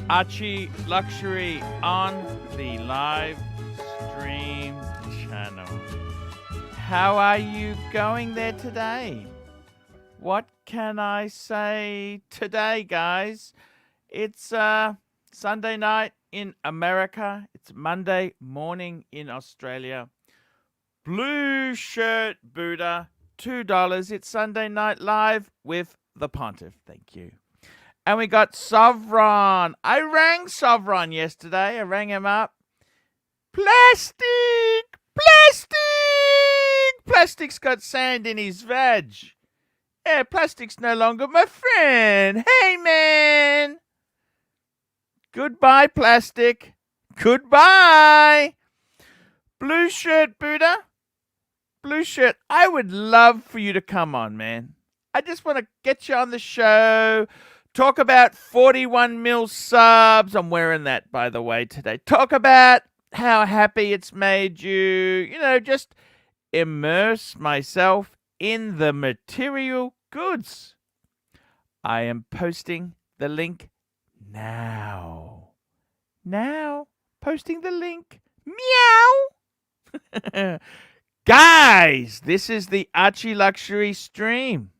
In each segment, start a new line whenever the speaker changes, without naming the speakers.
ArchieLuxury on the live stream channel. How are you going there today? What can I say today, guys? It's Sunday night in America. It's Monday morning in Australia. Blue shirt Buddha, $2. It's Sunday Night Live with the Pontiff. Thank you. And we got Sovereign. I rang Sovereign yesterday. I rang him up. Plastic! Plastic! Plastic's got sand in his veg. Yeah, Plastic's no longer my friend. Hey, man! Goodbye, Plastic. Goodbye! Blue shirt, Buddha. Blue shirt, I would love for you to come on, man. I just want to get you on the show. Talk about 41 mil subs. I'm wearing that, by the way, today. Talk about how happy it's made you. You know, just immerse myself in the material goods. I am posting the link now. Now, posting the link. Meow. Guys, this is the ArchieLuxury stream.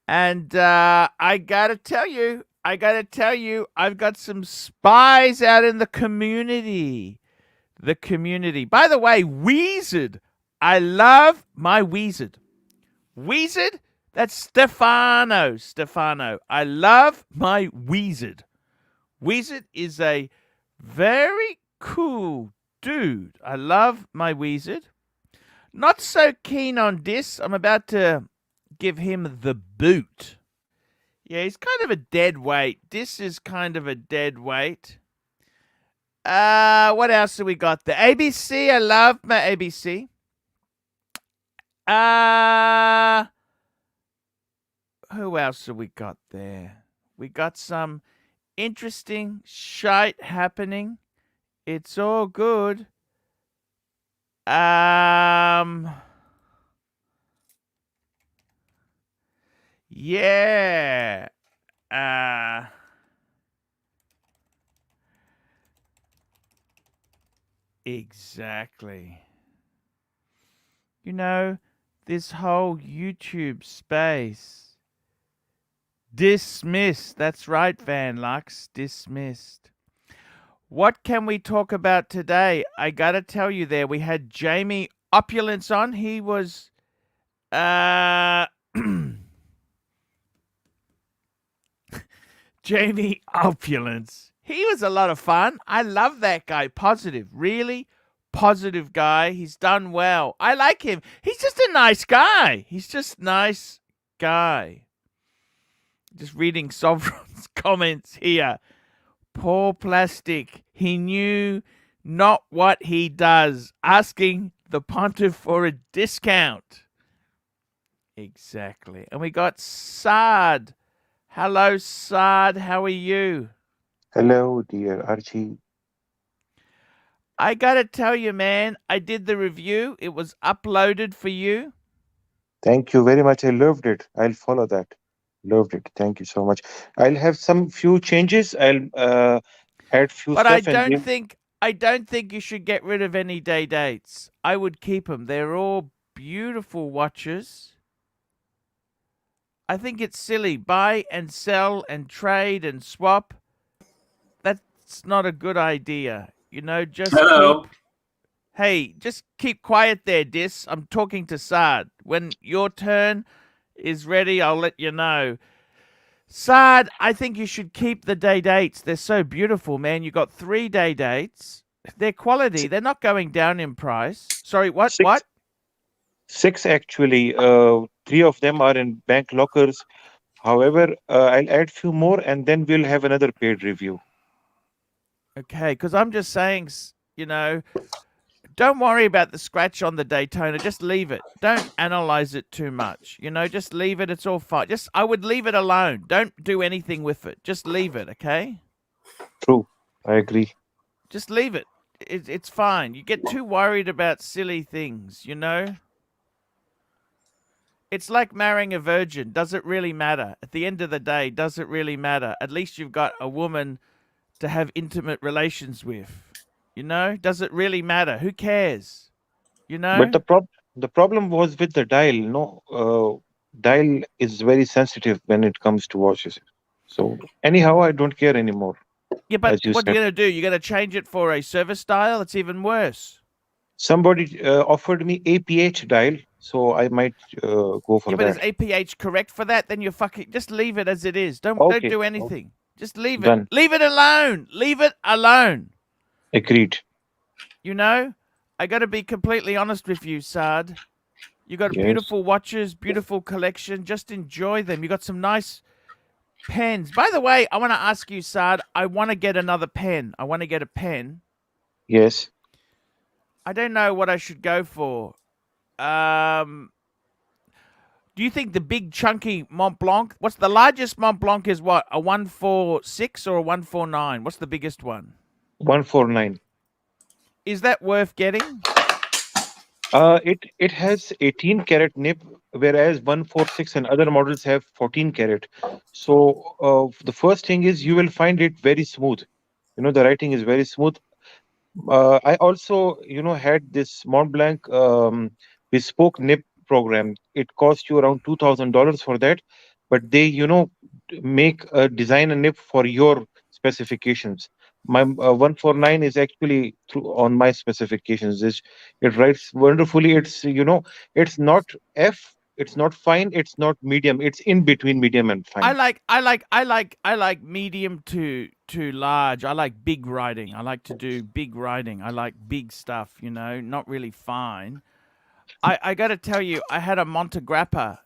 And I gotta tell you, I've got some spies out in the community. The community. By the way, Wizard. I love my Wizard. Wizard? That's Stefano. I love my Wizard. Wizard is a very cool dude. I love my Wizard. Not so keen on this. I'm about to give him the boot. Yeah, he's kind of a dead weight. This is kind of a dead weight. What else have we got? The ABC. I love my ABC. Who else have we got there? We got some interesting shite happening. It's all good. Yeah. Exactly. You know, this whole YouTube space. Dismissed. That's right, Van Lux. Dismissed. What can we talk about today? I gotta tell you there, we had Jamie Opulence on. He was Jamie Opulence. He was a lot of fun. I love that guy. Positive, really positive guy. He's done well. I like him. He's just a nice guy. He's just nice guy. Just reading Sovereign's comments here. Poor plastic. He knew not what he does. Asking the pontiff for a discount. Exactly. And we got Saad. Hello, Saad. How are you?
Hello, dear Archie.
I gotta tell you, man, I did the review. It was uploaded for you.
Thank you very much. I loved it. I'll follow that. Loved it. Thank you so much. I'll have some few changes. I'll add few
But I
stuff and
don't
give.
think I don't think you should get rid of any day dates. I would keep them. They're all beautiful watches. I think it's silly. Buy and sell and trade and swap. That's not a good idea. Just keep.
Hello.
Hey, just keep quiet there, Dis. I'm talking to Saad. When your turn is ready, I'll let you know. Saad, I think you should keep the day dates. They're so beautiful, man. You got 3 day dates. They're quality.
s-
They're not going down in price. Sorry, what?
Six,
What?
six actually. Three of them are in bank lockers. However, I'll add few more and then we'll have another paid review.
Okay, because I'm just saying, don't worry about the scratch on the Daytona. Just leave it. Don't analyze it too much. Just leave it. It's all fine. I would leave it alone. Don't do anything with it. Just leave it, okay?
True. I agree.
Just leave it. It's fine. You get too worried about silly things. It's like marrying a virgin. Does it really matter? At the end of the day, does it really matter? At least you've got a woman to have intimate relations with. Does it really matter? Who cares? You
But
know?
the problem was with the dial. No, dial is very sensitive when it comes to watches. So anyhow, I don't care anymore,
Yeah, but
as you
what are you
said.
going to do? You're going to change it for a service style? It's even worse.
Somebody offered me APH dial, so I might go
Yeah,
for
but is
that.
APH correct for that? Then you're fucking just leave it as it is. Don't
Okay,
do
okay,
anything. Just leave it.
done.
Leave it alone. Leave it alone.
Agreed.
You know? I got to be completely honest with you, Saad. You got
Yes.
beautiful watches, beautiful collection. Just enjoy them. You got some nice pens. By the way, I want to ask you, Saad. I want to get another pen. I want to get a pen.
Yes.
I don't know what I should go for. Um, do you think the big chunky Mont Blanc? What's the largest Mont Blanc? Is what, a 146 or a 149? What's the biggest one?
149.
Is that worth getting?
It has 18 karat nib, whereas 146 and other models have 14 karat. So the first thing is you will find it very smooth. The writing is very smooth. I also, had this Mont Blanc bespoke nib program. It cost you around $2,000 for that, but they, make a design a nib for your specifications. My 149 is actually through on my specifications. It writes wonderfully. It's not F, it's not fine, it's not medium. It's in between medium and fine.
I like medium to large. I like big writing. I like to do big writing. I like big stuff. Not really fine. I got to tell you, I had a Montegrappa,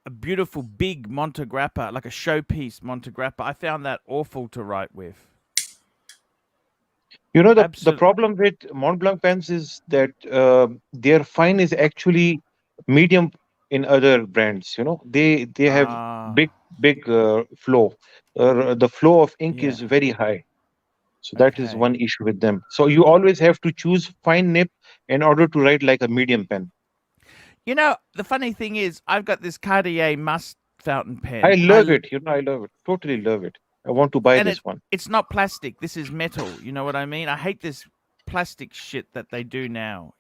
a beautiful big Montegrappa, like a showpiece Montegrappa. I found that awful to write with.
The
Absolutely.
problem with Mont Blanc pens is that their fine is actually medium in other brands. They have big
Ah,
flow. The flow of ink is
yeah.
very high, so that is
Okay.
one issue with them. So you always have to choose fine nib in order to write like a medium pen.
The funny thing is, I've got this Cartier Must fountain
I
pen.
love it. I love it. Totally love it. I want to buy
And
this one.
it's not plastic. This is metal. You know what I mean? I hate this plastic shit that they do now.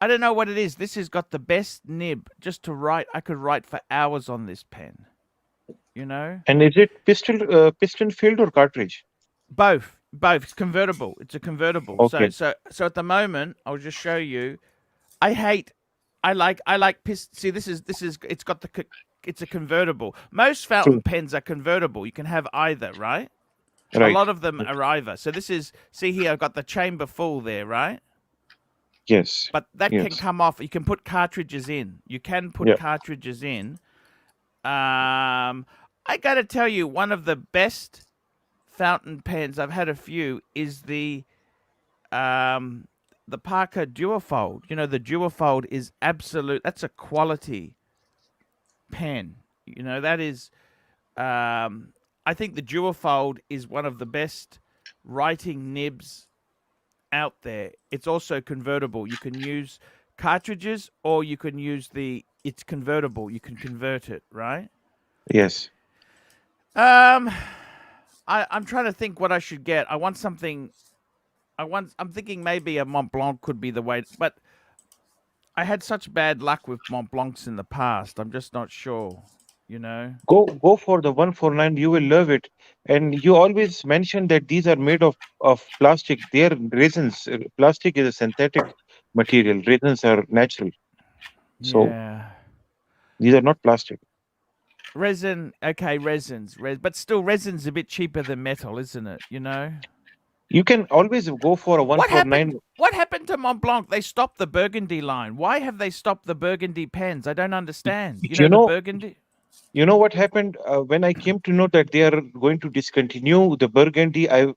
I don't know what it is. This has got the best nib just to write. I could write for hours on this pen, you know?
And is it piston filled or cartridge?
Both. It's convertible. It's a convertible. So
Okay,
so so at the moment, I'll just show you. I hate I like see this is it's got it's a convertible. Most fountain
true.
pens are convertible. You can have either, right? A
Right.
lot of them are either. So this is, see here, I've got the chamber full there, right?
Yes.
But that can
Yes.
come off. You can put cartridges in. You can put
Yeah.
cartridges in. I got to tell you, one of the best fountain pens, I've had a few, is um, the Parker Duofold. You know, the Duofold is absolute. That's a quality pen. You know, that is. I think the Duofold is one of the best writing nibs out there. It's also convertible. You can use cartridges, or you can use the. It's convertible. You can convert it, right?
Yes.
Um, I'm trying to think what I should get. I want something. I'm thinking maybe a Mont Blanc could be the way, but I had such bad luck with Mont Blancs in the past. I'm just not sure. You know.
Go for the 149. You will love it. And you always mention that these are made of plastic. They are resins. Plastic is a synthetic material. Resins are natural. So
Yeah.
these are not plastic.
Resin, okay, but still, resin's a bit cheaper than metal, isn't it? You know.
You can always go for a
What happened?
149.
What happened to Mont Blanc? They stopped the Burgundy line. Why have they stopped the Burgundy pens? I don't understand. You know
You
the
know,
Burgundy.
you know what happened when I came to know that they are going to discontinue the Burgundy. I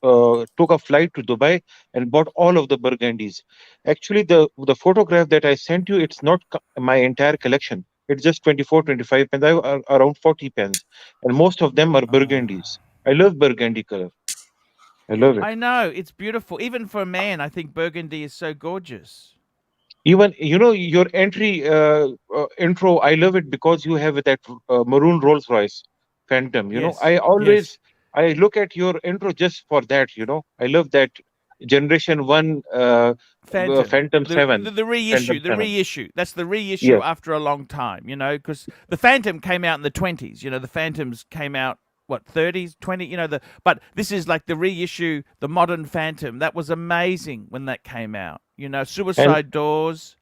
took a flight to Dubai and bought all of the Burgundies. Actually, the photograph that I sent you, it's not my entire collection. It's just 24, 25 pens. I have around 40 pens, and most of them are Burgundies. I love Burgundy color. I love it.
I know it's beautiful. Even for a man, I think Burgundy is so gorgeous.
Even your entry intro, I love it because you have that maroon Rolls Royce Phantom.
Yes,
I
yes.
always I look at your intro just for that. I love that Generation One
Phantom.
Phantom Seven.
The reissue,
Phantom
the
Seven.
reissue. That's the reissue
Yes,
after a long time, you know, because the Phantom came out in the 20s. You know, the Phantoms came out what 30s, 20. You know but this is like the reissue, the modern Phantom. That was amazing when that came out. You know,
and
suicide doors.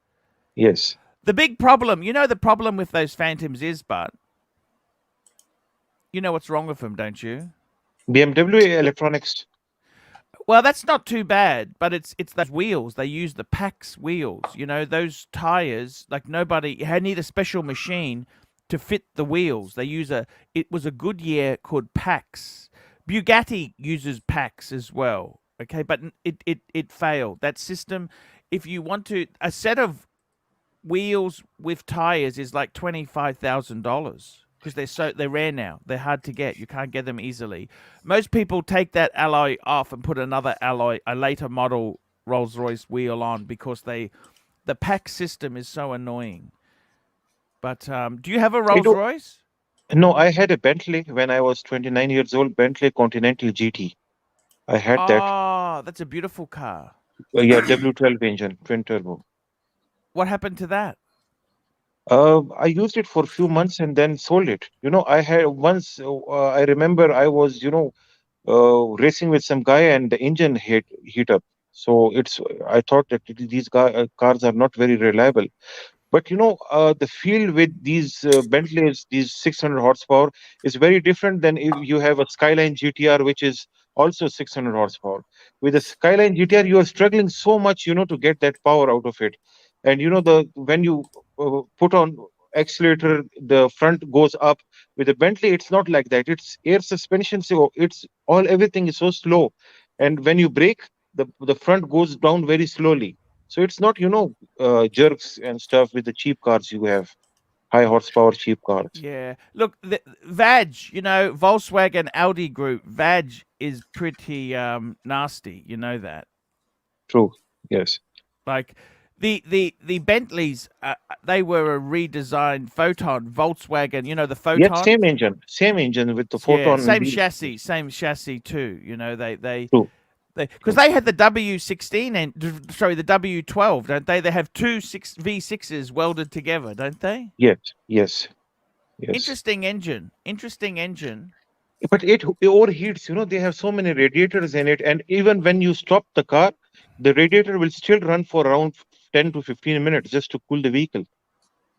yes,
The big problem, you know, the problem with those Phantoms is, but you know what's wrong with them, don't you?
BMW electronics.
Well, that's not too bad, but it's those wheels. They use the Pax wheels. You know, those tires. Like nobody, you need a special machine to fit the wheels. They use a. It was a Goodyear called Pax. Bugatti uses Pax as well. Okay, but it failed. That system. If you want to, a set of wheels with tires is like $25,000 because they're rare now. They're hard to get. You can't get them easily. Most people take that alloy off and put another alloy, a later model Rolls-Royce wheel on because the pack system is so annoying. But do you have a
I do.
Rolls-Royce?
No, I had a Bentley when I was 29 years old. Bentley Continental GT. I had that.
Oh, that's a beautiful car.
Yeah, W12 engine, twin turbo.
What happened to that?
I used it for a few months and then sold it. I had once, I remember I was, racing with some guy and the engine heat up. So I thought that these cars are not very reliable. But the field with these Bentleys, these 600 horsepower, is very different than if you have a Skyline GTR, which is also 600 horsepower. With a Skyline GTR, you are struggling so much, to get that power out of it. And the when you put on accelerator, the front goes up. With a Bentley, it's not like that. It's air suspension, so everything is so slow. And when you brake, the front goes down very slowly. So it's not, jerks and stuff with the cheap cars you have, high horsepower cheap cars.
Yeah. Look, the VAG, you know, Volkswagen Audi Group, VAG is pretty nasty. You know that.
True. Yes.
Like the Bentleys, they were a redesigned Photon Volkswagen. You know the
Yes,
Photon.
same engine with the
Yeah,
photon and
same chassis too. You know
true.
because they had the W16 and sorry the W12, don't they? They have two V6s welded together, don't they?
Yes, yes, yes.
Interesting engine. Interesting engine.
But it overheats, they have so many radiators in it, and even when you stop the car, the radiator will still run for around 10 to 15 minutes just to cool the vehicle.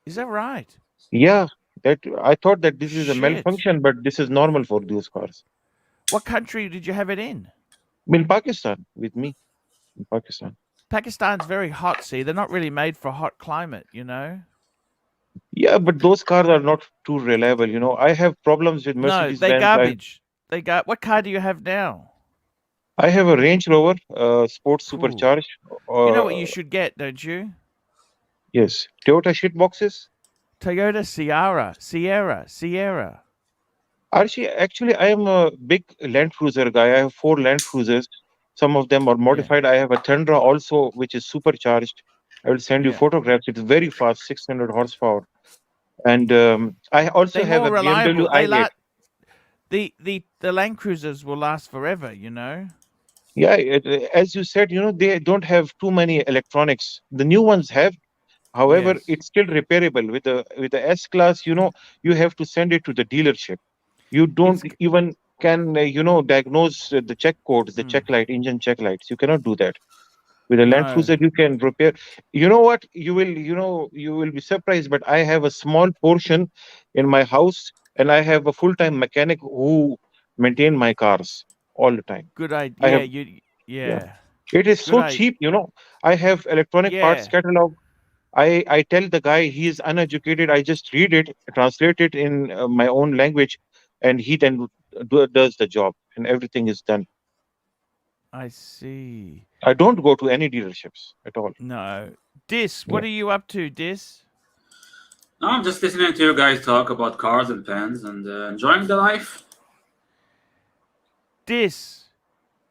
Is that right?
Yeah, that I thought that this is a
Shit.
malfunction, but this is normal for these cars.
What country did you have it in?
In Pakistan, with me in Pakistan.
Pakistan's very hot. See, they're not really made for a hot climate. You know.
Yeah, but those cars are not too reliable. I have problems with
No,
Mercedes
they
Benz.
garbage. They got. What car do you have now?
I have a Range Rover, sports
Phew.
supercharged.
You know what you
Uh,
should get, don't you?
yes, Toyota shit boxes.
Toyota Sierra.
Actually, I am a big Land Cruiser guy. I have four Land Cruisers. Some of them are
Yeah,
modified. I have a Tundra also, which is supercharged. I will send you
yeah.
photographs. It's very fast, 600 horsepower. And I also
They
have
more
a BMW
reliable. They
i8.
la the Land Cruisers will last forever. You know.
Yeah, as you said, they don't have too many electronics. The new ones have. However,
Yes.
it's still repairable. With the S class, you have to send it to the dealership. You don't
It's
even can diagnose the check codes, the check
mm,
light, engine check lights. You cannot do that. With a Land
no.
Cruiser, you can repair. You know what? You will be surprised, but I have a small portion in my house, and I have a full-time mechanic who maintain my cars all the time.
Good
I
idea.
have,
You
yeah.
yeah.
It is
Good
so
idea.
cheap. I have electronic parts
Yeah.
catalog. I tell the guy he is uneducated. I just read it, translate it in my own language, and he then does the job, and everything is done.
I see.
I don't go to any dealerships at all.
No. Dis,
Yeah.
what are you up to, Dis?
No, I'm just listening to you guys talk about cars and pens and enjoying the life.
Dis.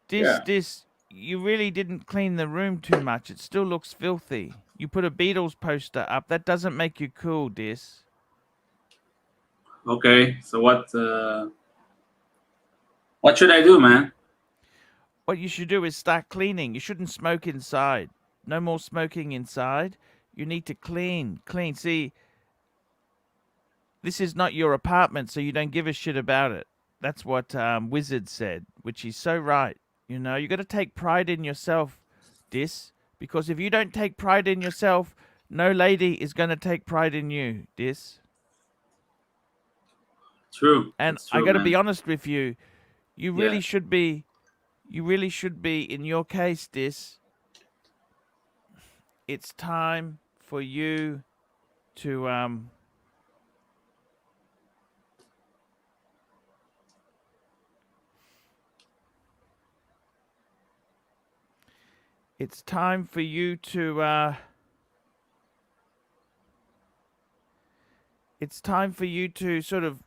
Dis,
Yeah.
Dis. You really didn't clean the room too much. It still looks filthy. You put a Beatles poster up. That doesn't make you cool, Dis.
Okay. So what should I do, man?
What you should do is start cleaning. You shouldn't smoke inside. No more smoking inside. You need to clean. Clean. See, this is not your apartment, so you don't give a shit about it. That's what Wizard said, which is so right. You know, you got to take pride in yourself, Dis, because if you don't take pride in yourself, no lady is going to take pride in you, Dis.
True.
And
That's
I
true,
got to be
man.
honest with you. You
Yeah.
really should be. You really should be. In your case, Dis, it's time for you to it's time for you to it's time for you to sort of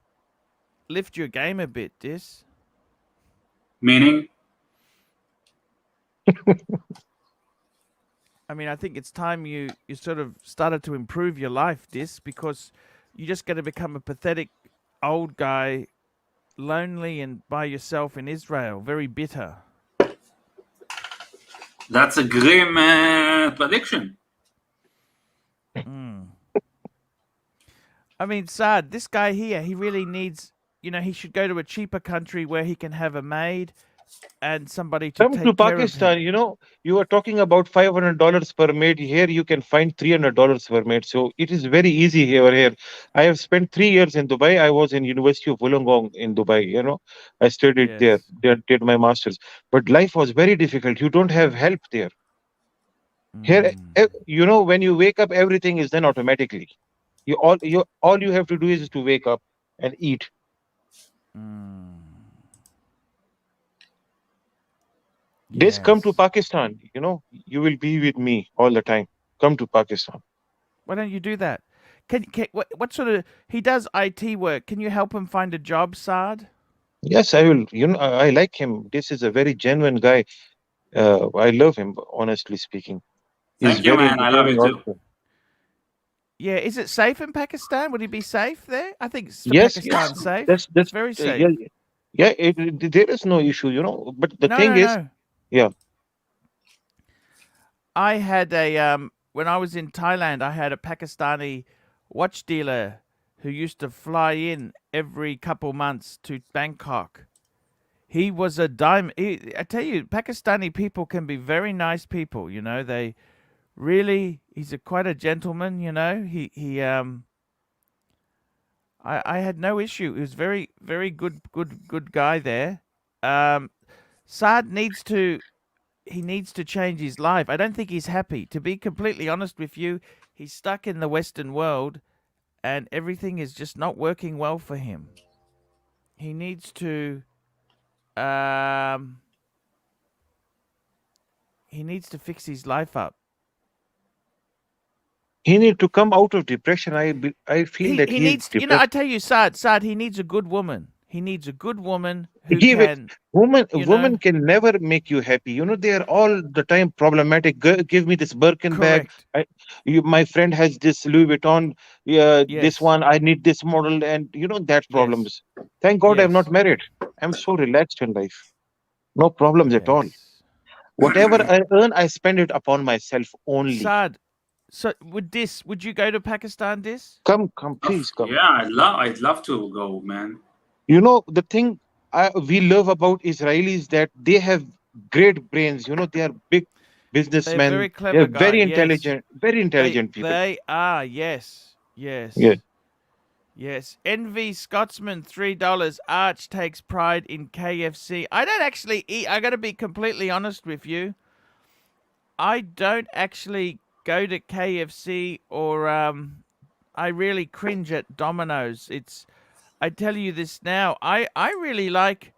lift your game a bit, Dis.
Meaning,
I mean, I think it's time you sort of started to improve your life, Dis, because you're just going to become a pathetic old guy, lonely and by yourself in Israel, very bitter.
that's a grim prediction.
Mm. I mean, Saad, this guy here, he really needs, he should go to a cheaper country where he can have a maid and somebody to
Come to
take care of
Pakistan,
him.
you are talking about $500 per maid. Here you can find $300 per maid. So it is very easy here. I have spent 3 years in Dubai. I was in University of Wollongong in Dubai. I studied there,
Yes.
did my masters. But life was very difficult. You don't have help there. Here,
Mm.
when you wake up, everything is done automatically. All you have to do is to wake up and eat.
Mm.
Just come to
Yes.
Pakistan. You will be with me all the time. Come to Pakistan.
Why don't you do that? Can what sort of he does IT work? Can you help him find a job, Saad?
Yes, I will. I like him. This is a very genuine guy. I love him, honestly speaking. He's
Thank you,
very
man. I love
entertaining
you too.
also.
Yeah, is it safe in Pakistan? Would he be safe there? I think
Yes, yes.
Pakistan's safe.
That's
It's very safe.
yeah, yeah. There is no issue. But the
No,
thing
no,
is,
no.
yeah,
I had a when I was in Thailand, I had a Pakistani watch dealer who used to fly in every couple months to Bangkok. He was a diamond. I tell you, Pakistani people can be very nice people. They really. He's quite a gentleman. I had no issue. He was very, very good guy there. Saad needs to change his life. I don't think he's happy. To be completely honest with you, he's stuck in the Western world and everything is just not working well for him. He needs to um fix his life up.
He need to come out of depression. I feel that
He
he is
needs, I
depressed.
tell you, Saad, he needs a good woman. He needs a good woman who
He will.
can, you
Woman
know,
can never make you happy. They are all the time problematic. Give me this Birkin bag.
correct.
My friend has this Louis Vuitton. This
Yes.
one, I need this model, and that
Yes.
problems. Thank God I'm not
Yes.
married. I'm so relaxed in life. No problems at all.
Yes.
Whatever I earn, I spend it upon myself only.
Saad, so would you go to Pakistan, this?
Come, please come.
Yeah, I'd love to go, man.
The thing we love about Israelis that they have great brains. They are big
They're
businessmen.
very
They are
clever guy. Yes.
very
They
intelligent people.
they are. Yes.
Yeah.
Yes. Yes. Envy Scotsman, $3. Arch takes pride in KFC. I don't actually eat. I got to be completely honest with you. I don't actually go to KFC or I really cringe at Domino's. I tell you this now. I really like.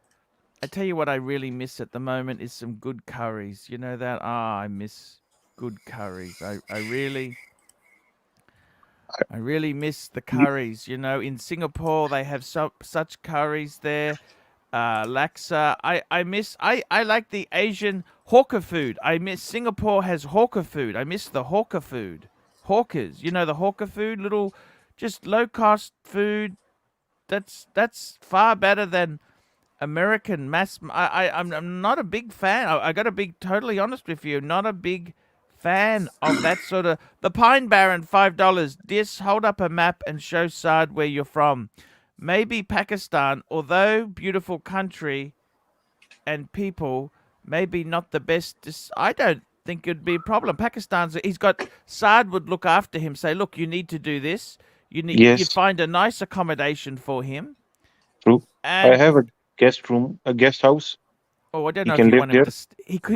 I tell you what I really miss at the moment is some good curries. You know that? Ah, I miss good curries. I really miss the
Y-
curries. In Singapore they have such curries there. Laksa. I like the Asian hawker food. I miss Singapore has hawker food. I miss the hawker food. Hawkers. The hawker food, little just low cost food. That's far better than American mass. I'm not a big fan. I got to be totally honest with you. Not a big fan of that sort of. The Pine Barren, $5. Just hold up a map and show Saad where you're from. Maybe Pakistan, although beautiful country and people, maybe not the best. I don't think it'd be a problem. He's got Saad would look after him. Say, look, you need to do this. You
Yes,
find a nice accommodation for him,
true. I
and
have a guest room, a guest house.
oh, I don't
He
know if
can
you
live
want him
there.
to.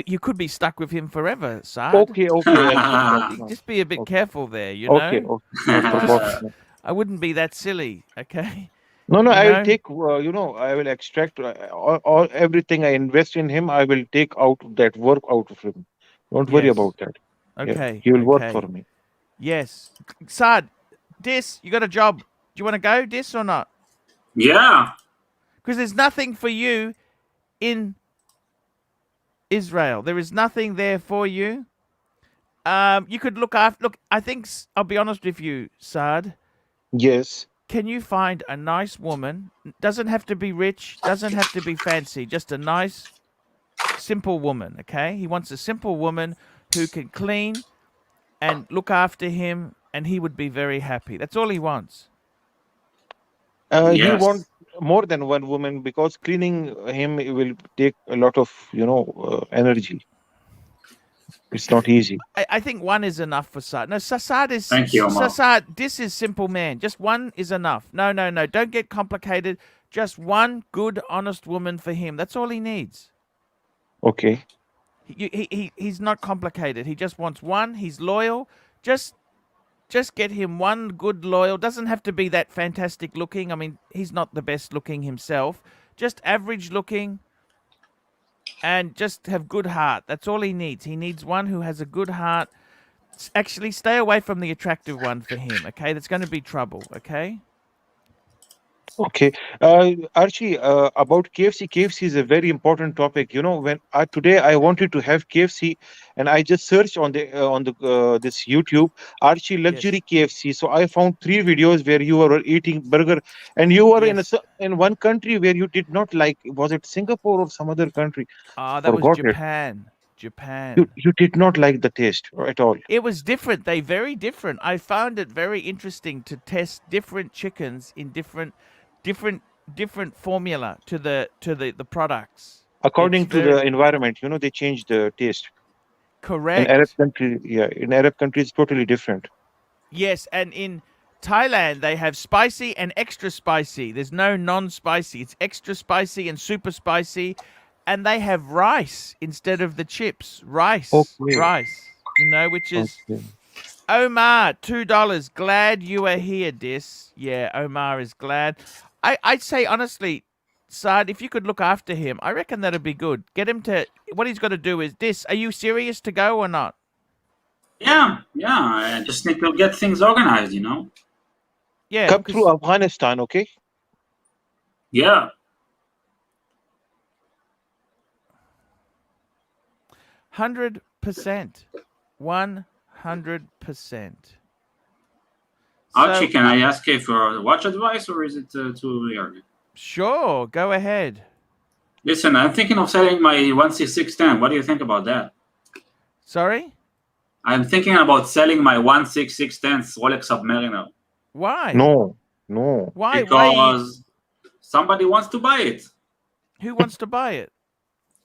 You could be stuck with him forever, Saad.
Okay, okay. I'll put that. No.
Just be a bit
Okay,
careful there.
okay, okay. No problem.
Just I wouldn't be that silly. Okay,
No, no.
you
I will
know.
take. I will extract all everything I invest in him. I will take out that work out of him. Don't worry
Yes.
about that. Yeah,
Okay.
he will work for
Okay.
me.
Yes. Saad, you got a job. Do you want to go, or not?
Yeah.
Because there's nothing for you in Israel. There is nothing there for you. You could look after. Look, I think I'll be honest with you, Saad.
Yes.
Can you find a nice woman? Doesn't have to be rich, doesn't have to be fancy, just a nice, simple woman, okay? He wants a simple woman who can clean and look after him, and he would be very happy. That's all he wants.
He want
Yes.
more than one woman because cleaning him will take a lot of energy. It's not easy.
I think one is enough for Saad. No,
Thank you, Omar.
Saad, this is simple man. Just one is enough. No, no, no. Don't get complicated. Just one good, honest woman for him. That's all he needs.
Okay.
He's not complicated. He just wants one. He's loyal. Just get him one good loyal. Doesn't have to be that fantastic looking. I mean, he's not the best looking himself. Just average looking and just have good heart. That's all he needs. He needs one who has a good heart. Actually, stay away from the attractive one for him, okay? That's going to be trouble, okay?
Okay. Archie, about KFC. KFC is a very important topic. When today I wanted to have KFC, and I just searched on the this YouTube
Yes.
ArchieLuxury KFC. So I found three videos where you were eating burger, and you were
Yes.
in one country where you did not like. Was it Singapore or some other country?
That was
Forgot it.
Japan.
You
Japan.
you did not like the taste at all.
It was different. They very different. I found it very interesting to test different chickens in different different formula to the products. It's
According to the
very
environment, they changed the taste. In Arab
correct.
country, yeah, in Arab countries, totally different.
Yes, and in Thailand they have spicy and extra spicy. There's no non-spicy. It's extra spicy and super spicy. and they have rice instead of the chips.
Okay.
Rice. Which is
Okay.
Omar, $2. Glad you are here, Dis. Yeah, Omar is glad. I'd say honestly, Saad, if you could look after him, I reckon that'd be good. Get him to. What he's got to do is Dis. Are you serious to go or not?
Yeah, I just need to get things organized,
Yeah,
Come through
because
Afghanistan, okay?
Yeah.
100%, 100%.
Archie,
So
can I ask you for watch advice or is it too early?
sure, go ahead.
Listen, I'm thinking of selling my 16610. What do you think about that?
Sorry,
I'm thinking about selling my 16610 Rolex Submariner
why?
No.
Why?
because somebody wants to buy it.
Who wants to buy it?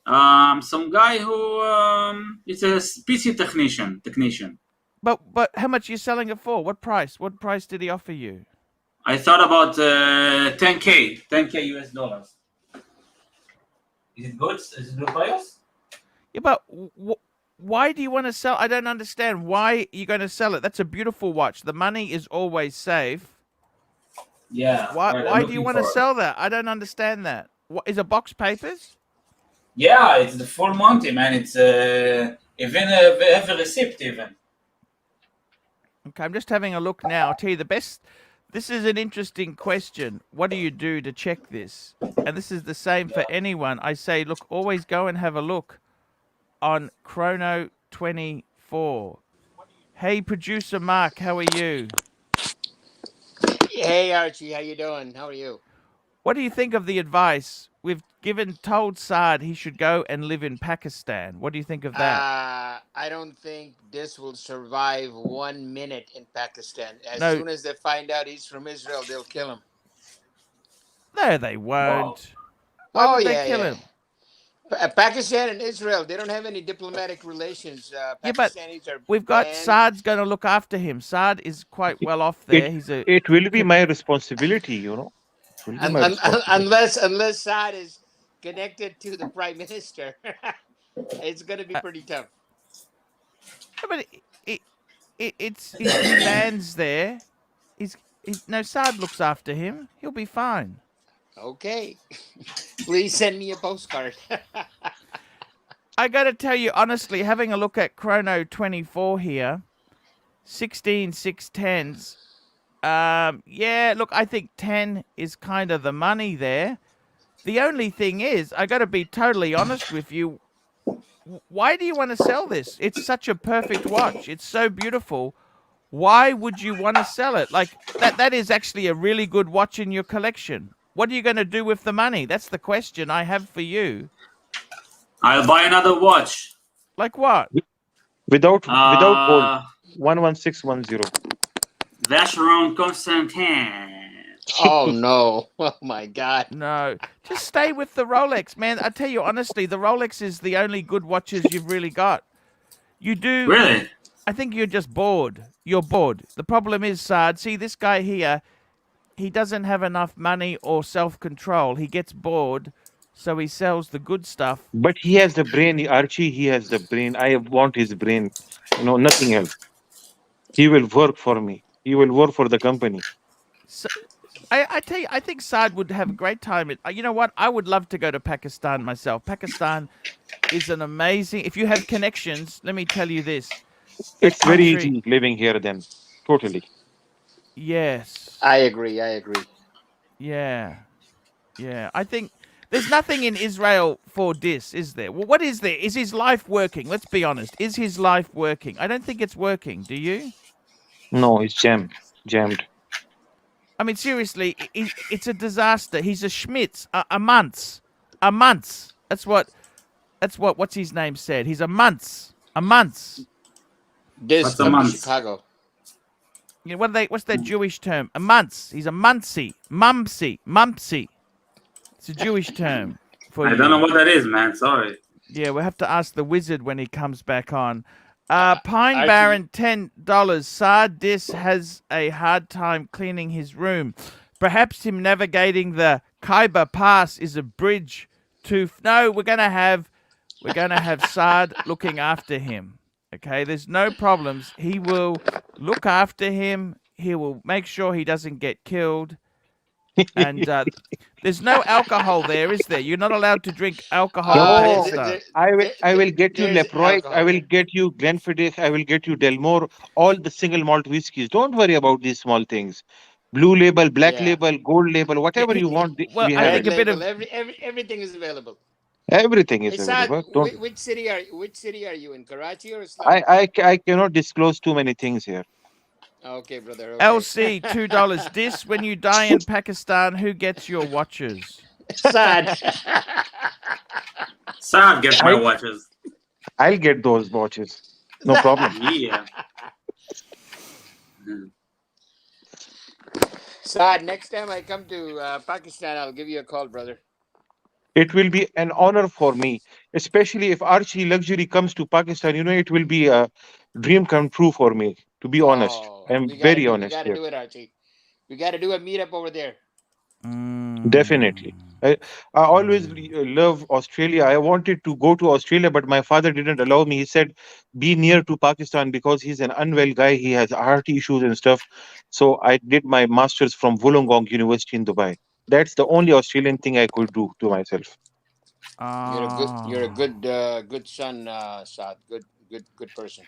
Some guy who is a PC technician.
But how much are you selling it for? What price? What price did he offer you?
I thought about 10K US dollars. Is it good? Is it good price?
Yeah, but why do you want to sell? I don't understand. Why you're going to sell it? That's a beautiful watch. The money is always safe.
Yeah.
Why do you want to sell that? I don't understand that. What is a box papers?
Yeah, it's the full Monty, man. It's even have a receipt even.
Okay, I'm just having a look now. I'll tell you the best. This is an interesting question. What do you do to check this? And this is the same for anyone. I say, look, always go and have a look on Chrono 24. Hey, producer Mark, how are you?
Hey Archie, how you doing? How are you?
What do you think of the advice we've told Saad he should go and live in Pakistan? What do you think of that?
I don't think this will survive 1 minute in Pakistan. As
No,
soon as they find out he's from Israel, they'll kill him.
no, they
Wow.
won't. Why
Oh
would they
yeah,
kill
yeah.
him?
Pakistan and Israel, they don't have any diplomatic relations.
Yeah, but
Pakistanis are
we've got
banned.
Saad's going to look after him. Saad is quite well off there. He's a
It will be my responsibility, It will be my responsibility.
Unless Saad is connected to the prime minister, it's gonna be pretty tough.
but it's he lands there. He's no Saad looks after him. He'll be fine.
Okay, please send me a postcard.
I got to tell you honestly, having a look at Chrono 24 here, 16 610s. Yeah, look, I think 10 is kind of the money there. The only thing is, I got to be totally honest with you. Why do you want to sell this? It's such a perfect watch. It's so beautiful. Why would you want to sell it? Like that is actually a really good watch in your collection. What are you going to do with the money? That's the question I have for you.
I'll buy another watch.
Like what?
Without gold. 11610.
Vacheron Constantin.
Oh no! Oh my God!
No, just stay with the Rolex, man. I tell you honestly, the Rolex is the only good watches you've really got. You do.
Really?
I think you're just bored. You're bored. The problem is, Saad, see this guy here, he doesn't have enough money or self-control. He gets bored, so he sells the good stuff.
But he has the brain, Archie. He has the brain. I want his brain. Nothing else. He will work for me. He will work for the company.
So, I tell you, I think Saad would have a great time. You know what? I would love to go to Pakistan myself. Pakistan is an amazing. If you have connections, let me tell you this.
It's very easy living here then. Totally.
Yes.
I agree.
Yeah. I think there's nothing in Israel for this, is there? Well, what is there? Is his life working? Let's be honest. Is his life working? I don't think it's working. Do you?
No, it's jammed.
I mean, seriously, it's a disaster. He's a schmitz, a month. That's what's his name said. He's a month.
This
What's a
from
month?
Chicago.
You know, what's that Jewish term? A month. He's a mumsy. It's a Jewish term for
I
you.
don't know what that is, man. Sorry.
Yeah, we'll have to ask the wizard when he comes back on. Pine Barren, $10. Sardis has a hard time cleaning his room. Perhaps him navigating the Khyber Pass is a bridge No, we're gonna have Saad looking after him. Okay, there's no problems. He will look after him. He will make sure he doesn't get killed. And there's no alcohol there, is there? You're not allowed to drink alcohol in
No,
Pakistan.
I will get you
there's
Leproy, I
alcohol
will
there.
get you Glenfiddich, I will get you Delmore, all the single malt whiskeys. Don't worry about these small things. Blue label, black
Yeah.
label, gold label, whatever you want,
Well,
we
I
have
Red
think
it.
a bit
label.
of
Everything is available.
Everything
Hey,
is
Saad,
available. Don't.
which city are you in? Karachi or Islamabad?
I cannot disclose too many things here.
Okay, brother. Okay.
LC $2. Dis, when you die in Pakistan, who gets your watches?
Saad.
Saad gets my
I
watches.
I'll get those watches. No problem.
Yeah. Mm.
Saad, next time I come to Pakistan, I'll give you a call, brother.
It will be an honor for me, especially if Archie Luxury comes to Pakistan. It will be a dream come true for me, to be honest.
Oh,
I'm very
we
honest
gotta
here.
do it, Archie. We gotta do a meetup over there.
Mm.
Definitely. I always love Australia. I wanted to go to Australia, but my father didn't allow me. He said, be near to Pakistan because he's an unwell guy. He has heart issues and stuff. So I did my master's from Wollongong University in Dubai. That's the only Australian thing I could do to myself.
You're a
Ah.
good son, Saad. Good person.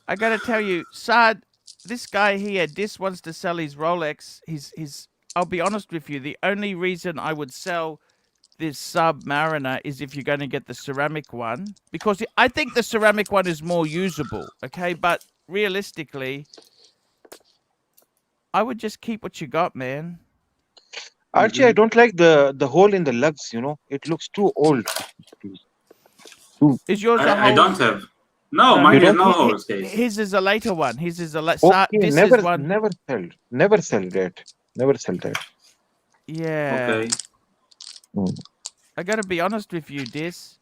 I gotta tell you, Saad, this guy here, Dis wants to sell his Rolex. His. I'll be honest with you. The only reason I would sell this Submariner is if you're going to get the ceramic one, because I think the ceramic one is more usable. Okay, but realistically, I would just keep what you got, man.
Archie, I
Mhm.
don't like the hole in the lugs. It looks too old. Too.
Is yours a
I
whole?
don't have. No,
No,
You
mine is
don't?
no horse case.
his is a later one. His is a
Okay,
This is
never,
one.
never sell. Never sell that. Never sell that.
Yeah,
Okay.
Mm.
I gotta be honest with you, Dis.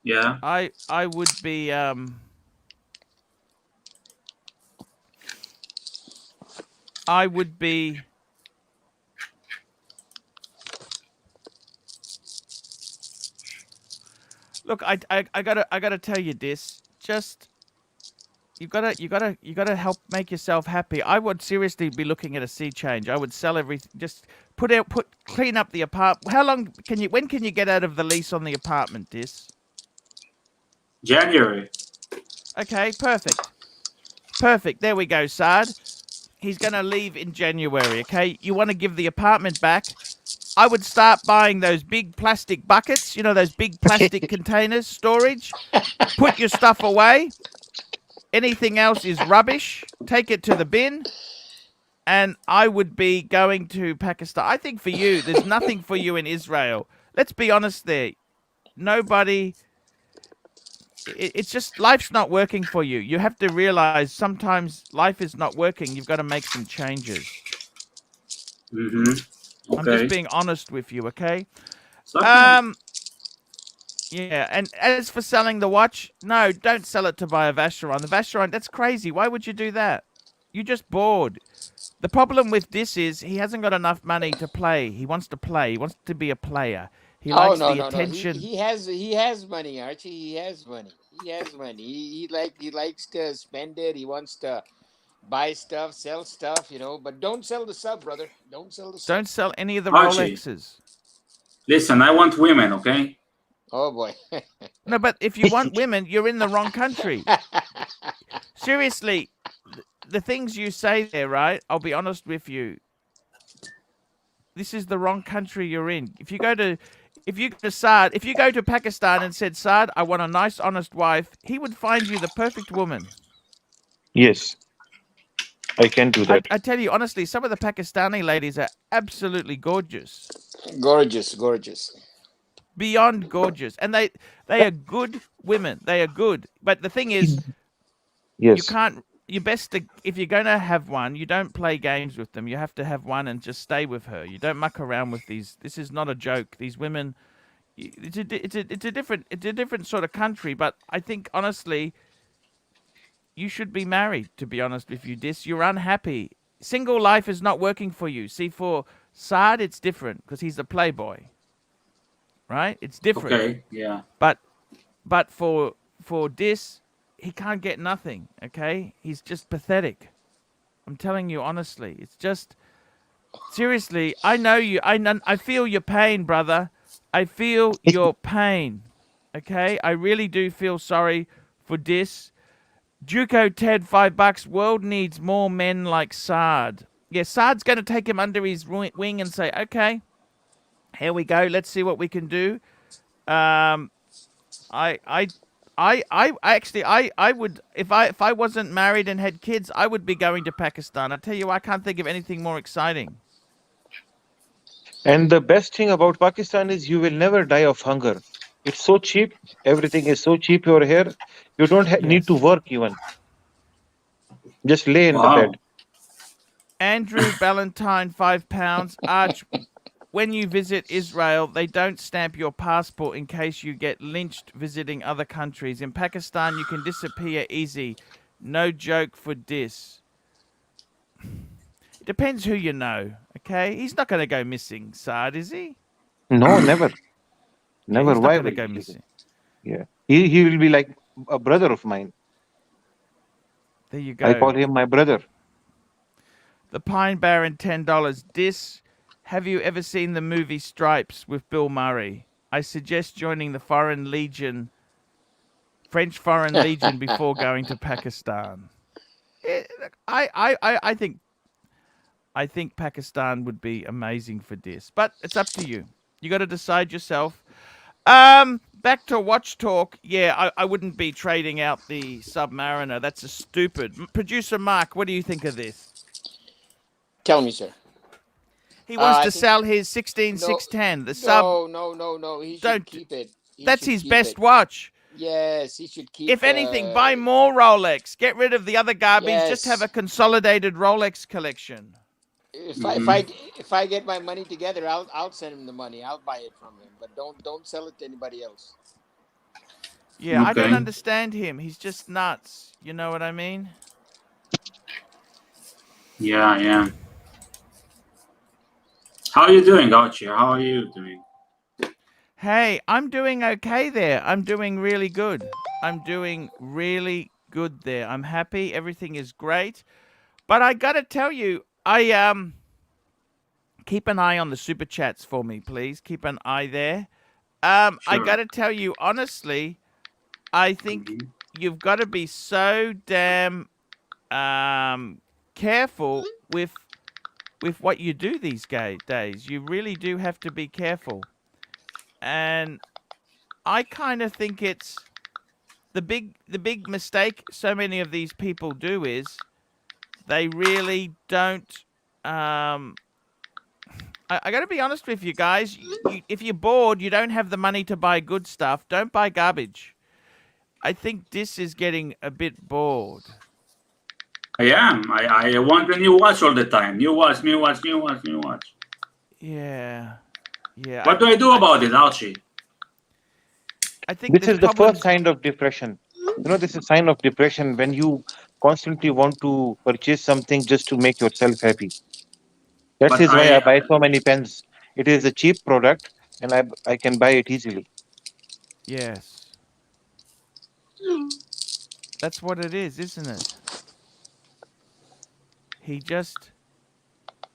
Yeah.
I would be I would be. Look, I gotta tell you this. Just you gotta help make yourself happy. I would seriously be looking at a sea change. I would sell everything. Just clean up the apartment. How long can you? When can you get out of the lease on the apartment, Dis?
January.
Okay, perfect. Perfect. There we go, Saad. He's gonna leave in January. Okay, you want to give the apartment back? I would start buying those big plastic buckets. You know those big plastic containers, storage. Put your stuff away. Anything else is rubbish. Take it to the bin. And I would be going to Pakistan. I think for you, there's nothing for you in Israel. Let's be honest there. Nobody. It's just life's not working for you. You have to realize sometimes life is not working. You've got to make some changes. I'm just
Okay.
being honest with you, okay?
So okay.
Um, yeah, and as for selling the watch, no, don't sell it to buy a Vacheron. The Vacheron, that's crazy. Why would you do that? You're just bored. The problem with this is he hasn't got enough money to play. He wants to play. He wants to be a player. He
Oh
likes
no
the
no no.
attention.
He has money, Archie. He has money. He has money. He likes to spend it. He wants to buy stuff, sell stuff, but don't sell the sub, brother. Don't sell the sub.
Don't sell any of the
Archie,
Rolexes.
listen, I want women, okay?
Oh boy.
No, but if you want women, you're in the wrong country. Seriously, the things you say there, right? I'll be honest with you. This is the wrong country you're in. If you go to Saad, if you go to Pakistan and said, Saad, I want a nice, honest wife, he would find you the perfect woman.
Yes, I can do that.
I tell you honestly, some of the Pakistani ladies are absolutely gorgeous.
Gorgeous, gorgeous.
Beyond gorgeous. And they are good women. They are good. But the thing is, you
Yes.
can't. You best to, if you're going to have one, you don't play games with them. You have to have one and just stay with her. You don't muck around with these. This is not a joke. These women, it's a different sort of country. But I think honestly, you should be married. To be honest with you, Dis, you're unhappy. Single life is not working for you. See, for Saad, it's different because he's a playboy. right? It's different.
Okay. Yeah.
But for this, he can't get nothing. Okay, he's just pathetic. I'm telling you honestly. It's just seriously. I know you. I feel your pain, brother. I feel your pain. Okay, I really do feel sorry for this. Juco Ted, $5. World needs more men like Sard. Yeah, Sard's going to take him under his wing and say, okay, here we go. Let's see what we can do. Um, I actually, I would, if I wasn't married and had kids, I would be going to Pakistan. I tell you, I can't think of anything more exciting.
And the best thing about Pakistan is you will never die of hunger. It's so cheap. Everything is so cheap over here. You don't need to
Yes.
work even. Just lay in the bed.
Wow.
Andrew Ballantyne, £5. Arch, when you visit Israel, they don't stamp your passport in case you get lynched visiting other countries. In Pakistan, you can disappear easy. No joke for this. It depends who you know, okay? He's not going to go missing, Saad, is he?
No, never.
Yeah,
Never.
he's not
Why
going to
will
go
he?
missing.
Yeah. He will be like a brother of mine.
There you
I call
go.
him my brother.
The Pine Baron, $10. Have you ever seen the movie Stripes with Bill Murray? I suggest joining the French Foreign Legion before going to Pakistan. I think Pakistan would be amazing for this, but it's up to you. You got to decide yourself. Back to watch talk. Yeah, I wouldn't be trading out the Submariner. That's a stupid. Producer Mark, what do you think of this?
Tell me, sir.
He wants
I
to
think
sell his 16610. The sub
no. He should
don't.
keep it. He
That's
should
his
keep
best
it.
watch.
Yes, he should keep.
If anything, buy more Rolex. Get rid of the other garbage. Just have
Yes.
a consolidated Rolex collection.
If I if
Hmm.
I if I get my money together, I'll send him the money. I'll buy it from him, but don't sell it to anybody else.
Yeah, I don't
Okay.
understand him. He's just nuts. You know what I mean?
Yeah. Yeah. How are you doing, Archie? How are you doing?
Hey, I'm doing okay there. I'm doing really good. I'm doing really good there. I'm happy. Everything is great. But I got to tell you, I keep an eye on the super chats for me, please. Keep an eye there. I got
Sure.
to tell you honestly, I think
Mhm.
you've got to be so damn careful with what you do these days. You really do have to be careful. And I kind of think it's the big mistake so many of these people do is they really don't I got to be honest with you guys. If you're bored, you don't have the money to buy good stuff. Don't buy garbage. I think this is getting a bit bored.
I am. I want a new watch all the time. New watch, new watch, new watch, new watch.
Yeah, yeah.
What do I do about it, Archie?
I think
This
there's
is the first
problems.
sign of depression. This is sign of depression when you constantly want to purchase something just to make yourself happy. That
But
is why I
I.
buy so many pens. It is a cheap product and I can buy it easily.
Yes, that's what it is, isn't it? He just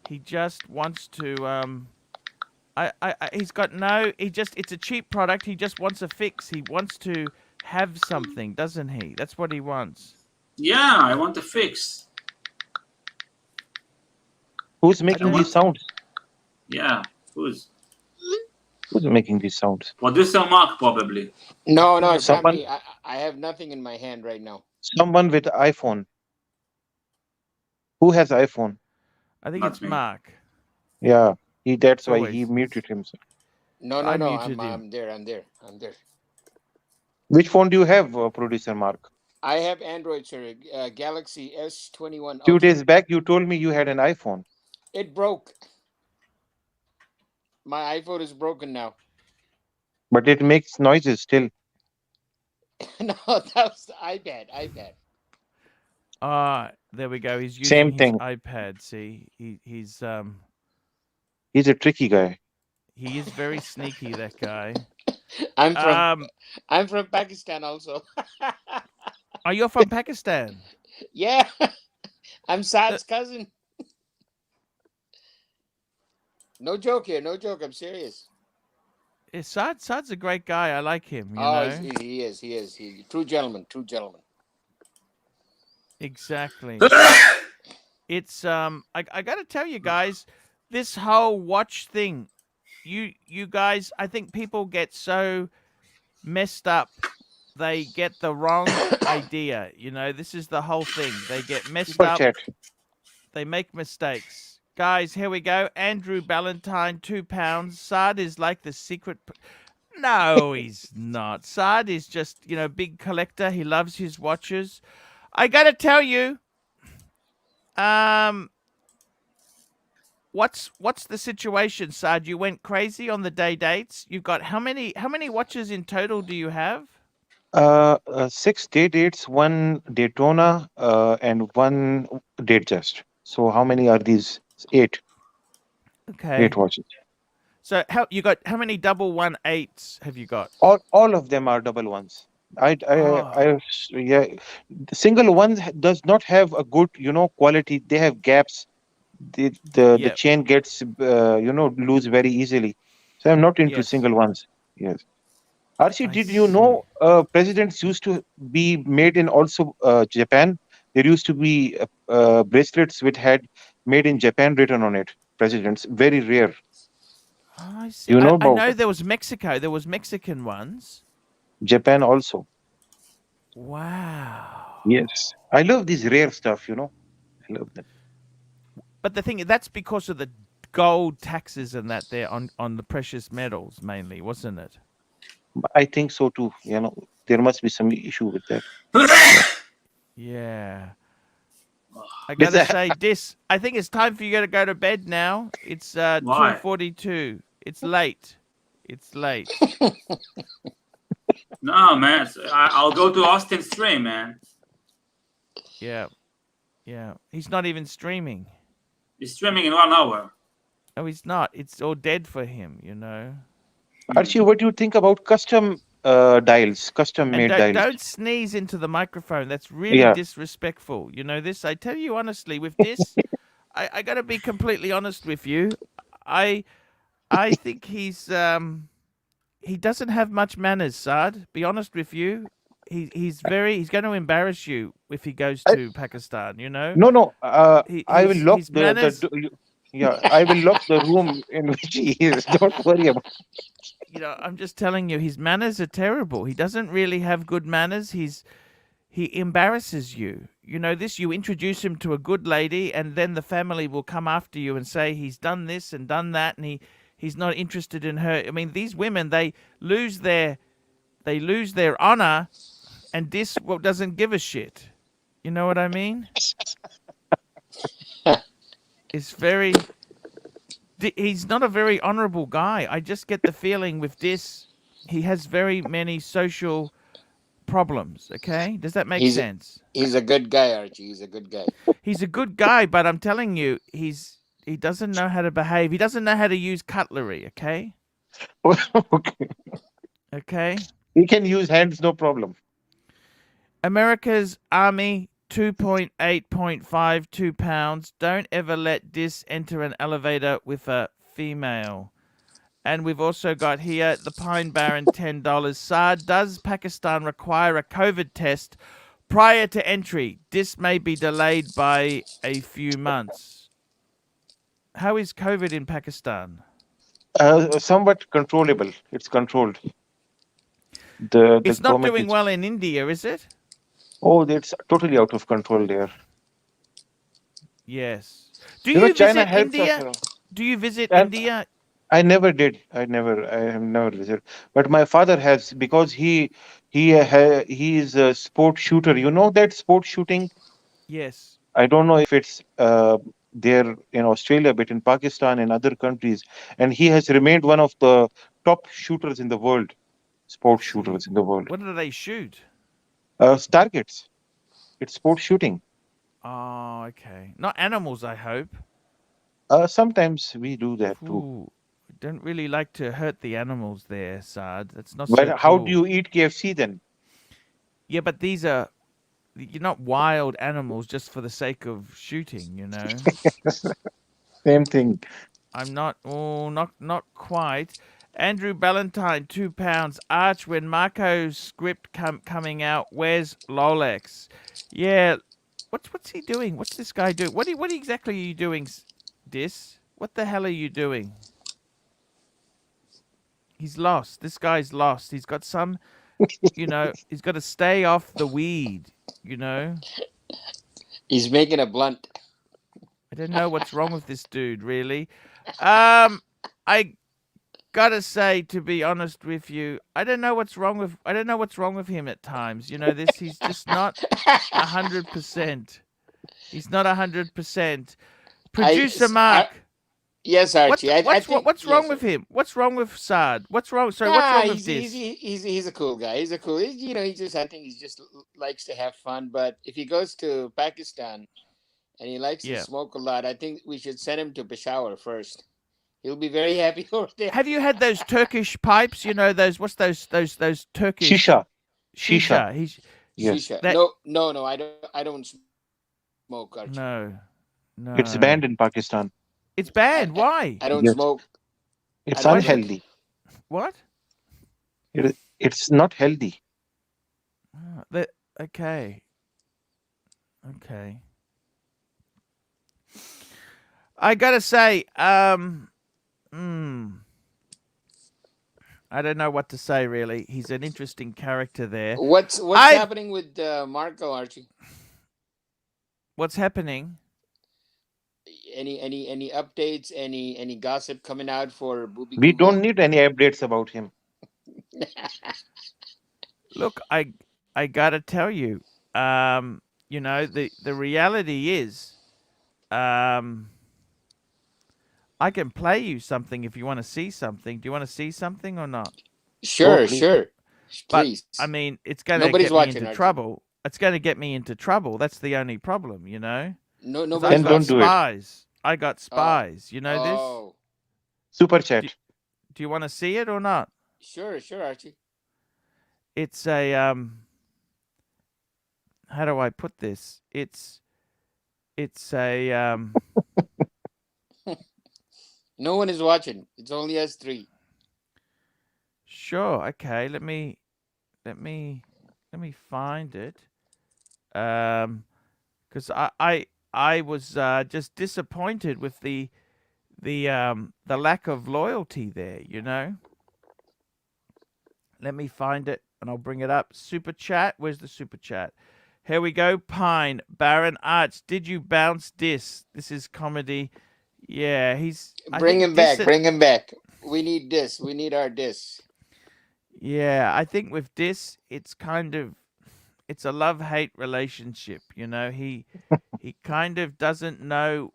he just wants to he's got no he just it's a cheap product. He just wants a fix. He wants to have something, doesn't he? That's what he wants.
Yeah, I want a fix.
Who's
I
I
making
don't
these
want.
sounds?
Yeah. Who's
Who's making these sounds?
producer Mark probably?
I
No,
think
no,
it
it's not
Someone,
me. I have nothing in my hand right now.
someone with iPhone. Who has iPhone?
I think
Not
it's
me.
Mark.
Yeah, that's
It's
why he
always
muted himself.
I
No.
muted him.
I'm there. I'm there. I'm there.
Which phone do you have, producer Mark?
I have Android, sir. Galaxy S21
Few
Ultra.
days back, you told me you had an iPhone,
It broke. My iPhone is broken now.
but it makes noises still.
No, that was the iPad. iPad.
Ah, there we go. He's using
Same
his
thing.
iPad. See, he's
He's a tricky guy.
He is very sneaky, that guy.
I'm from
Um,
I'm from Pakistan also.
are you from Pakistan?
Yeah, I'm
Uh,
Saad's cousin. No joke here, no joke. I'm serious.
Saad's a great guy. I like him. You
Oh,
know
he true gentleman, true gentleman.
exactly. It's I got to tell you guys, this whole watch thing. You guys, I think people get so messed up. They get the wrong idea. You know, this is the whole thing. They get messed
Super
up.
chat.
They make mistakes. Guys, here we go. Andrew Ballantyne, £2. Saad is like the secret. No, he's not. Saad is just, big collector. He loves his watches. I gotta tell you, um, what's the situation, Saad? You went crazy on the day dates. You've got how many watches in total do you have?
6 day dates, one Daytona, and one Datejust. So how many are these? Eight
Okay.
watches.
So how many double 1/8s have you got?
All of them are double ones.
Oh,
Yeah. The single one does not have a good, quality. They have gaps. The
yeah.
chain gets, loose very easily. So I'm not into
Yes.
single ones. Yes. Archie,
I
did you
see.
know presidents used to be made in also Japan? There used to be bracelets which had made in Japan written on it. Presidents, very rare.
I see.
Do you know
I
about
know
it?
there was Mexico. There was Mexican ones.
Japan also.
Wow.
Yes. I love these rare stuff. I love them.
But the thing that's because of the gold taxes and that there on the precious metals mainly, wasn't it?
I think so too. There must be some issue with that. Yeah.
Yeah. I
This,
gotta say, this. I think it's time for you to go to bed now. It's
Why?
2:42. It's late. It's late.
No, man. I'll go to Austin stream, man.
Yeah. Yeah. He's not even streaming.
He's streaming in 1 hour.
No, he's not. It's all dead for him. You know.
Hmm.
Archie, what do you think about custom dials, custom
And
made
don't
dials?
don't sneeze into the microphone. That's really
Yeah.
disrespectful. You know this. I tell you honestly, with this, I gotta be completely honest with you. I I think he doesn't have much manners, Saad. Be honest with you. He's going to embarrass you if he goes
I,
to Pakistan. You know,
no, no.
he,
I will
his
lock
his
the
manners.
yeah. I will lock the room in which he is. Don't worry about.
I'm just telling you, his manners are terrible. He doesn't really have good manners. He embarrasses you. You know this. You introduce him to a good lady, and then the family will come after you and say he's done this and done that, and he's not interested in her. I mean, these women lose their they lose their honor, and this doesn't give a shit. You know what I mean? It's very. He's not a very honorable guy. I just get the feeling with this, he has very many social problems. Okay, does that make
He's
sense?
he's a good guy, Archie. He's a good guy.
He's a good guy, but I'm telling you, he doesn't know how to behave. He doesn't know how to use cutlery. Okay,
Okay.
okay.
We can use hands, no problem.
America's Army 2.8.52 pounds. Don't ever let this enter an elevator with a female. And we've also got here the Pine Barren $10. Saad, does Pakistan require a COVID test prior to entry? This may be delayed by a few months. How is COVID in Pakistan?
Somewhat controllable. It's controlled. The
It's not
government
doing
is.
well in India, is it?
Oh, it's totally out of control there.
Yes. Do you
China
visit
helps us.
India? Do you visit
And
India?
I never did. I have never visited. But my father has because he is a sport shooter. You know that sport shooting.
Yes.
I don't know if it's there in Australia, but in Pakistan and other countries, and he has remained one of the top shooters in the world,
I
sport
see.
shooters in the world.
What do they shoot?
Targets. It's sport shooting.
Oh, okay. Not animals, I hope.
Sometimes we do that too.
Ooh, don't really like to hurt the animals there, Saad. That's not so
But how do
cool.
you eat KFC then?
Yeah, but these are you're not wild animals just for the sake of shooting, you know.
Same thing.
I'm not. Oh, not quite. Andrew Ballantyne, £2. Arch, when Marco's script coming out, where's Rolex? Yeah, what's he doing? What's this guy doing? What exactly are you doing, Dis? What the hell are you doing? He's lost. This guy's lost. He's got some, he's got to stay off the weed, you know.
He's making a blunt.
I don't know what's wrong with this dude, really. I gotta say, to be honest with you, I don't know what's wrong with him at times. You know this. He's just not 100%. He's not 100%. Producer Mark,
yes, Archie. I think
what's
yes,
wrong with him? What's wrong with Saad? What's wrong? Sorry, what's
Nah,
wrong with this?
he's a cool guy. He's a cool. He just I think he just likes to have fun. But if he goes to Pakistan and he likes to
Yeah.
smoke a lot, I think we should send him to Peshawar first. He'll be very happy over there.
Have you had those Turkish pipes? You know those. What's those Turkish
Shisha.
shisha? He's
Yes.
Shisha.
that.
No. I don't smoke, Archie.
No, no.
It's banned in Pakistan.
It's banned. Why?
I don't
Yes.
smoke.
It's
I don't smoke.
unhealthy.
What?
It's not healthy.
Okay. Okay. I gotta say, I don't know what to say really. He's an interesting character there.
What's happening with Marco, Archie?
What's happening?
Any updates? Any gossip coming out for Booby?
We
Kumo?
don't need any updates about him.
Look, I gotta tell you, the reality is, I can play you something if you want to see something. Do you want to see something or not?
Sure,
please.
sure.
But
Please.
I mean, it's going to
Nobody's
get me
watching,
into
Archie.
trouble. It's going to get me into trouble. That's the only problem, you know.
No,
'Cause
nobody's
I've got
don't do it.
spies. I got spies. You know this?
Oh,
Super chat.
Do you want to see it or not?
sure, Archie.
It's a how do I put this? It's a
No one is watching. It's only us three.
Sure. Okay. Let me find it. Because I was just disappointed with the lack of loyalty there. You know. Let me find it and I'll bring it up. Super chat. Where's the super chat? Here we go. Pine Baron Arch. Did you bounce this? This is comedy. Yeah,
Bring him back. Bring him back. We need this. We need our this.
Yeah, I think with this, it's a love-hate relationship. You know, he kind of doesn't know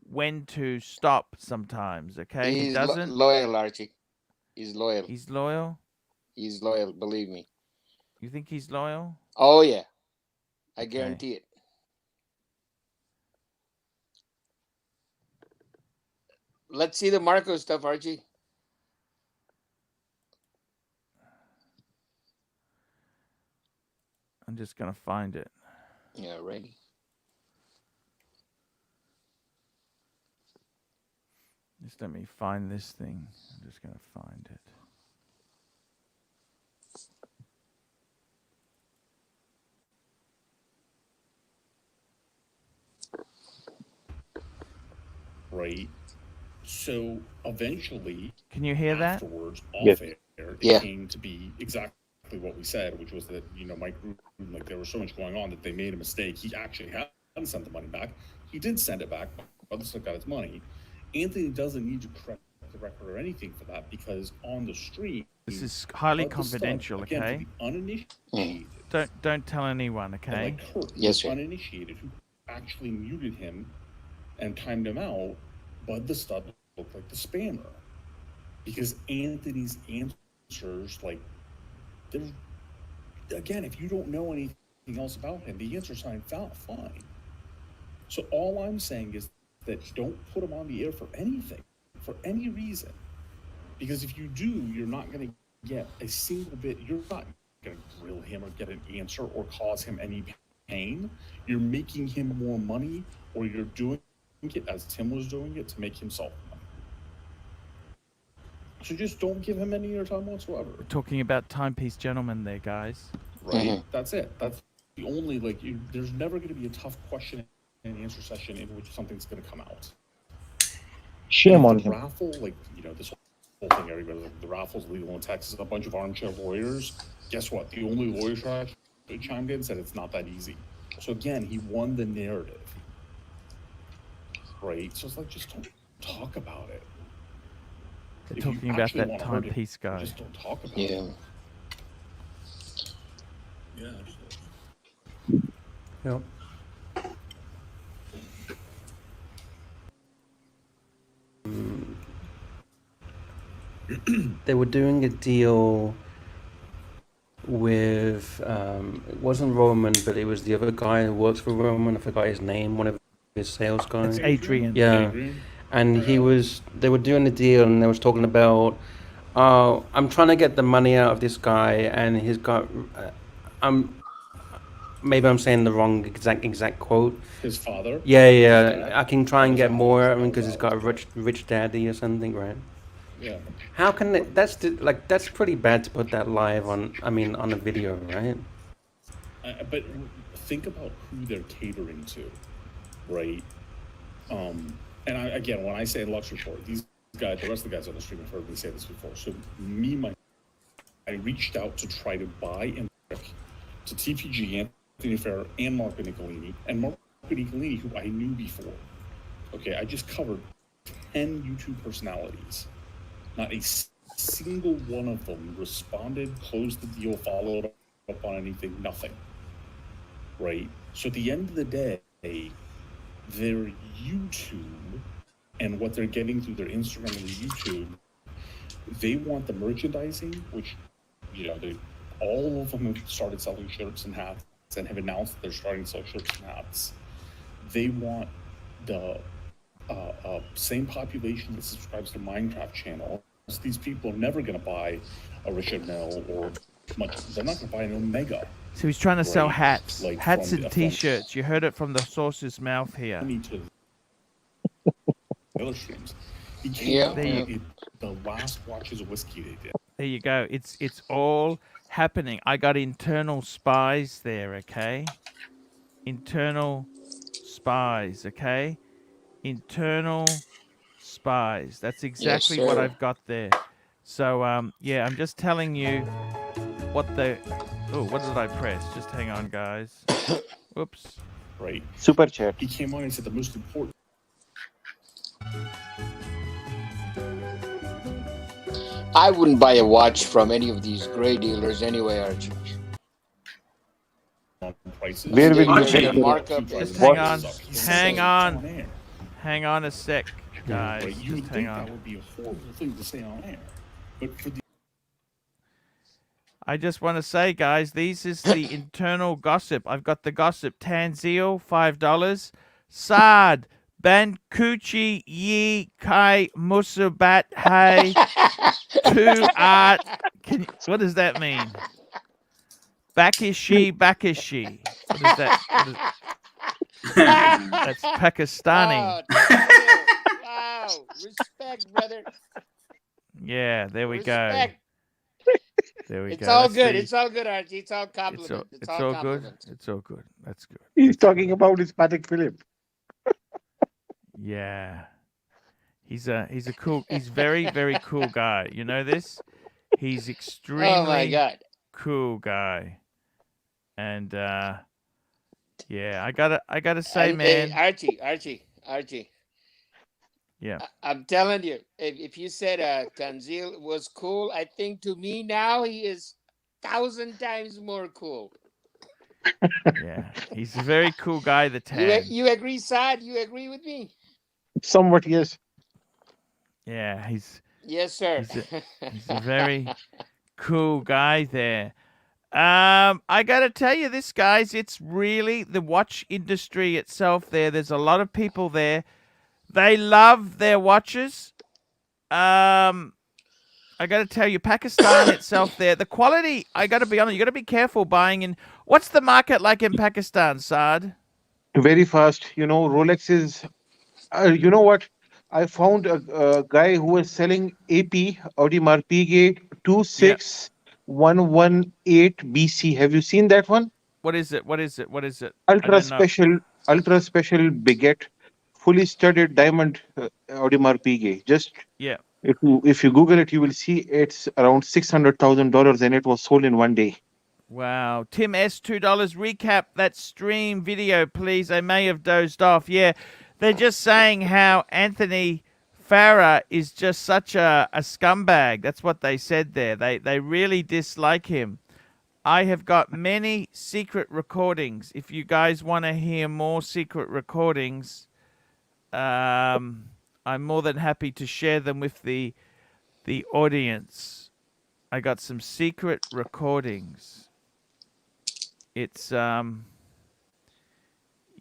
when to stop sometimes. Okay, he
He's
doesn't.
loyal, Archie. He's loyal.
He's loyal.
He's loyal. Believe me.
You think he's loyal?
Oh yeah, I
Okay.
guarantee it. Let's see the Marco stuff, Archie.
I'm just gonna find it.
Yeah, ready.
Just let me find this thing. I'm just gonna find it.
Right. So eventually,
Can you hear that?
afterwards,
Yes.
off air, it
Yeah.
came to be exactly what we said, which was that Mike, like there was so much going on that they made a mistake. He actually hadn't sent the money back. He did send it back, but the still got his money. Anthony doesn't need to correct the record or anything for that because on the stream,
This is highly
Bud the Stud,
confidential.
again,
Okay.
for the uninitiated,
Don't tell anyone.
and
Okay.
like Kurt,
Yes,
the
sir.
uninitiated, who actually muted him and timed him out, Bud the Stud looked like the spammer. Because Anthony's answers, like, they're, again, if you don't know anything else about him, the answers sound fine. So all I'm saying is that don't put him on the air for anything, for any reason. Because if you do, you're not going to get a single bit. You're not going to grill him or get an answer or cause him any pain. You're making him more money, or you're doing it as Tim was doing it to make himself money. So just don't give him any airtime whatsoever.
We're talking about timepiece gentlemen there, guys.
Right? That's it. That's the only, like, there's never going to be a tough question and answer session in which something's going to come out.
Shame on
The
him.
raffle, like, this whole thing, everybody's like, the raffle's legal in Texas, a bunch of armchair lawyers. Guess what? The only lawyers who actually chimed in said it's not that easy. So again, he won the narrative. Right? So it's like, just don't talk about it.
They're
If you
talking about
actually
that
wanna hurt him,
timepiece guy.
just don't talk about
Yeah.
it. Yeah, absolutely.
Yep. They were doing a deal with it wasn't Roman, but it was the other guy who works for Roman. I forgot his name. One of his sales guys.
It's Adrian.
Yeah,
Adrian?
and they were doing the deal, and they was talking about, oh, I'm trying to get the money out of this guy, and he's got, maybe I'm saying the wrong exact quote.
His father?
Yeah, I can try and get more, because he's got a rich daddy or something, right?
Yeah.
How can it, that's pretty bad to put that live on a video, right?
But think about who they're catering to, right? And again, when I say luxury report, these guys, the rest of the guys on the stream have heard me say this before. So I reached out to try to buy and to TPG, Anthony Farrer, and Marco Nicolini, and Marco Nicolini, who I knew before. Okay, I just covered 10 YouTube personalities. Not a single one of them responded, closed the deal, followed up on anything, nothing. Right? So at the end of the day, their YouTube and what they're getting through their Instagram and their YouTube, they want the merchandising, which, all of them have started selling shirts and hats and have announced that they're starting to sell shirts and hats. They want the same population that subscribes to Minecraft channel. These people are never going to buy a Richard Mille or much. They're not going to buy an Omega.
So he's trying to sell
Right,
hats,
like
hats
from
and
the-
T-shirts. You heard it from the source's mouth here.
To the other streams. He came
Yeah.
out with the last watches of whiskey they did.
There you go. It's all happening. I got internal spies there, okay? Internal spies, okay? Internal spies. That's exactly what
sir.
I've got there. So yeah, I'm just telling you what the what did I press? Just hang on, guys. Whoops.
Right.
Super chat.
He came on and said the most important
I wouldn't buy a watch from any of these gray dealers anyway, Archie.
prices.
Where will you
Archie.
get
The
your
markup
Just
is-
hang
What?
on. Hang on.
air.
Hang on a sec, guys.
Right? You would
Just hang
think that
on.
would be a horrible thing to say on air. But for the
I just want to say, guys, this is the internal gossip. I've got the gossip. Tanzil, $5. Saad, Bankuchi Yi Kai Musabat Hay, 2 art. What does that mean? Bakishi. What is that? That's Pakistani.
Oh, Tanzil. Wow. Respect, brother.
Yeah, there we
Respect.
go. There we
It's
go.
all
That's
good.
the-
It's all good, Archie. It's all
It's
compliment.
all,
It's
it's
all
all good.
compliment.
It's all good. That's good.
He's talking about his Patek Philippe.
Yeah. He's a cool, he's very cool guy. You know this? He's extremely
Oh my God.
cool guy. And yeah, I gotta say,
Hey,
man.
Archie.
Yeah.
I'm telling you, if you said Tanzil was cool, I think to me now he is 1,000 times more cool.
Yeah. He's a very cool guy, the
You,
Tan.
you agree, Saad? You agree with me?
Somewhat, yes.
Yeah, he's
Yes, sir.
he's a very cool guy there. I gotta tell you this, guys, it's really the watch industry itself there. There's a lot of people there. They love their watches. I got to tell you, Pakistan itself there, the quality, I got to be honest, you got to be careful buying in. What's the market like in Pakistan, Saad?
Very fast. Rolex is. You know what? I found a guy who was selling AP Audemars Piguet
Yeah.
26118 BC. Have you seen that one?
What is it? What is it? What is it? I
Ultra
don't know.
special, ultra special baguette, fully studded diamond Audemars Piguet. Just
Yeah.
if you Google it, you will see it's around $600,000, and it was sold in one day.
Wow. Tim S, $2. Recap that stream video, please. I may have dozed off. Yeah. They're just saying how Anthony Farah is just such a scumbag. That's what they said there. They really dislike him. I have got many secret recordings. If you guys want to hear more secret recordings, I'm more than happy to share them with the audience. I got some secret recordings. It's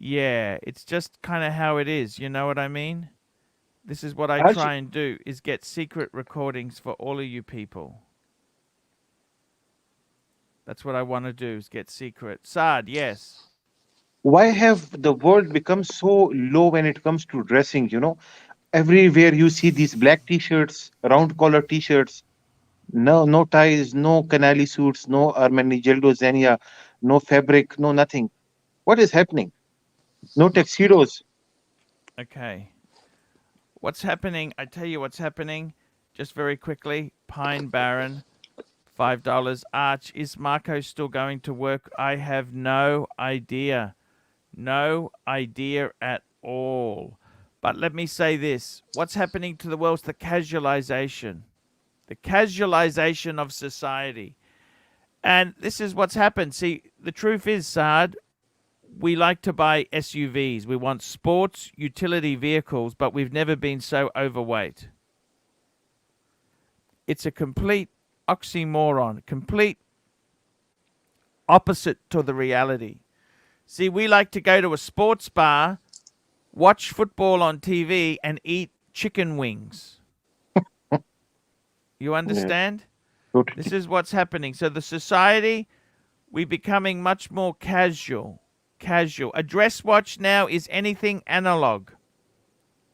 yeah, it's just kind of how it is. You know what I mean? This is what I
Archie,
try and do, is get secret recordings for all of you people. That's what I want to do, is get secret. Saad, yes.
why have the world become so low when it comes to dressing? Everywhere you see these black t-shirts, round collar t-shirts, no ties, no canali suits, no Armani Geldo Xenia, no fabric, no nothing. What is happening? No tuxedos.
Okay. What's happening? I tell you what's happening. Just very quickly. Pine Barren, $5. Arch, is Marco still going to work? I have no idea. No idea at all. But let me say this. What's happening to the world is the casualization. The casualization of society. And this is what's happened. See, the truth is, Saad, we like to buy SUVs. We want sports utility vehicles, but we've never been so overweight. It's a complete oxymoron, complete opposite to the reality. See, we like to go to a sports bar, watch football on TV, and eat chicken wings. You
Yeah,
understand?
totally.
This is what's happening. So the society, we're becoming much more casual. Casual. A dress watch now is anything analog.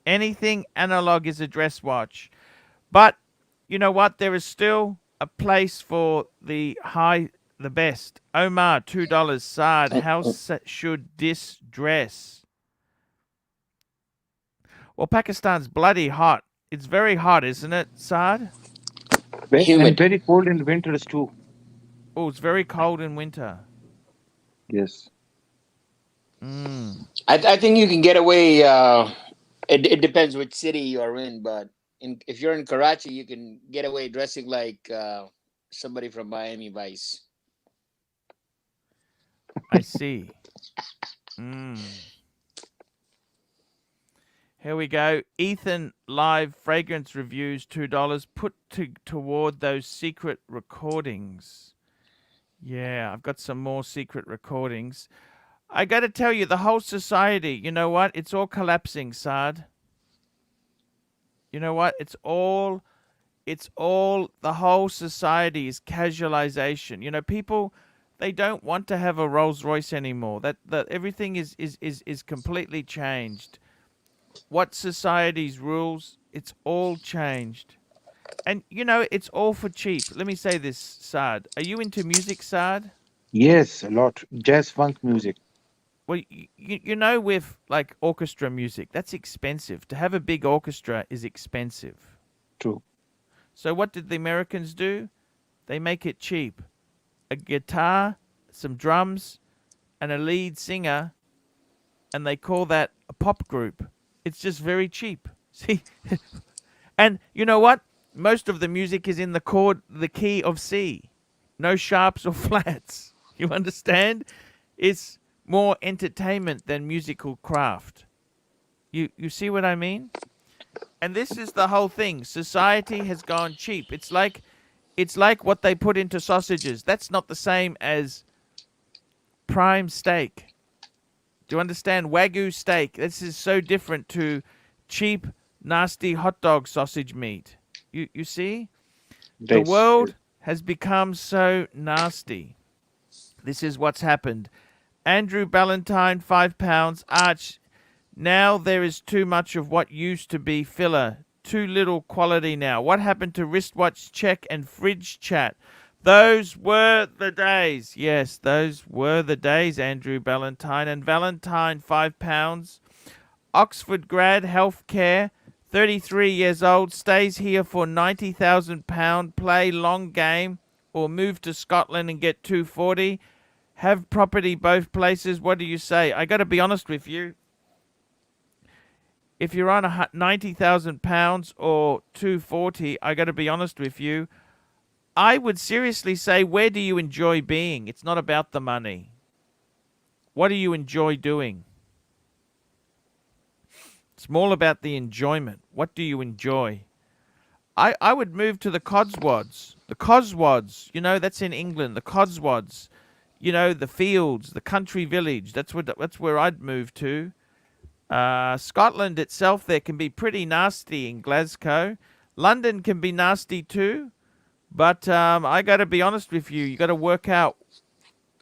Anything analog is a dress watch. But you know what? There is still a place for the best. Omar, $2. Saad, how should this dress? Well, Pakistan's bloody hot. It's very hot, isn't it, Saad?
And
Humid.
very cold in winters too.
Oh, it's very cold in winter.
Yes.
I think you can get away. It depends which city you're in, but if you're in Karachi, you can get away dressing like somebody from Miami Vice.
I see. Here we go. Ethan live fragrance reviews, $2. Put toward those secret recordings. Yeah, I've got some more secret recordings. I got to tell you, the whole society, you know what? It's all collapsing, Saad. You know what? It's all, the whole society is casualization. You know, people, they don't want to have a Rolls-Royce anymore. That everything is completely changed. What society's rules, it's all changed. And, you know, it's all for cheap. Let me say this, Saad. Are you into music, Saad?
Yes, a lot. Jazz funk music.
Well, you know, with like orchestra music, that's expensive. To have a big orchestra is expensive.
True.
So what did the Americans do? They make it cheap. A guitar, some drums, and a lead singer, and they call that a pop group. It's just very cheap. See? And you know what? Most of the music is in the key of C. No sharps or flats. You understand? It's more entertainment than musical craft. You see what I mean? And this is the whole thing. Society has gone cheap. It's like what they put into sausages. That's not the same as prime steak. Do you understand? Wagyu steak. This is so different to cheap, nasty hot dog sausage meat. You see? The
That's
world has become so nasty. This is what's happened. Andrew Ballantyne, £5. Arch, now there is too much of what used to be filler. Too little quality now. What happened to wristwatch check and fridge chat? Those were the days. Yes, those were the days, Andrew Ballantyne. And Valentine, £5. Oxford grad, healthcare, 33 years old, stays here for £90,000, play long game, or move to Scotland and get 240. Have property both places. What do you say? I got to be honest with you. If you're on £90,000 or 240, I got to be honest with you. I would seriously say, where do you enjoy being? It's not about the money. What do you enjoy doing? It's more about the enjoyment. What do you enjoy? I would move to the Cotswolds. The Cotswolds, that's in England. The Cotswolds, the fields, the country village. That's where I'd move to. Scotland itself, there can be pretty nasty in Glasgow. London can be nasty too. But I got to be honest with you. You got to work out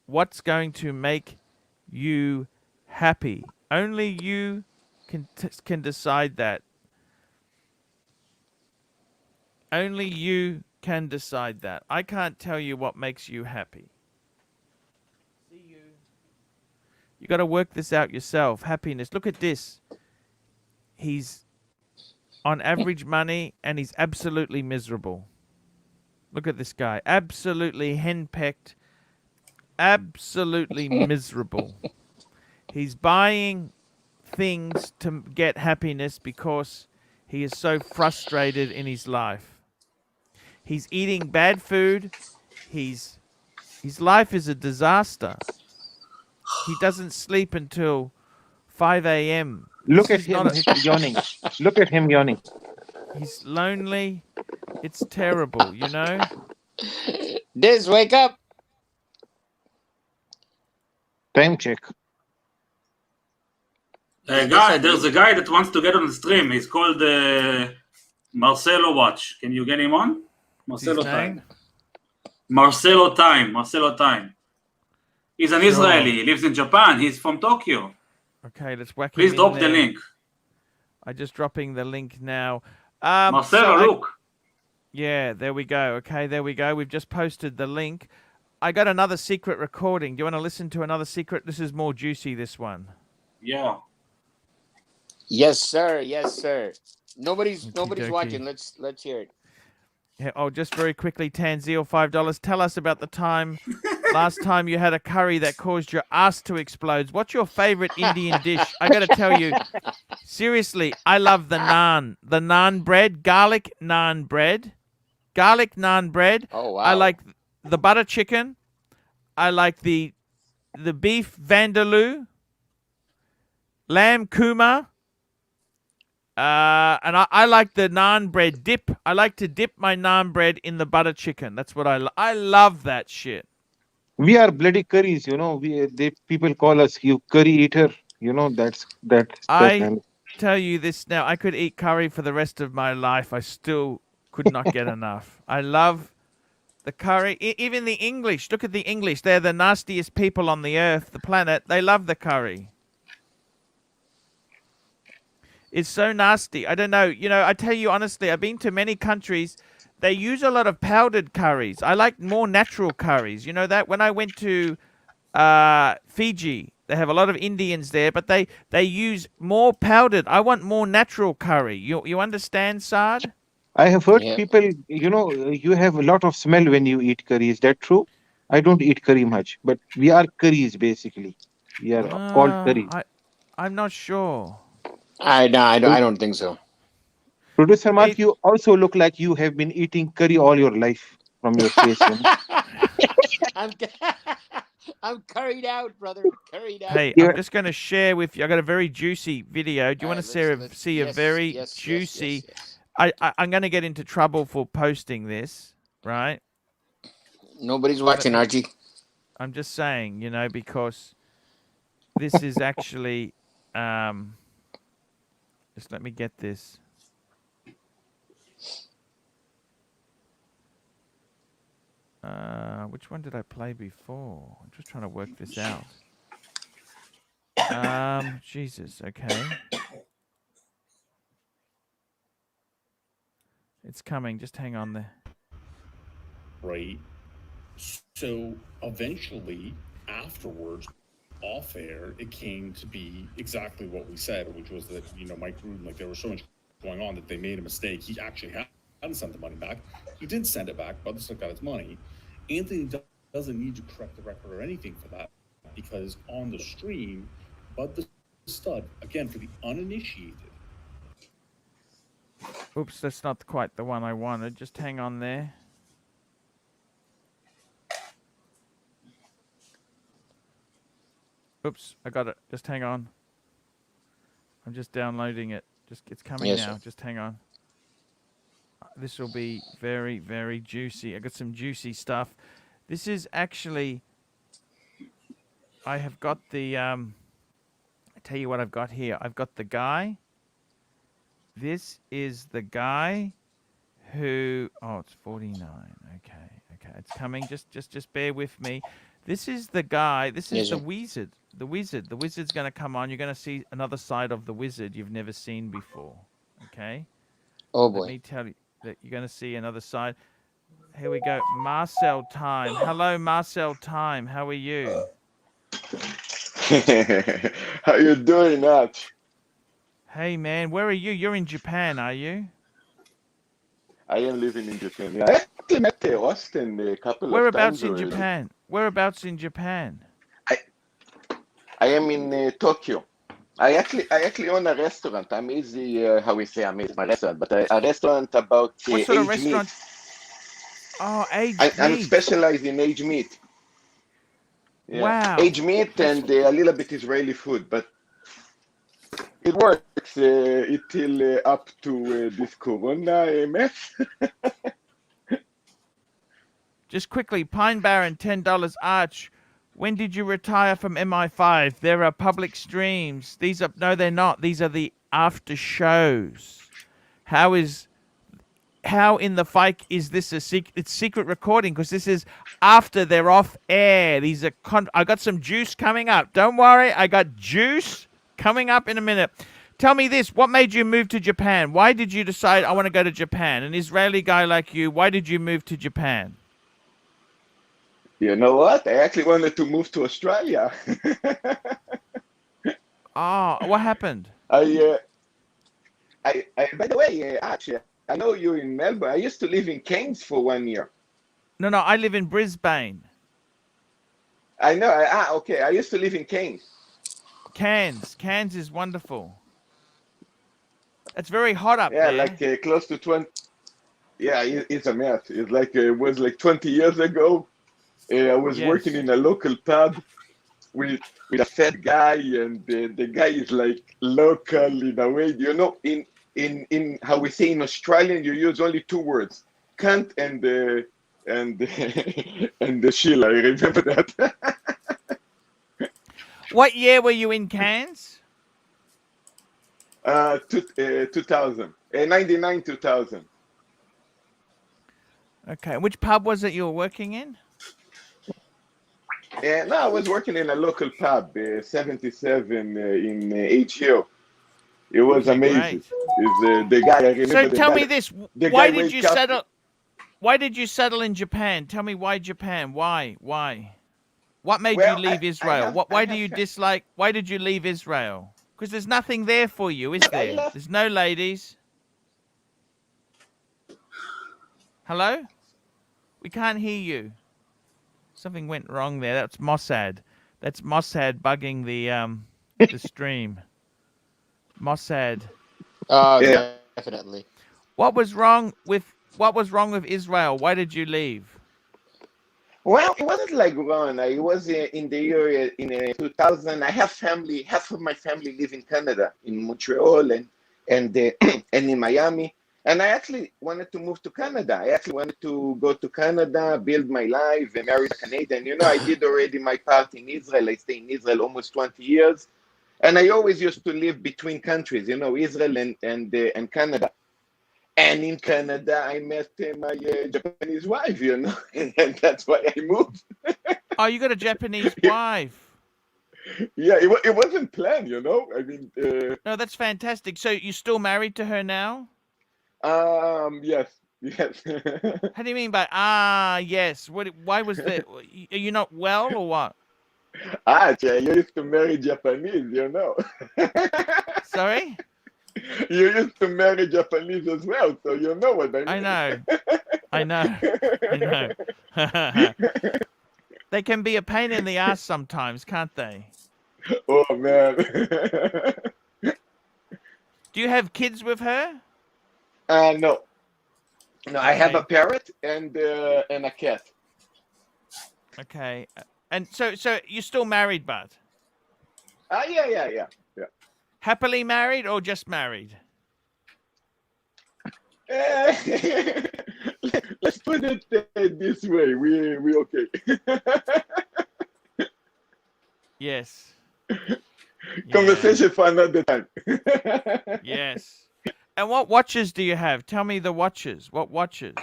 what's going to make you happy. Only you can decide that. Only you can decide that. I can't tell you what makes you happy. See you. You got to work this out yourself. Happiness. Look at this. He's on average money and he's absolutely miserable. Look at this guy. Absolutely henpecked. Absolutely miserable. He's buying things to get happiness because he is so frustrated in his life. He's eating bad food. His life is a disaster. He doesn't sleep until 5 a.m.
look at him yawning. Look at him yawning.
He's lonely. It's terrible,
Diz, wake up.
Time check.
There's a guy that wants to get on the stream. He's called Marcelo Watch. Can you get him on? Marcelo Time. Marcelo Time. He's an Israeli. He lives in Japan. He's from Tokyo.
Okay, let's whack him
Please
in
drop
there.
the link.
I'm just dropping the link now.
Marcelo, look.
Yeah, there we go. Okay, there we go. We've just posted the link. I got another secret recording. Do you want to listen to another secret? This is more juicy, this one.
Yeah.
Yes, sir. Yes, sir. Nobody's
Okey-dokey.
watching. Let's hear it.
Yeah, just very quickly, Tanzil, $5. Tell us about the last time you had a curry that caused your ass to explode. What's your favorite Indian dish? I got to tell you, seriously, I love the naan bread, garlic naan bread.
Oh, wow.
I like the butter chicken. I like the beef vindaloo, lamb kuma. And I like the naan bread dip. I like to dip my naan bread in the butter chicken. That's what I love that shit.
We are bloody curries, people call us you curry eater. That's
I tell you this now. I could eat curry for the rest of my life. I still could not get enough. I love the curry. Even the English. Look at the English. They're the nastiest people on the earth, the planet. They love the curry. It's so nasty. I don't know. I tell you honestly, I've been to many countries. They use a lot of powdered curries. I like more natural curries. You know that? When I went to Fiji, they have a lot of Indians there, but they use more powdered. I want more natural curry. You understand, Saad?
I have heard
Yeah.
people, you have a lot of smell when you eat curry. Is that true? I don't eat curry much, but we are curries basically. We are called curry.
I'm not sure.
I don't think so.
Producer Mark, you also look like you have been eating curry all your life from your face.
I'm curried out, brother. Curried out.
Hey,
Yeah.
I'm just going to share with you. I got a very juicy video. Do you want to see a very juicy?
Yes.
I'm going to get into trouble for posting this, right?
Nobody's watching, Archie.
I'm just saying, because this is actually. Just let me get this. Which one did I play before? I'm just trying to work this out. Jesus, okay. It's coming. Just hang on there.
Right. So eventually, afterwards, off air, it came to be exactly what we said, which was that, Mike Gruden, like, there was so much going on that they made a mistake. He actually hadn't sent the money back. He did send it back, but still got his money. Anthony doesn't need to correct the record or anything for that, because on the stream, Bud the Stud, again, for the uninitiated.
Oops, that's not quite the one I wanted. Just hang on there. Oops, I got it. Just hang on. I'm just downloading it. It's coming now.
Sir.
Just hang on. This will be very, very juicy. I got some juicy stuff. This is actually, I have got the, I tell you what I've got here. I've got the guy. This is the guy who, oh, it's 49. Okay. It's coming. Just bear with me. This is the guy. This is the wizard. The wizard. The wizard's going to come on. You're going to see another side of the wizard you've never seen before. Okay?
Oh, boy.
Let me tell you that you're going to see another side. Here we go. Marcel Time. Hello, Marcel Time. How are you?
How you doing, Arch?
Hey, man. Where are you? You're in Japan, are you?
I am living in Japan. Yeah, I actually met Austin a couple of
Whereabouts
times
in
already.
Japan? Whereabouts in Japan?
I am in Tokyo. I actually own a restaurant. I'm easy, how we say, I'm my restaurant, but a restaurant about
What sort of
aged
restaurant?
meat.
Oh, aged
I'm
meat.
specialized in aged meat. Yeah.
Wow.
Aged meat and a little bit Israeli food, but it works till up to this corona mess.
Just quickly, Pine Barren, $10. Arch, when did you retire from MI5? There are public streams. No, they're not. These are the after shows. How in the fike is this a secret? It's secret recording because this is after they're off air. These are I got some juice coming up. Don't worry, I got juice coming up in a minute. Tell me this, what made you move to Japan? Why did you decide I want to go to Japan? An Israeli guy like you, why did you move to Japan?
You know what? I actually wanted to move to Australia.
Oh, what happened?
By the way, actually, I know you're in Melbourne. I used to live in Cairns for 1 year.
No, I live in Brisbane.
I know. Okay. I used to live in Cairns.
Cairns is wonderful. It's very hot up
Yeah,
there.
like close to 20. Yeah, it's a mess. It's like it was like 20 years ago. I was working in a local pub with a fat guy, and the guy is like local in a way. You know, in how we say in Australian, you use only two words: cunt and and the Sheila. I remember that.
What year were you in Cairns?
2000, 99, 2000.
Okay, which pub was it you were working in?
No, I was working in a local pub, 77 in H Hill. It was amazing. The guy, I remember.
So tell me this: why did you settle? Why did you settle in Japan? Tell me why Japan? Why? What made you leave Israel? Why do you dislike? Why did you leave Israel? Because there's nothing there for you, is there? There's no ladies. Hello? We can't hear you. Something went wrong there. That's Mossad. That's Mossad bugging the stream. Mossad.
Yeah. Definitely.
What was wrong with Israel? Why did you leave?
Well, it wasn't like wrong. I was in the area in 2000. I have family. Half of my family live in Canada, in Montreal and and in Miami. And I actually wanted to move to Canada. I actually wanted to go to Canada, build my life, and marry a Canadian. You know, I did already my part in Israel. I stayed in Israel almost 20 years. And I always used to live between countries, you know, Israel and Canada. And in Canada, I met my Japanese wife, and that's why I moved.
Oh, you got a Japanese wife.
Yeah, it wasn't planned, I mean,
No, that's fantastic. So you're still married to her now?
yes, yes.
How do you mean by yes? Why was that? Are you not well or what?
You used to marry Japanese,
Sorry?
You used to marry Japanese as well, so you know what I mean.
I know. I know. They can be a pain in the ass sometimes, can't they?
Oh man.
Do you have kids with her?
No. No, I have a
Okay.
parrot and a cat.
Okay. And so you're still married, but
Yeah.
happily married or just married?
Let's put it this way. We okay.
Yes.
Conversation for another time.
Yes. And what watches do you have? Tell me the watches. What watches?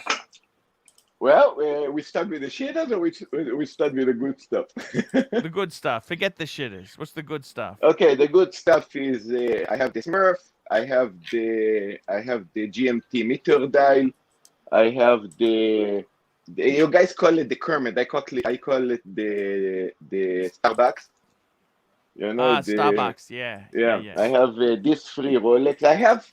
Well, we start with the shitters, or we start with the good stuff.
The good stuff. Forget the shitters. What's the good stuff?
Okay, the good stuff is I have the Smurf, I have the GMT meter dial, I have the you guys call it the Kermit, I call it the Starbucks.
Starbucks. Yeah.
I have this free Rolex. I have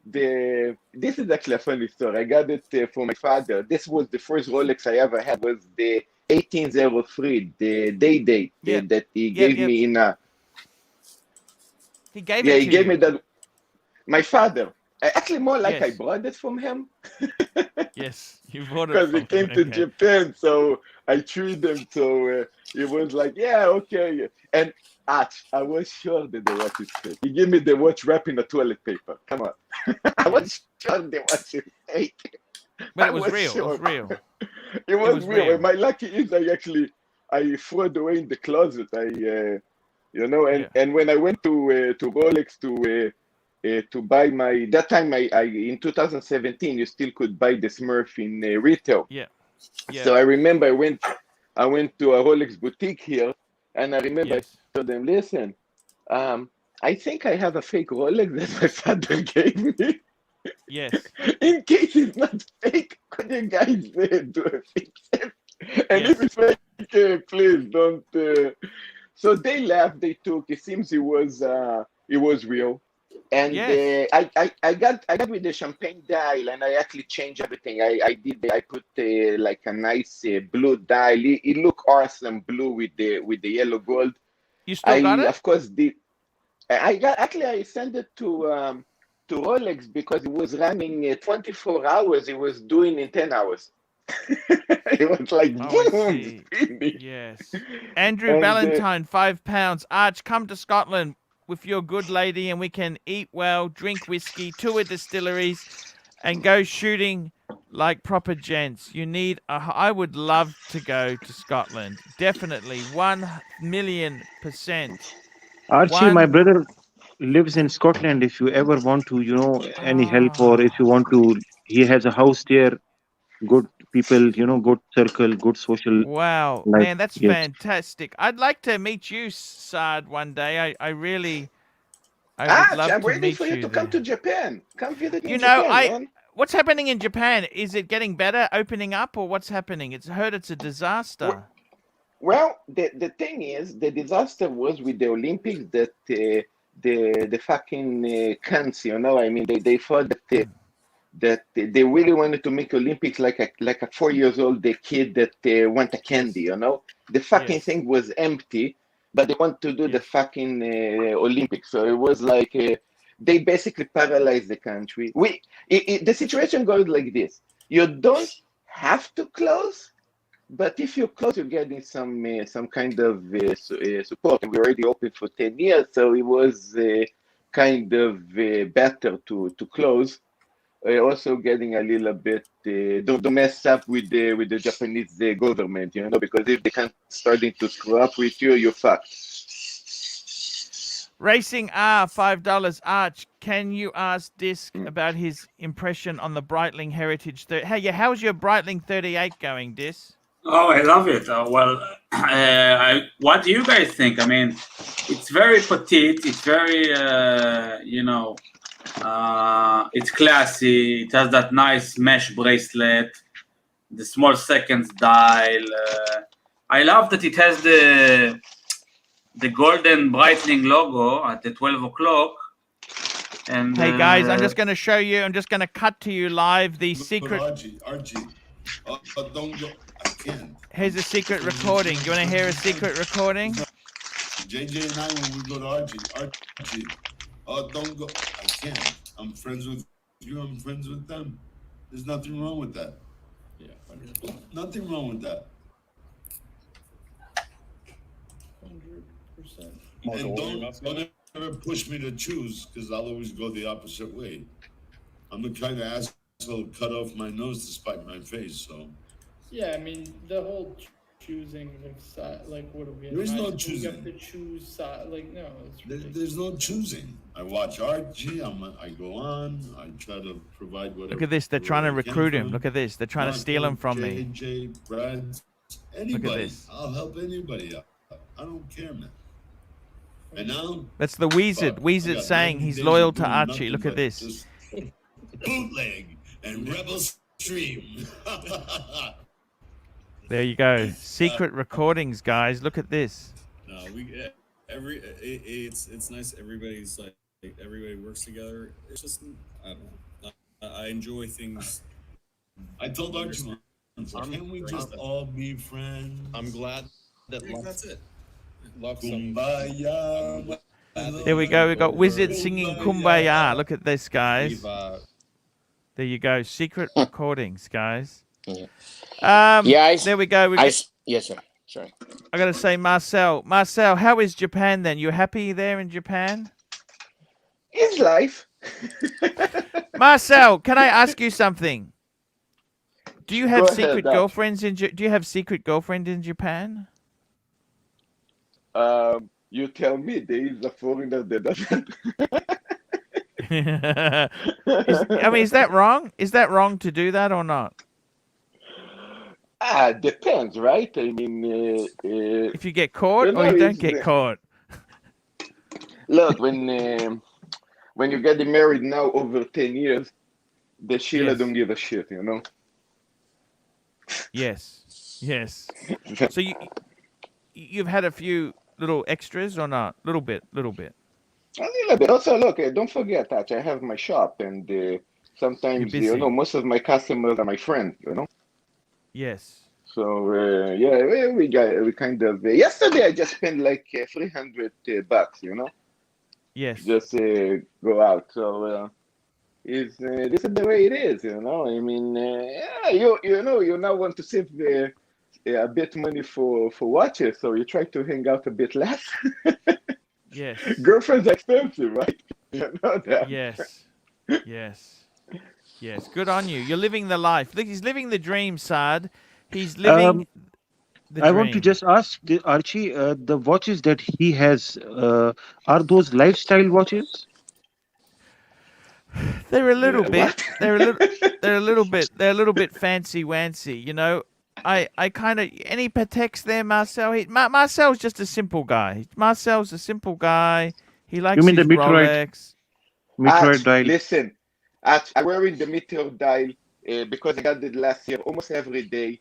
this is actually a funny story. I got it for my father. This was the first Rolex I ever had. Was the 1803, the day that he gave me in a.
He gave
Yeah,
it
he
to
gave
you.
me that. My father. Actually, more like
Yes.
I bought it from him.
Yes, you bought it
Because
from
he came
him.
to
Okay.
Japan, so I treated him. So he was like, "Yeah, okay." And I was sure that the watch is fake. He gave me the watch wrapped in a toilet paper. Come on, I was sure the watch is fake.
But
I
it was real.
sure.
It was real.
It was
was
real.
real.
And my lucky is I threw it away in the closet. And when I went to Rolex to buy that time I in 2017 you still could buy the Smurf in retail.
Yeah.
So I remember I went to a Rolex boutique here, and I remember I told them, "Listen, I think I have a fake Rolex that my father gave me.
Yes.
In case it's not fake, could you guys do a fix it? And if it's fake, please don't." So they laughed. They took. It seems it was real. And I got with the champagne dial, and I actually changed everything. I put like a nice blue dial. It looked awesome blue with the yellow gold.
You still got it?
Of course did. I sent it to Rolex because it was running 24 hours. It was doing in 10 hours. It was like boom.
Yes. Andrew Valentine, £5. Arch, come to Scotland with your good lady and we can eat well, drink whiskey, tour distilleries and go shooting like proper gents. I would love to go to Scotland. Definitely. 1,000,000%.
Archie, my brother lives in Scotland. If you ever want to, any help, or if you want to, he has a house there. Good people, good circle, good social.
Wow, man, that's fantastic. I'd like to meet you, Saad, one day. I would love
I'm
to
waiting
meet
for you to come to Japan. Come visit me in Japan, man.
What's happening in Japan? Is it getting better, opening up, or what's happening? It's heard it's a disaster.
Well, the thing is, the disaster was with the Olympics that the fucking cunts, I mean, they thought that they really wanted to make Olympics like a 4 years old the kid that want a candy, The fucking thing was empty, but they want to do the fucking Olympics. So it was like they basically paralyzed the country. The situation goes like this: you don't have to close, but if you close, you're getting some kind of support. And we're already open for 10 years, so it was kind of better to close. Also getting a little bit don't mess up with the Japanese government, because if they can starting to screw up with you, you're fucked.
Racing R, $5. Arch, can you ask Disc about his impression on the Breitling Heritage? How's your Breitling 38 going, Disc?
Oh, I love it. What do you guys think? I mean, it's very petite. It's very, it's classy. It has that nice mesh bracelet, the small seconds dial. I love that it has the golden Breitling logo at the 12 o'clock. And
hey guys, I'm just going to show you. I'm just going to cut to you live the secret.
Archie, don't go. I can't.
Here's a secret recording. You want to hear a secret recording?
JJ and I, when we go to Archie, don't go. I can't. I'm friends with you. I'm friends with them. There's nothing wrong with that.
Yeah,
nothing wrong with that.
100%.
And don't ever push me to choose, because I'll always go the opposite way. I'm the kind of asshole cut off my nose to spite my face. So.
Yeah, I mean the whole choosing like what are we?
There's no choosing.
You have to choose side. Like no,
there's no choosing. I watch Archie. I go on. I try to provide whatever.
Look at this. They're trying to recruit him. Look at this. They're trying to steal him from me.
JJ, Brad, anybody.
Look at this.
I'll help anybody out. I don't care, man. And now
that's the Wizard. Wizard saying he's loyal to Archie. Look at this.
Bootleg and Rebel Stream.
There you go. Secret recordings, guys. Look at this.
No, it's nice. Everybody's like everybody works together. It's just I don't know. I enjoy things.
I told Archie, can we just all be friends?
I'm glad that that's it.
Kumbaya.
There we go. We got Wizard singing Kumbaya. Look at this, guys. There you go. Secret recordings, guys.
Yeah.
There we go.
Yes, sir. Sorry.
I got to say, Marcel, how is Japan then? You happy there in Japan?
It's life.
Marcel, can I ask you something? Do you have secret girlfriends in? Do you have secret girlfriend in Japan?
You tell me. There is a foreigner that doesn't.
Is that wrong? Is that wrong to do that or not?
Depends, right? I mean,
if you get caught or you don't get caught.
Look, when you get married now over 10 years, the Sheila don't give a shit, you know.
Yes. So you've had a few little extras or not? Little bit. A little bit.
Also, look, don't forget that I have my shop, and sometimes most of my customers are my friends, you know.
Yes.
So we kind of yesterday I just spent like $300, you know.
Yes.
Just go out. So this is the way it is, you know. I mean, you now want to save a bit money for watches, so you try to hang out a bit less.
Yes.
Girlfriends are expensive, right? You know that.
Yes. Good on you. You're living the life. He's living the dream, Saad. He's living the dream.
I want to just ask Archie, the watches that he has, are those lifestyle watches?
They're a little bit. They're a little bit fancy wancy. You know, I kind of any Pateks there, Marcel. Marcel's just a simple guy. Marcel's a simple guy. He likes
you mean
his
the Meteorite?
Rolex.
Meteorite dial.
Listen, I'm wearing the Meteor dial because I got it last year almost every day.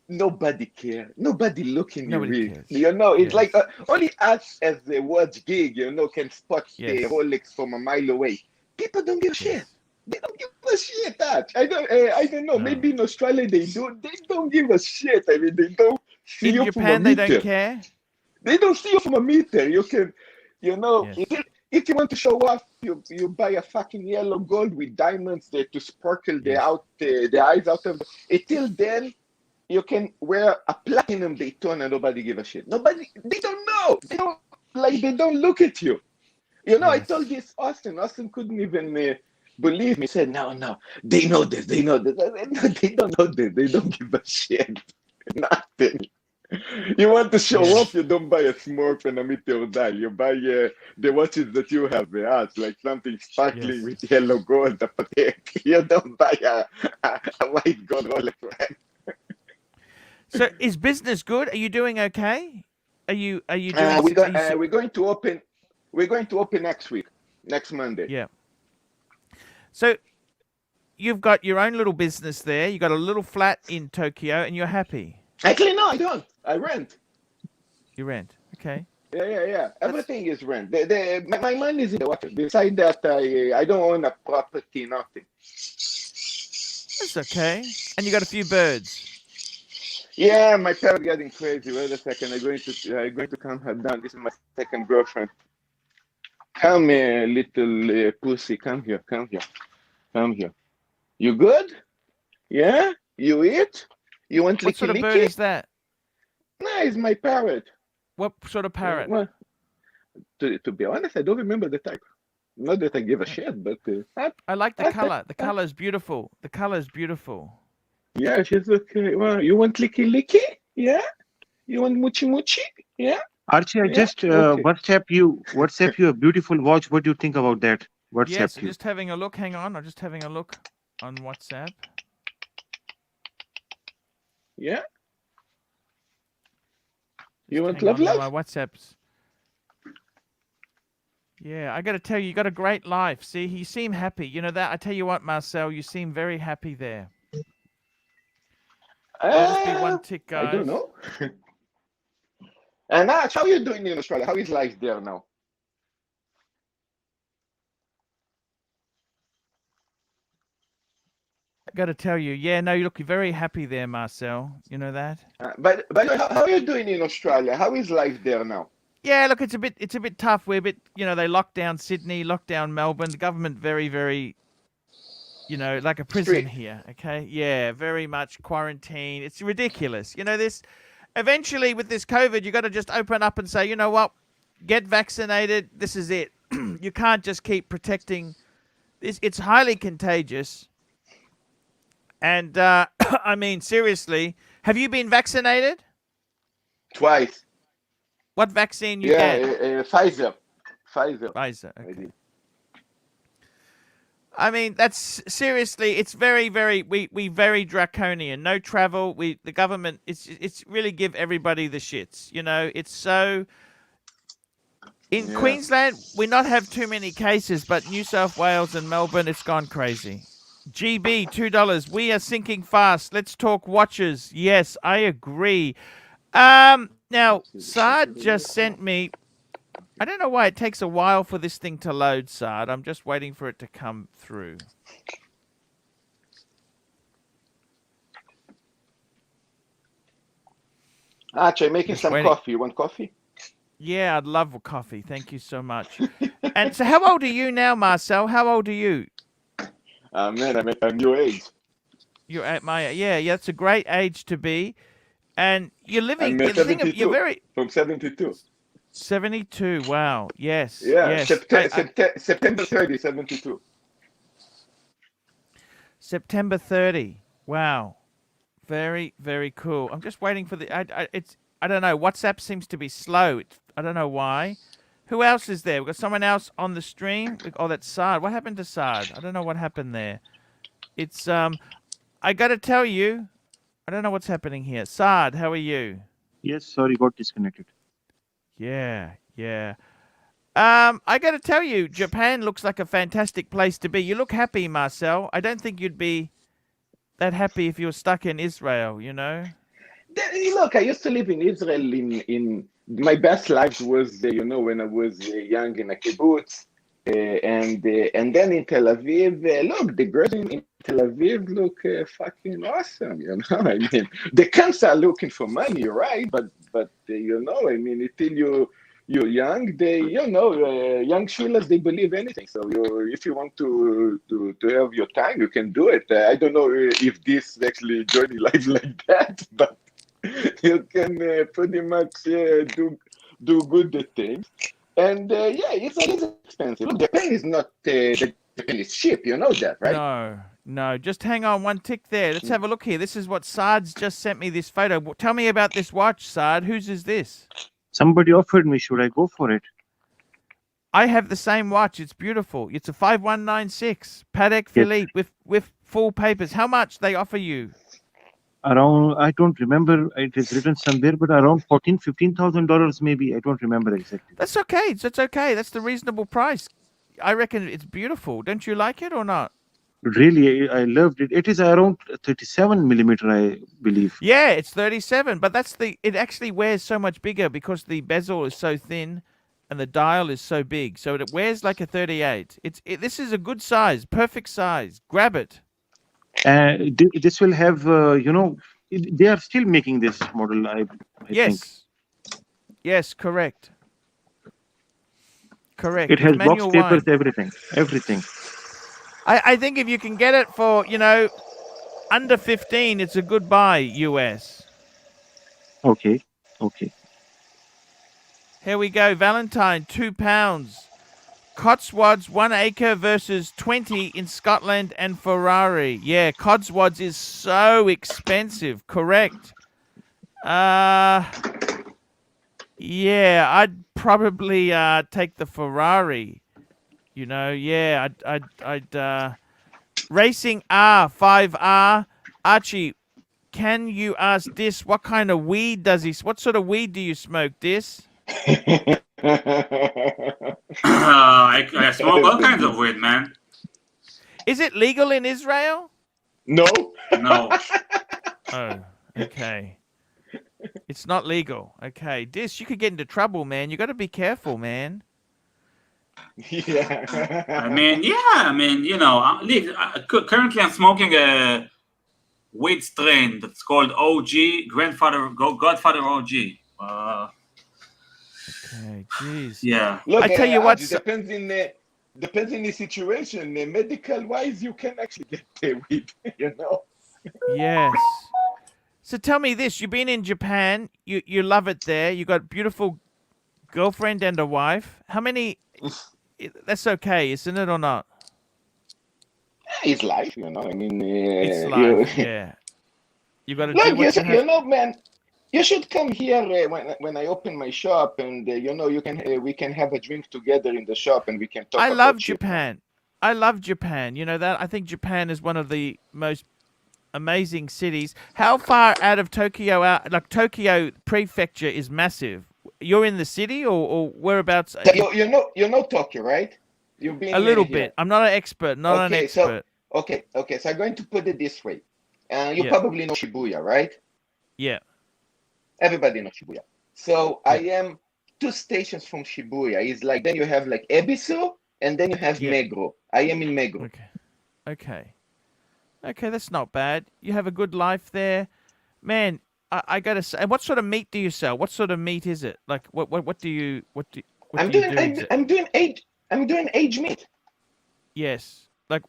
Nobody cares. Nobody looking at me. You know, it's like only us as a watch gig, you know, can spot the Rolex from a mile away. People don't give a shit. They don't give a shit. I don't know. No. Maybe in Australia they do. They don't give a shit. I mean, they don't see you from a meter. In Japan, they don't care. They don't see you from a meter. You can, you know, if you want to show off, you buy a fucking yellow gold with diamonds there to sparkle the eyes out of it. Till then, you can wear a platinum Daytona. Nobody give a shit. They don't know. They don't look at you. You know, I told this Austin. Austin couldn't even believe me. He said, no, they know this. They know this. I said, no, they don't know this. They don't give a shit. Nothing. You want to show
Yeah.
off, you don't buy a Smurf and a meteor dial. You buy the watches that you have, like something sparkling
Yes.
with yellow gold, a Patek. You don't buy a white gold Rolex, right?
So is business good? Are you doing okay? Are you doing
We're going to open. We're going to open next week, next Monday.
Yeah. So you've got your own little business there. You got a little flat in Tokyo, and you're happy.
Actually, no, I don't. I rent.
You rent. Okay.
Yeah. Everything is rent. My money is in the water. Besides that, I don't own a property, nothing.
That's okay. And you got a few birds.
Yeah, my parents getting crazy. Wait a second. I'm going to calm her down. This is my second girlfriend. Come here, little pussy. Come here. You good? Yeah? You eat? You want
What
licky
sort of
licky?
bird is that?
No, it's my parrot.
What sort of parrot?
Well, to be honest, I don't remember the type. Not that I give a shit, but
I like the color. The color's beautiful. The color's beautiful.
yeah, she's okay. Well, you want licky licky? Yeah? You want muchi muchi? Yeah?
Archie, I
Yeah?
just
Okay.
WhatsApp you a beautiful watch. What do you think about that? WhatsApp
Yes, I'm
you.
just having a look. Hang on. I'm just having a look on WhatsApp.
Yeah? You want
Hang on,
love?
my WhatsApps. Yeah, I got to tell you, you got a great life. See, you seem happy. You know that? I tell you what, Marcel, you seem very happy there. I'll just be one tick, guys.
I don't know. And Arch, how are you doing in Australia? How is life there now?
I got to tell you, yeah, no, you look very happy there, Marcel. You know that?
But how are you doing in Australia? How is life there now?
Yeah, look, it's a bit tough. We're a bit, they locked down Sydney, locked down Melbourne. The government very, very, like a prison
Strict.
here. Okay, yeah, very much quarantine. It's ridiculous. This. Eventually, with this COVID, you got to just open up and say, you know what, get vaccinated. This is it. You can't just keep protecting this. It's highly contagious. And I mean, seriously, have you been vaccinated?
Twice.
What vaccine you
Yeah,
get?
Pfizer.
Pfizer. Okay. I mean, that's seriously. It's very, very. We very draconian. No travel. The government. It's really give everybody the shits. It's so. In Queensland, we not have too many cases, but New South Wales and Melbourne, it's gone crazy. GB $2. We are sinking fast. Let's talk watches. Yes, I agree. Now, Saad just sent me. I don't know why it takes a while for this thing to load, Saad. I'm just waiting for it to come through.
Archie, I'm making some coffee. You want coffee?
Yeah, I'd love a coffee. Thank you so much. And so how old are you now, Marcel? How old are you?
Man, I'm at your age.
You're at my... Yeah, that's a great age to be. And you're living...
I'm 72.
You're very...
From 72.
72, wow. Yes.
Yeah,
yes.
September 30, 72.
September 30. Wow. Very, very cool. I'm just waiting for the... I don't know. WhatsApp seems to be slow. I don't know why. Who else is there? We've got someone else on the stream. Oh, that's Saad. What happened to Saad? I don't know what happened there. It's... I got to tell you... I don't know what's happening here. Saad, how are you?
Yes, sorry, got disconnected.
Yeah. I got to tell you, Japan looks like a fantastic place to be. You look happy, Marcel. I don't think you'd be that happy if you were stuck in Israel,
Look, I used to live in Israel. In my best life was, when I was young in a kibbutz, and then in Tel Aviv. Look, the girls in Tel Aviv look fucking awesome. I mean, they can't start looking for money, right? But I mean, until you're young, young shillers, they believe anything. So if you want to have your time, you can do it. I don't know if this actually journey life like that, but you can pretty much do good things. And it's expensive. Look, Japan is not Japan is cheap. You know that, right?
No, just hang on one tick there. Let's have a look here. This is what Saad's just sent me this photo. Tell me about this watch, Saad. Whose is this?
Somebody offered me. Should I go for it?
I have the same watch. It's beautiful. It's a 5196 Patek Philippe with full papers. How much they offer you?
Around, I don't remember. It is written somewhere, but around $15,000 maybe. I don't remember exactly.
That's okay. That's okay. That's the reasonable price. I reckon it's beautiful. Don't you like it or not?
Really, I loved it. It is around 37 millimeter, I believe.
Yeah, it's 37, but it actually wears so much bigger because the bezel is so thin and the dial is so big. So it wears like a 38. This is a good size, perfect size. Grab it.
This will have, they are still making this model, I think.
Yes, correct. Correct.
It has box papers,
wine.
everything.
I think if you can get it for, under 15, it's a good buy, US.
Okay.
Here we go. Valentine, £2. Cotswolds, 1 acre versus 20 in Scotland and Ferrari. Yeah, Cotswolds is so expensive. Correct. Yeah, I'd probably take the Ferrari. I'd Racing R, 5R. Archie, can you ask this? What kind of weed does he? What sort of weed do you smoke, this?
I smoke all kinds of weed, man.
Is it legal in Israel?
No.
No.
Oh, okay. It's not legal. Okay, this you could get into trouble, man. You got to be careful, man.
Yeah.
Currently I'm smoking a weed strain that's called OG, Godfather OG.
Okay, jeez.
Yeah.
Look,
I tell you what,
it depends in the situation. Medical wise, you can actually get weed.
Yes. So tell me this: you've been in Japan. You love it there. You got beautiful girlfriend and a wife. How many? That's okay, isn't it, or not?
It's life, I mean,
it's life. Yeah. You got to do
look,
what you have.
man. You should come here when I open my shop, and we can have a drink together in the shop, and we can talk.
I love Japan. I love Japan. You know that? I think Japan is one of the most amazing cities. How far out of Tokyo? Tokyo Prefecture is massive. You're in the city, or whereabouts?
You know Tokyo, right? You've been
a little
here.
bit. I'm not an expert. Not an expert.
Okay. So I'm going to put it this way. You probably know Shibuya, right?
Yeah.
Everybody knows Shibuya. So I am 2 stations from Shibuya. It's like then you have like Ebisu, and then you have Meguro. I am in Meguro.
Okay, that's not bad. You have a good life there, man. I gotta say, what sort of meat do you sell? What sort of meat is it? Like, what do you do?
I'm doing aged meat.
Yes, like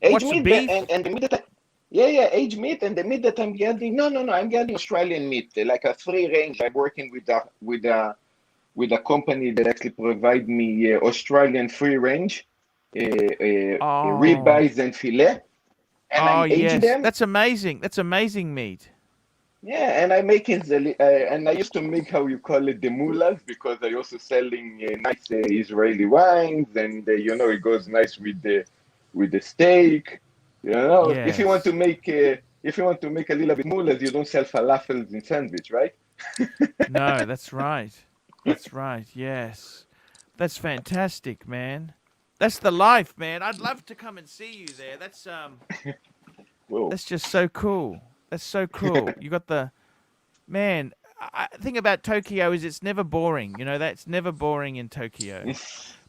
aged
what's
meat
beef?
And the meat that aged meat, and the meat that I'm getting. No, I'm getting Australian meat, like a free range. I'm working with a company that actually provide me Australian free range ribeyes and fillet. And I'm aging them.
That's amazing. That's amazing meat.
Yeah, and I make it, and I used to make how you call it the mullahs, because I also selling nice Israeli wines, and it goes nice with the steak. If you want to make a little bit mullahs, you don't sell falafels in sandwich, right?
No, that's right. That's right. Yes, that's fantastic, man. That's the life, man. I'd love to come and see you there. That's that's just so cool. That's so cool. You got the man. I think about Tokyo is it's never boring. That's never boring in Tokyo.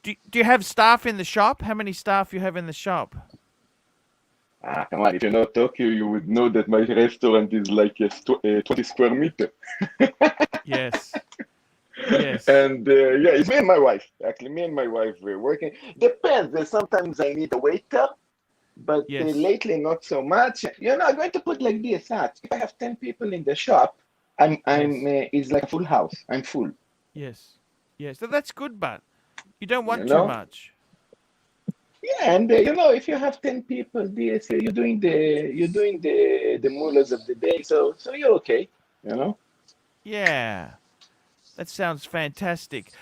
Do you have staff in the shop? How many staff you have in the shop?
Come on! If you know Tokyo, you would know that my restaurant is like a 20 square meter.
Yes.
And it's me and my wife. Actually, me and my wife were working. Depends. Sometimes I need a waiter. But lately, not so much. I'm going to put like this. If I have 10 people in the shop, it's like a full house. I'm full.
Yes. So that's good, but you don't want too much.
Yeah, and if you have 10 people, this you're doing the mullahs of the day, so you're okay, you know.
Yeah, that sounds fantastic.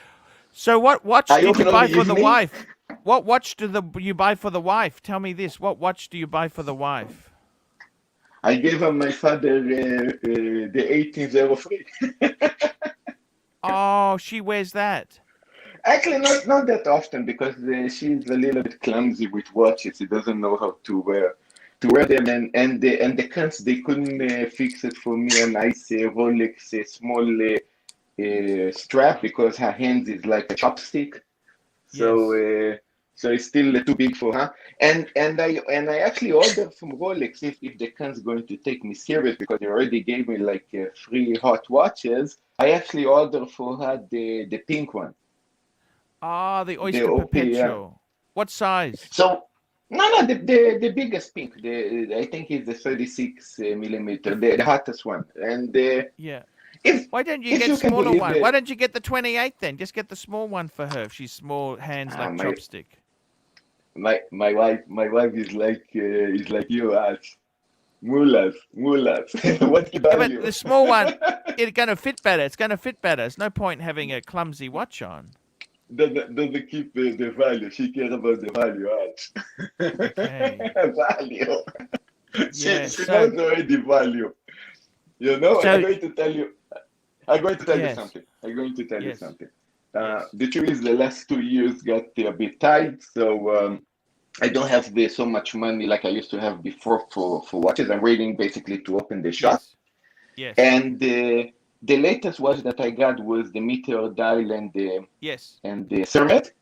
So, what watch
I
did you
open on
buy
the
for the
evening.
wife? What watch you buy for the wife? Tell me this. What watch do you buy for the wife?
I gave my father the 1803.
Oh, she wears that.
Actually, not that often because she's a little bit clumsy with watches. She doesn't know how to wear them, and the cunts they couldn't fix it for me a nice Rolex small strap because her hands is like a chopstick. So
Yes.
so it's still too big for her. And I actually ordered from Rolex if the cunt's going to take me serious because they already gave me like 3 hot watches. I actually ordered for her the pink one.
Ah, the
The
Oyster
OP, yeah.
Perpetual. What size?
So no, the biggest pink. I think it's the 36 millimeter, the hottest one. And
Yeah.
if
Why don't you
if
get
you can
smaller
believe
one? Why
that,
don't you get the 28 then? Just get the small one for her if she's small hands
ah,
like
my
chopstick.
my wife is like you, Arch. Mullahs. What's the
Yeah, but
value?
the small one, it's gonna fit better. It's gonna fit better. There's no point in having a clumsy watch on.
Doesn't keep the value. She cares about the value, Arch.
Okay.
Value. She
Yeah.
she knows already value. I'm
So
going to tell you. I'm going to tell you
yes,
something. I'm going to tell you
yes,
something.
yes.
The truth is, the last 2 years got a bit tight, so I don't have so much money like I used to have before for watches. I'm waiting basically to open the shop.
Yes. Yes.
And the latest watch that I got was the Meteor Dial
Yes.
and the Cermet.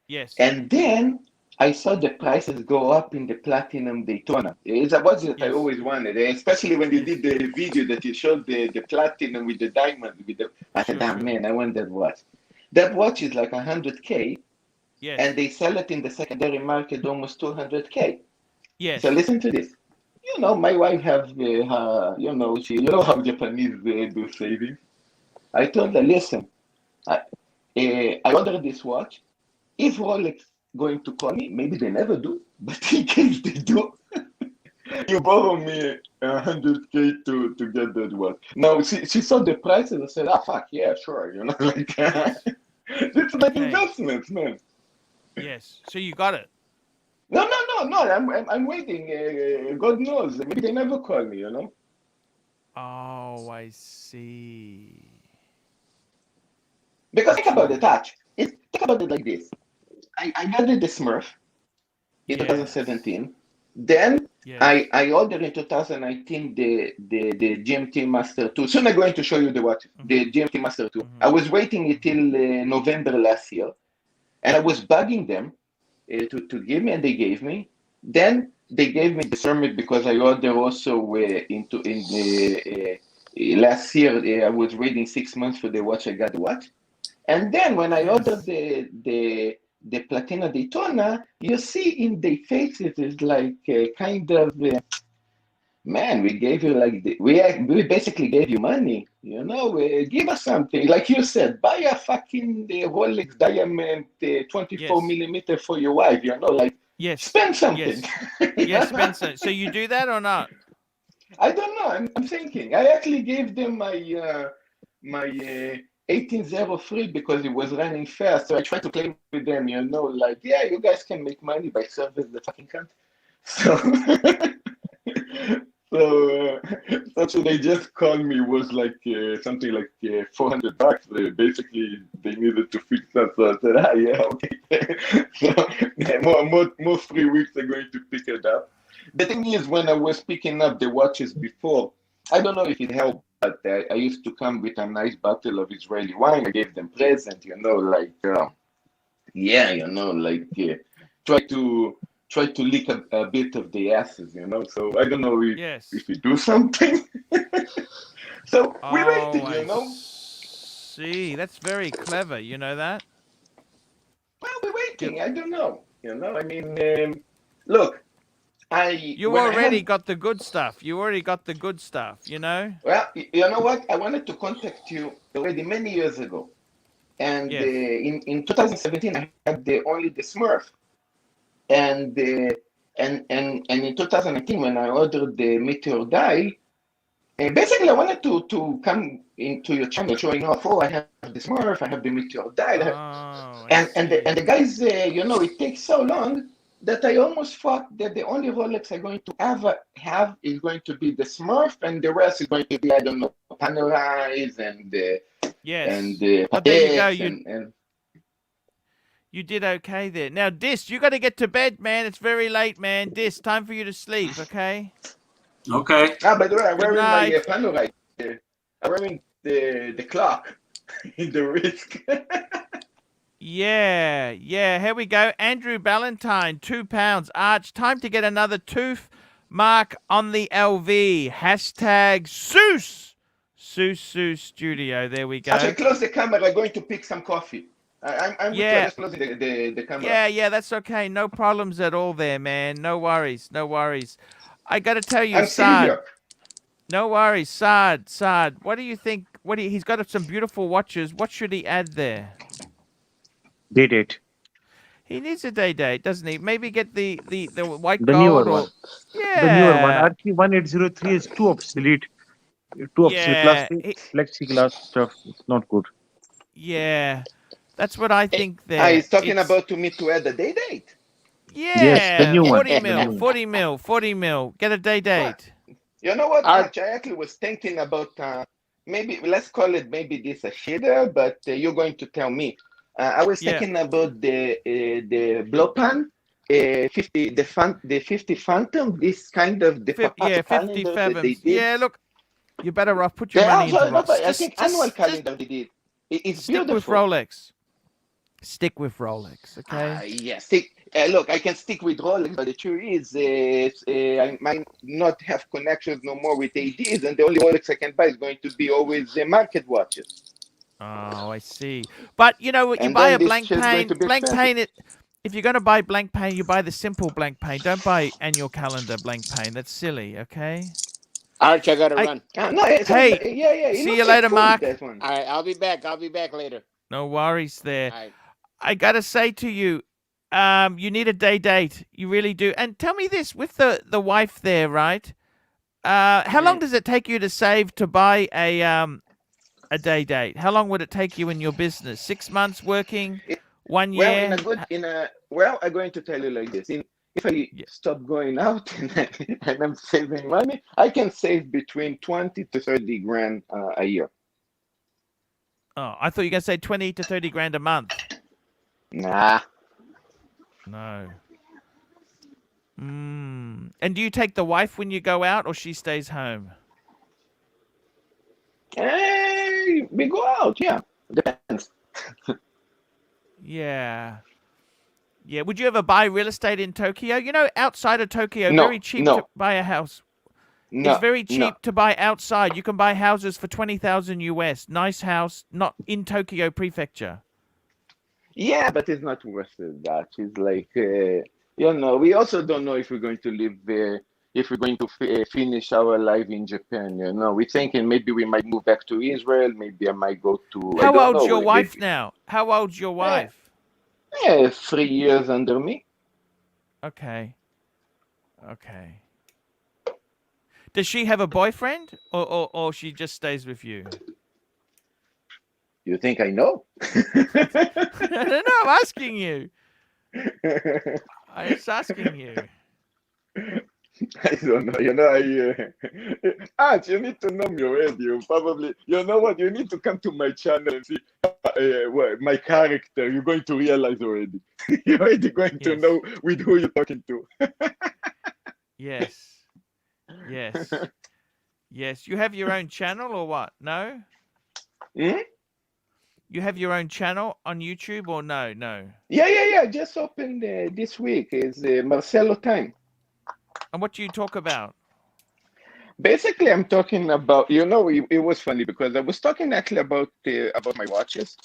Yes.
And then I saw the prices go up in the Platinum Daytona. It's a watch that I
Yes.
always wanted, especially when you
Yes.
did the video that you showed the Platinum with the diamond. I said,
Sure,
ah,
sure.
man, I want that watch. That watch is like 100K, and
Yes.
they sell it in the secondary market almost 200K. So
Yes.
listen to this. My wife have her, how Japanese do savings. I told her, listen, I ordered this watch. If Rolex going to call me, maybe they never do, but in case they do, you borrow me 100K to get that watch. Now she saw the prices and said, ah, fuck, yeah, sure, like
Yes.
it's like
Okay.
investments, man.
Yes. So you got it.
No. I'm waiting. God knows, maybe they never call me.
Oh, I see.
Because think
That's
about the
right.
touch. Think about it like this. I got the Smurf in
Yes.
2017. Then
Yes.
I ordered in 2019 the GMT Master 2. Soon I'm going to show you the watch,
Mhm.
the GMT Master 2. I
Mhm.
was waiting until
Mhm.
November last year, and I was bugging them to give me, and they gave me. Then they gave me the Summit because I ordered also in the last year. I was waiting 6 months for the watch. I got the watch. And then when I ordered
Yes.
the Platina Daytona, you see in their faces is like kind of man, we gave you like we basically gave you money, give us something. Like you said, buy a fucking Rolex diamond 24
Yes.
millimeter for your wife, like
Yes.
spend something.
Yes. Yes, Spencer. So you do that or not?
I don't know. I'm thinking. I actually gave them my 1803 because it was running fast. So I tried to play with them, like, yeah, you guys can make money by service the fucking cunt. So, so they just called me. It was like something like $400. Basically, they needed to fix that. So I said, ah, yeah, okay. So yeah, more 3 weeks are going to pick it up. The thing is, when I was picking up the watches before, I don't know if it helped, but I used to come with a nice bottle of Israeli wine. I gave them present, like yeah, like try to lick a bit of the asses. So I don't know
Yes.
if we do something. So we're
Oh,
waiting.
I see. That's very clever. You know that?
Well, we're
You
waiting. I don't know. I mean, look, I
you
when I
already
had
got the good stuff. You already got the good stuff, you know?
well, you know what? I wanted to contact you already many years ago. And
Yes.
in 2017, I had only the Smurf. And and in 2019, when I ordered the Meteor dial, basically I wanted to come into your channel showing off. Oh, I have the Smurf, I have the Meteor dial,
Oh, I
and
see.
the guys, you know, it takes so long that I almost thought that the only Rolex I'm going to ever have is going to be the Smurf, and the rest is going to be, I don't know, Panerais
Yes.
and
But there you go.
Pateks and
You did okay there. Now, Dis, you got to get to bed, man. It's very late, man. Dis, time for you to sleep, okay?
Okay.
by the way, I'm
Good
wearing my
night.
Panerai. I'm wearing the clock in the wrist.
Yeah, here we go. Andrew Ballantyne, £2. Arch, time to get another tooth mark on the LV. Hashtag Seuss. Seuss Studio. There we go.
Actually, close the camera. I'm going to pick some coffee. I'm
Yeah.
just closing the camera.
Yeah, that's okay. No problems at all there, man. No worries. I got to tell you,
I'm
Saad.
Silvio.
No worries, Saad. What do you think? He's got some beautiful watches. What should he add there?
Date.
He needs a day date, doesn't he? Maybe get the white
The
gold
newer
or
one. The newer one.
yeah,
Archie 1803 is too obsolete. Too obsolete.
yeah,
Plexiglass stuff. It's not good.
yeah. That's what I think.
He's talking about to me to add a day date.
Yeah,
Yes, the new one.
40
The
mil,
new one.
40 mil, 40 mil. Get a day date.
You know what, Arch? I actually was thinking about maybe let's call it maybe this a shader, but you're going to tell me. I was thinking about the Blopan 50, the 50 Phantom. This kind of the
50
calendar that they did.
Yeah, look, you better off put your money into Rolex.
I think annual calendar they did. It's
stick
beautiful.
with Rolex. Stick with Rolex, okay?
Yes. Look, I can stick with Rolex, but the truth is, I might not have connections no more with ADs, and the only Rolex I can buy is going to be always market watches.
Oh, I see. But you know, you
And
buy
then
a
this
blank
shit's going
pane.
to be
Blank
expensive.
pane. If you're going to buy blank pane, you buy the simple blank pane. Don't buy annual calendar blank pane. That's silly, okay?
Arch, I gotta run.
No,
Hey,
yeah.
see you later, Mark.
That one.
All right, I'll be back. I'll be back later.
No worries there.
All right.
I gotta say to you, you need a day date. You really do. And tell me this, with the wife there, right? How long does it take you to save to buy a day date? How long would it take you in your business? 6 months working? 1 year?
Well, I'm going to tell you like this. If I stop going out and I'm saving money, I can save between 20 to 30 grand a year.
Oh, I thought you were going to say 20 to 30 grand a month.
Nah.
No. And do you take the wife when you go out, or she stays home?
We go out, yeah. Depends.
Yeah. Yeah. Would you ever buy real estate in Tokyo? You know, outside of Tokyo,
No,
very cheap
no.
to buy a house.
No,
It's very cheap
no.
to buy outside. You can buy houses for 20,000 US. Nice house, not in Tokyo Prefecture.
Yeah, but it's not worth it. That it's like, we also don't know if we're going to live there, if we're going to finish our life in Japan. We're thinking maybe we might move back to Israel. Maybe I might go to.
How old's your wife now? How old's your wife?
3 years under me.
Okay. Does she have a boyfriend, or she just stays with you?
You think I know?
I don't know. I'm asking you. I'm just asking you.
I don't know. Arch, you need to know me already. You probably, you know what? You need to come to my channel and see my character. You're going to realize already. You're already going to know with who you're talking to.
Yes. You have your own channel or what? No? You have your own channel on YouTube or no? No.
Yeah. Just opened this week. It's Marcelo Time.
And what do you talk about?
Basically, I'm talking about, it was funny because I was talking actually about my watches,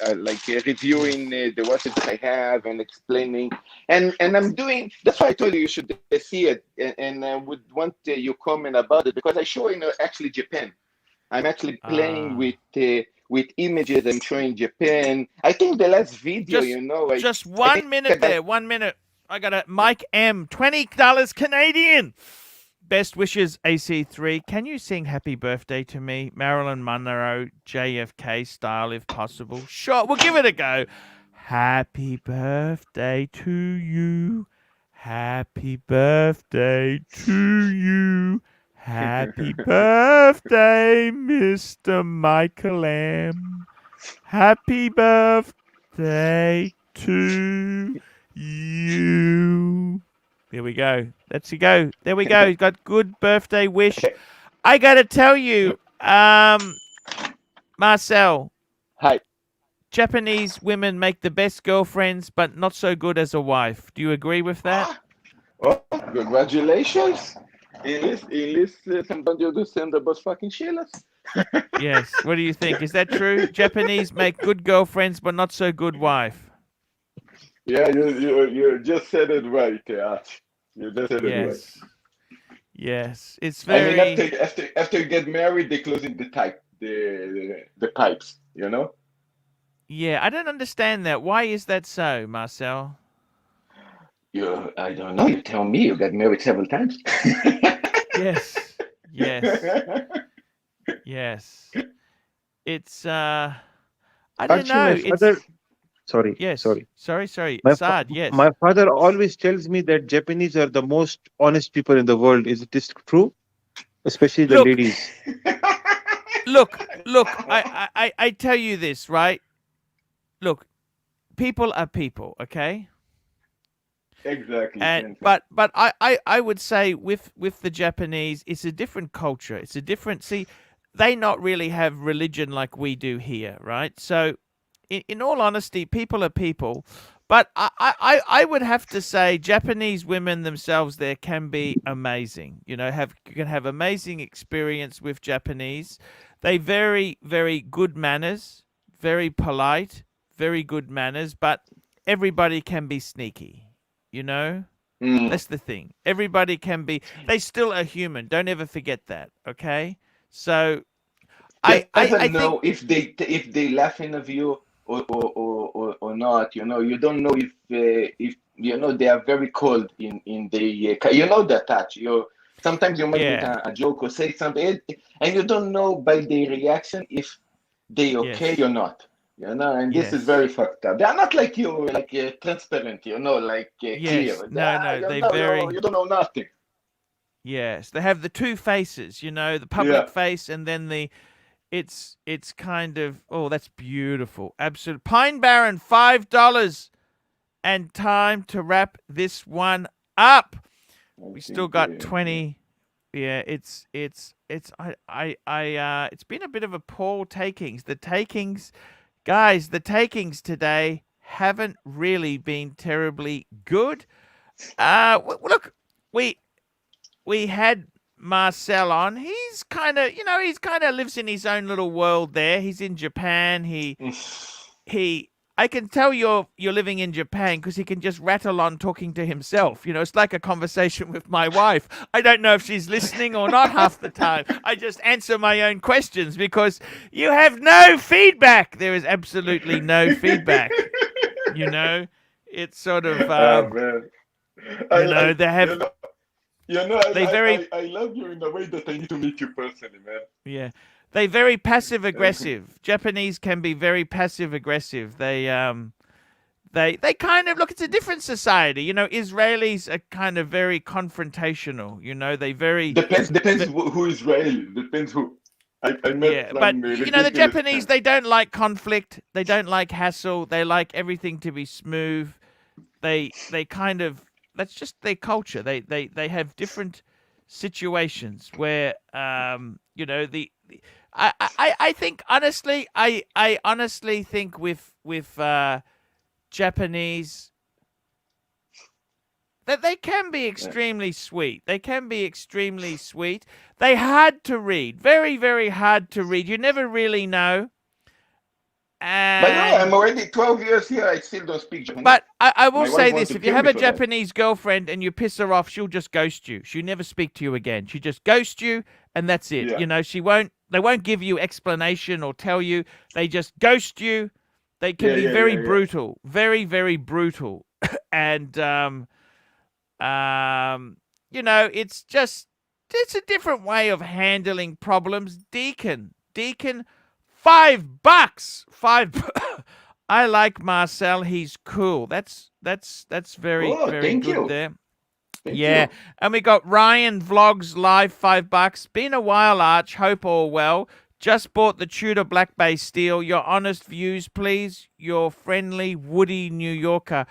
reviewing the watches that I have and explaining. And I'm doing, that's why I told you should see it. And I would want your comment about it because I show actually Japan. I'm actually playing with images. I'm showing Japan. I think the last video,
just 1 minute there. 1 minute. I got a Mike M. $20 Canadian. Best wishes, AC3. Can you sing Happy Birthday to me? Marilyn Monroe, JFK style, if possible. Sure, we'll give it a go. Happy birthday to you. Happy birthday to you. Happy birthday, Mr. Michael M. Happy birthday to you. There we go. Let's go. There we go. He's got good birthday wish. I got to tell you, Marcel.
Hi.
Japanese women make the best girlfriends, but not so good as a wife. Do you agree with that?
Oh, congratulations. Somebody understand about fucking Sheilas.
Yes. What do you think? Is that true? Japanese make good girlfriends, but not so good wife.
Yeah, you just said it right, Arch. You just said it right.
Yes. It's
I mean,
very.
after you get married, they close in the pipes. You know.
Yeah, I don't understand that. Why is that so, Marcel?
I don't know. You tell me. You got married several times.
Yes. Yes. It's I don't
Archie,
know.
my father. Sorry.
Yes.
Sorry.
Sorry.
My,
Saad, yes.
my father always tells me that Japanese are the most honest people in the world. Is it true? Especially the ladies.
Look, I tell you this, right? Look, people are people, okay?
Exactly.
And but I would say with the Japanese, it's a different culture. It's a different they not really have religion like we do here, right? So in all honesty, people are people. But I would have to say Japanese women themselves there can be amazing. You know, can have amazing experience with Japanese. They very, very good manners, very polite, very good manners, but everybody can be sneaky, you know? That's the thing. Everybody can be they still are human. Don't ever forget that, okay? So I
know
think
if they laughing at you or not. You know, you don't know if you know they are very cold in the you know the touch. Sometimes you might make a joke or say something, and you don't know by their reaction if they okay or not. You know, and this is very fucked up. They are not like you, like transparent. You know, like clear.
No, they
you don't know nothing.
Yes, they have the two faces. You know, the public face and then it's kind of that's beautiful. Absolute Pine Barren, $5 and time to wrap this one up. We still got 20. Yeah, it's been a bit of a poor takings. The takings today haven't really been terribly good. Look, we had Marcel on. He's kind of lives in his own little world there. He's in Japan. I can tell you're living in Japan because he can just rattle on talking to himself. You know, it's like a conversation with my wife. I don't know if she's listening or not half the time. I just answer my own questions because you have no feedback. There is absolutely no feedback. You know, it's sort of they have.
I love you in a way that I need to meet you personally, man.
Yeah. They very passive aggressive. Japanese can be very passive aggressive. They kind of look. It's a different society. You know, Israelis are kind of very confrontational. You know, they very
depends who Israeli. Depends who. I met
but you know the Japanese. They don't like conflict. They don't like hassle. They like everything to be smooth. They kind of that's just their culture. They have different situations where you know I think honestly I honestly think with Japanese that they can be extremely sweet. They can be extremely sweet. They hard to read. Very, very hard to read. You never really know.
But no, I'm already 12 years here. I still don't speak Japanese.
But I will say this. If you have a Japanese girlfriend and you piss her off, she'll just ghost you. She'll never speak to you again. She just ghosts you and that's it. Yeah. You know, they won't give you explanation or tell you. They just ghost you. They can be very brutal. Very, very brutal. And It's a different way of handling problems. Deacon, $5. I like Marcel. He's cool. That's very
Oh,
very
thank
good
you.
there.
Thank
Yeah,
you.
and we got Ryan Vlogs Live, $5. Been a while, Arch. Hope all well. Just bought the Tudor Black Bay steel. Your honest views, please. Your friendly Woody New Yorker.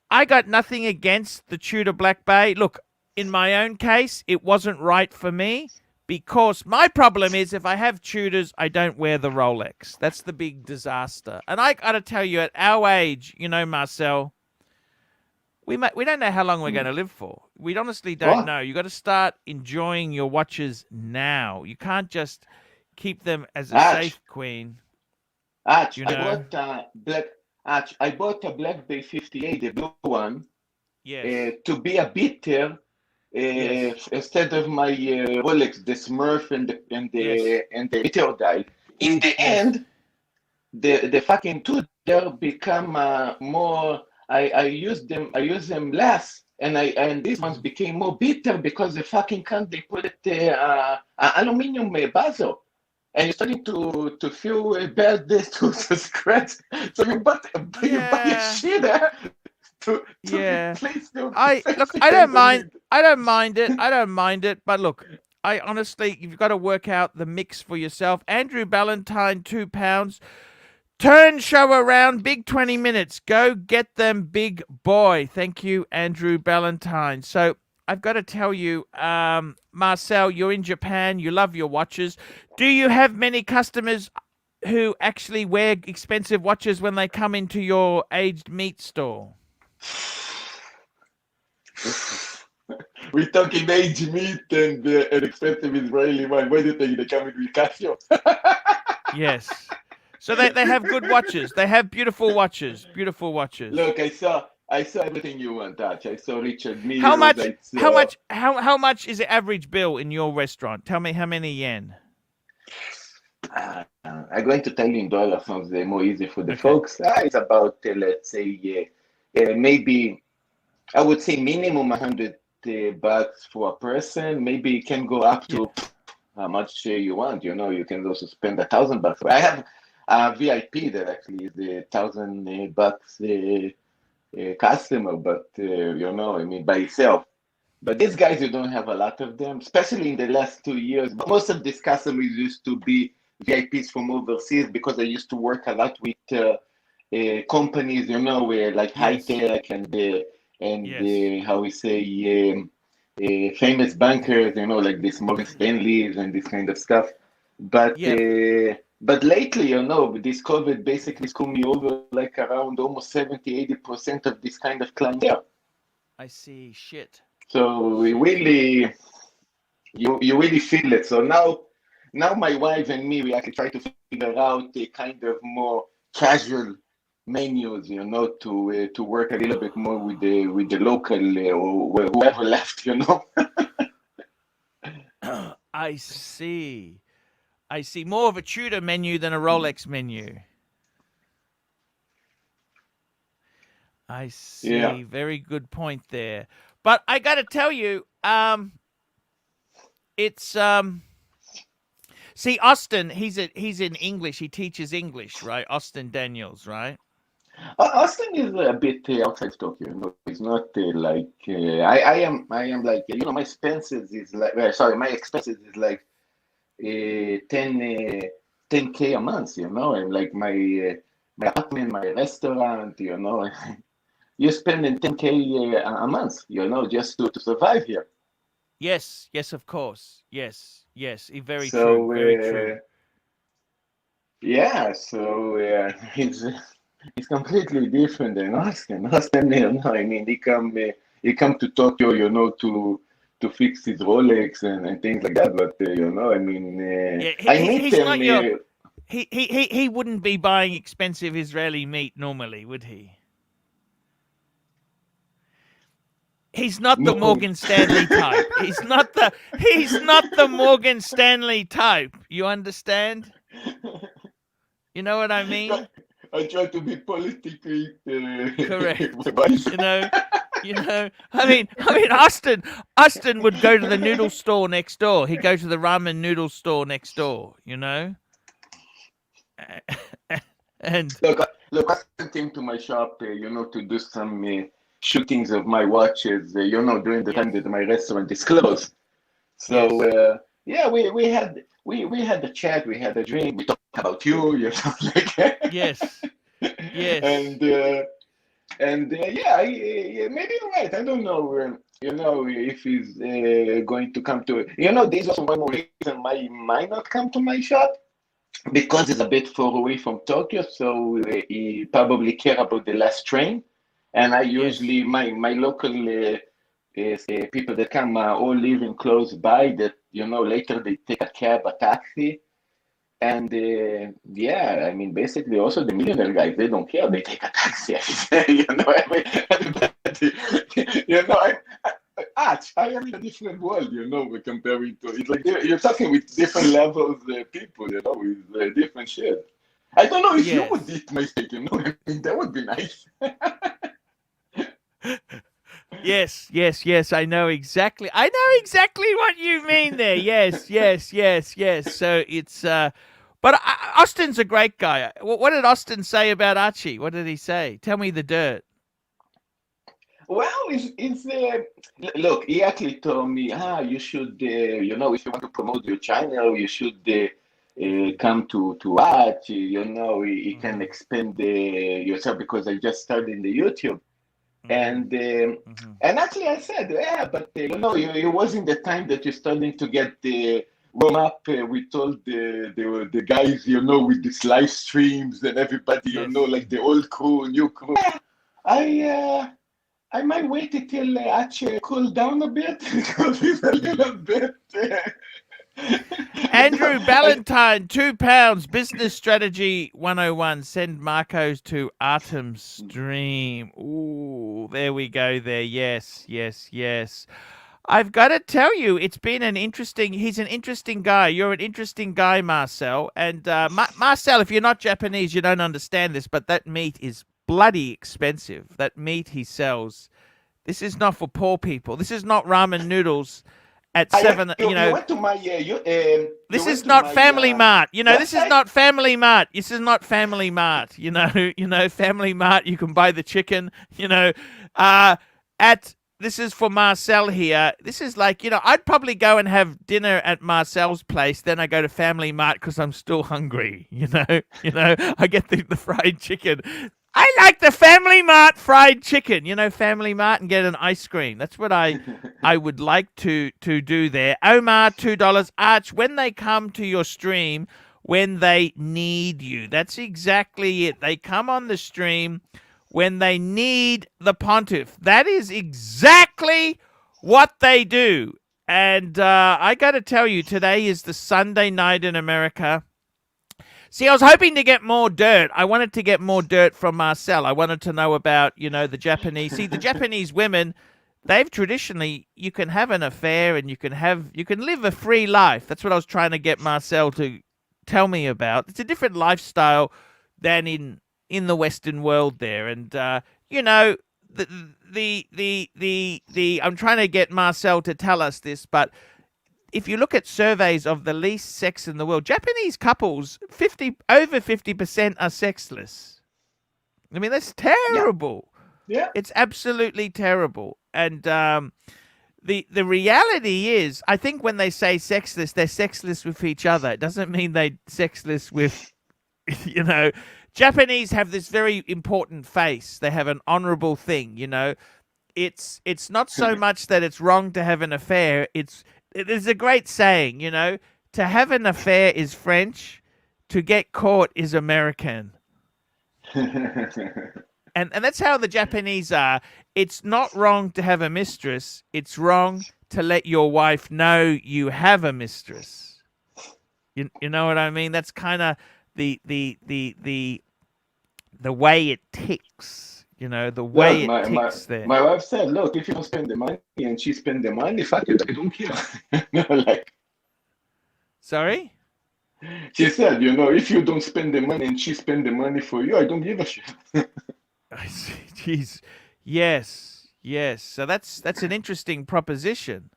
I got nothing against the Tudor Black Bay. Look, in my own case, it wasn't right for me because my problem is if I have Tudors, I don't wear the Rolex. That's the big disaster. And I got to tell you, at our age, Marcel, we don't know how long we're going to live for. We honestly don't know. You got to start enjoying your watches now. You can't just keep them as a safe queen.
Arch,
You know?
I bought a Black Bay 58, the blue one,
Yes.
to be a beater
Yes.
instead of my Rolex, the Smurf and the Meteor. In the end, the fucking Tudor become more. I use them less, and these ones became more bitter because the fucking can they put it aluminum bezel. And you're starting to feel bad to scratch. So you buy a shit to replace the
I don't mind. I don't mind it. But look, I honestly, you've got to work out the mix for yourself. Andrew Ballantyne, £2. Turn show around, big 20 minutes. Go get them, big boy. Thank you, Andrew Ballantyne. So I've got to tell you, Marcel, you're in Japan. You love your watches. Do you have many customers who actually wear expensive watches when they come into your aged meat store?
We're talking aged meat and an expensive Israeli wine. Why do you think they come in with Casio?
Yes. So they have good watches. They have beautiful watches. Beautiful watches.
Look, I saw everything you want, Dutch. I saw Richard Mille.
How much is the average bill in your restaurant? Tell me how many yen.
I'm going to tell you in dollars, sounds more easy for the folks. It's about let's say maybe I would say minimum $100 for a person. Maybe it can go up to how much you want. You can also spend $1,000. I have a VIP that actually is $1,000 customer, but by itself. But these guys, you don't have a lot of them, especially in the last 2 years. But most of these customers used to be VIPs from overseas because I used to work a lot with companies, where like high tech and how we say famous bankers, like this Morgan Stanleys and this kind of stuff. But lately, this COVID basically screwed me over like around almost 70-80% of this kind of clientele.
I see. Shit.
So we really, you really feel it. So now my wife and me, we actually try to figure out a kind of more casual menus, to work a little bit more with the local or whoever left,
I see. More of a Tudor menu than a Rolex menu. I see.
Yeah.
Very good point there. But I got to tell you, it's see, Austin. He's in English. He teaches English, right? Austin Daniels, right?
Austin is a bit outside Tokyo. It's not like I am like my expenses is like my expenses is like 10K a month. And like my apartment, my restaurant. You're spending 10K a month. Just to survive here.
Yes, of course. Yes. Very
So,
true. Very true.
Yeah, so it's completely different than Austin. Austin, I mean, he come to Tokyo, to fix his Rolex and things like that. But I mean, I meet him.
He wouldn't be buying expensive Israeli meat normally, would he? He's not the Morgan Stanley type. He's not the Morgan Stanley type. You understand? You know what I mean?
I try to be politically
correct.
But
You know, I mean, Austin would go to the noodle store next door. He'd go to the ramen noodle store next door. You know, and
Look, I came to my shop, to do some shootings of my watches, during the
yes,
time that my restaurant is closed. So
yes,
yeah, we had a chat, we had a drink, we talked about you, like,
yes, yes,
and yeah, maybe you're right. I don't know, if he's going to come to. There's also one more reason why he might not come to my shop because it's a bit far away from Tokyo, so he probably care about the last train. And I
yes,
usually my local people that come all living close by. That later they take a cab, a taxi, and yeah, I mean basically also the millionaire guys they don't care. They take a taxi. Everybody, I am in a different world, we're comparing to. It's like you're talking with different levels people, with different shit. I don't know if you would
yes.
eat my steak, I mean, that would be nice.
Yes, yes, yes. I know exactly. I know exactly what you mean there. Yes, yes, yes, yes. So it's. But Austin's a great guy. What did Austin say about Archie? What did he say? Tell me the dirt.
Well, it's look. He actually told me, you should, if you want to promote your channel, you should come to Arch. You can
Mm-hmm,
expand yourself because I just started the YouTube.
mm-hmm,
And
mm-hmm.
and actually, I said, yeah, but it wasn't the time that you're starting to get the warm up with all the guys, with these live streams and everybody,
Yes.
like the old crew, new crew. I I might wait until actually cool down a bit because it's a little bit.
Andrew Ballantyne, £2. Business Strategy 101. Send Marcos to Artem Stream. Ooh, there we go there. Yes, yes, yes. I've got to tell you, it's been he's an interesting guy. You're an interesting guy, Marcel. And Marcel, if you're not Japanese, you don't understand this, but that meat is bloody expensive. That meat he sells. This is not for poor people. This is not ramen noodles at seven,
you went to my
this
you
is
went to
not
my
Family Mart. This is
website.
not Family Mart. This is not Family Mart. Family Mart. You can buy the chicken. At this is for Marcel here. This is like I'd probably go and have dinner at Marcel's place. Then I go to Family Mart because I'm still hungry. I get the fried chicken. I like the Family Mart fried chicken. Family Mart and get an ice cream. That's what I would like to do there. Omar, $2. Arch, when they come to your stream, when they need you. That's exactly it. They come on the stream when they need the pontiff. That is exactly what they do. And I got to tell you, today is the Sunday night in America. See, I was hoping to get more dirt. I wanted to get more dirt from Marcel. I wanted to know about, the Japanese. See, the Japanese women, they've traditionally, you can have an affair and you can live a free life. That's what I was trying to get Marcel to tell me about. It's a different lifestyle than in the Western world there. And, I'm trying to get Marcel to tell us this, but if you look at surveys of the least sex in the world, Japanese couples, over 50% are sexless. I mean, that's terrible.
Yeah.
It's absolutely terrible. And the reality is, I think when they say sexless, they're sexless with each other. It doesn't mean they're sexless with, Japanese have this very important face. They have an honorable thing, It's not so much that it's wrong to have an affair. There's a great saying, to have an affair is French, to get caught is American. And that's how the Japanese are. It's not wrong to have a mistress. It's wrong to let your wife know you have a mistress. You know what I mean? That's kind of the way it ticks. The way
Look,
it ticks there.
my wife said, look, if you don't spend the money and she spend the money, fuck it, I don't care.
Sorry?
She said, if you don't spend the money and she spend the money for you, I don't give a shit.
I see. Jeez. Yes. Yes, so that's an interesting proposition.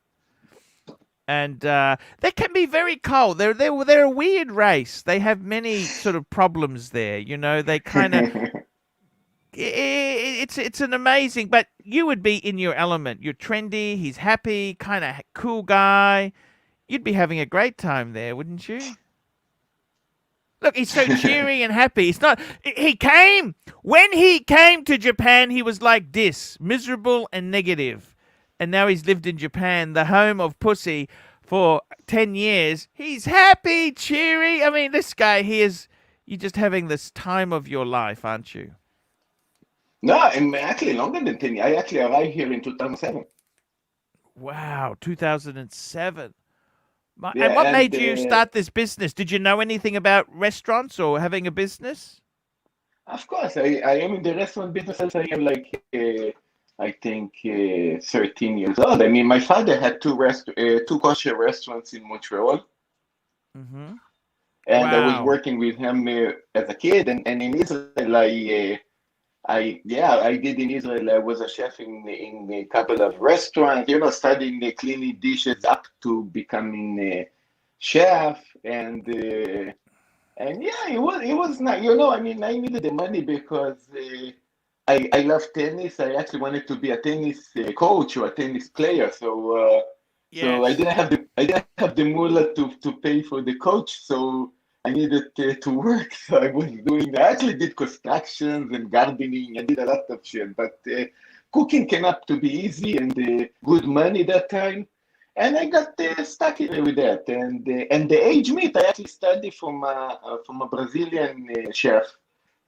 And they can be very cold. They're a weird race. They have many sort of problems there. You know, they kind of it's an amazing. But you would be in your element. You're trendy. He's happy, kind of cool guy. You'd be having a great time there, wouldn't you? Look, he's so cheery and happy. It's not. He came when he came to Japan. He was like this, miserable and negative, and now he's lived in Japan, the home of pussy, for 10 years. He's happy, cheery. I mean, this guy. He is. You're just having this time of your life, aren't you?
No, I'm actually longer than 10 years. I actually arrived here in 2007.
Wow, 2007.
Yeah,
And what
and
made you start this business? Did you know anything about restaurants or having a business?
of course, I am in the restaurant business since I am like, I think, 13 years old. I mean, my father had two kosher restaurants in Montreal,
Mm-hmm.
and I was
Wow.
working with him as a kid. And in Israel, I did in Israel. I was a chef in a couple of restaurants, studying cleaning dishes up to becoming a chef. And yeah, it was not, I mean, I needed the money because I love tennis. I actually wanted to be a tennis coach or a tennis player. So
Yes.
I didn't have the moolah to pay for the coach. So I needed to work. So I actually did constructions and gardening. I did a lot of shit, but cooking came up to be easy and good money that time. And I got stuck in with that. And the age meat, I actually studied from a Brazilian chef.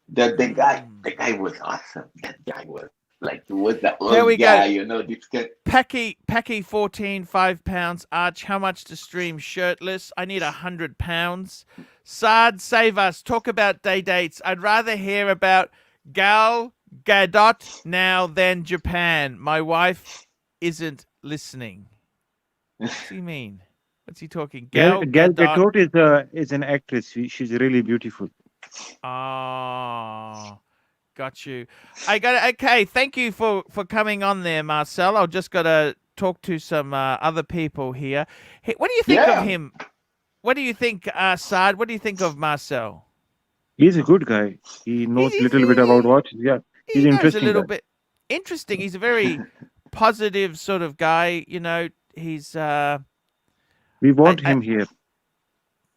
That
Mm.
the guy was awesome. That guy was like, he was the
Here we
old
go.
guy, this guy.
Packy 14, 5 pounds. Arch, how much to stream shirtless? I need 100 pounds. Saad, save us. Talk about day dates. I'd rather hear about Gal Gadot now than Japan. My wife isn't listening. What's he mean? What's he talking? Gal
Gal
Gadot.
Gadot is an actress. She's really beautiful.
Oh, got you. I got it. Okay, thank you for coming on there, Marcel. I've just got to talk to some other people here. Hey, what do you think of
Yeah,
him? What do you think, Saad? What do you think of Marcel?
He's a good guy. He
He's,
knows a
he's
little bit about watches. Yeah, he's
he
an
knows a
interesting
little
guy.
bit. Interesting. He's a very positive sort of guy. You know, he's
We
I
want him here.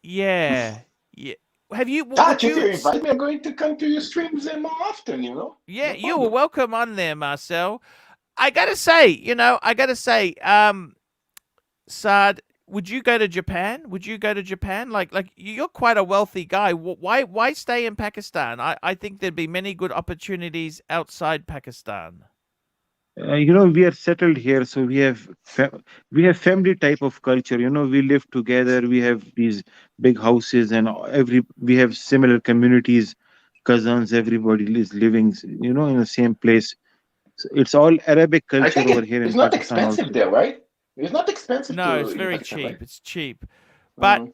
yeah yeah. Have you? Would
Touch, if you
you?
invite me, I'm going to come to your streams more often.
Yeah,
No
you were
problem.
welcome on there, Marcel. I gotta say, Saad, would you go to Japan? Would you go to Japan? Like you're quite a wealthy guy. Why stay in Pakistan? I think there'd be many good opportunities outside Pakistan.
We are settled here, so we have family type of culture. We live together. We have these big houses, and we have similar communities, cousins. Everybody is living, in the same place. So it's all Arabic
I
culture
think
over here
it's
in
not
Pakistan
expensive
also.
there, right? It's not expensive
No, it's
in
very
Pakistan, right?
cheap. It's cheap. But
Mm.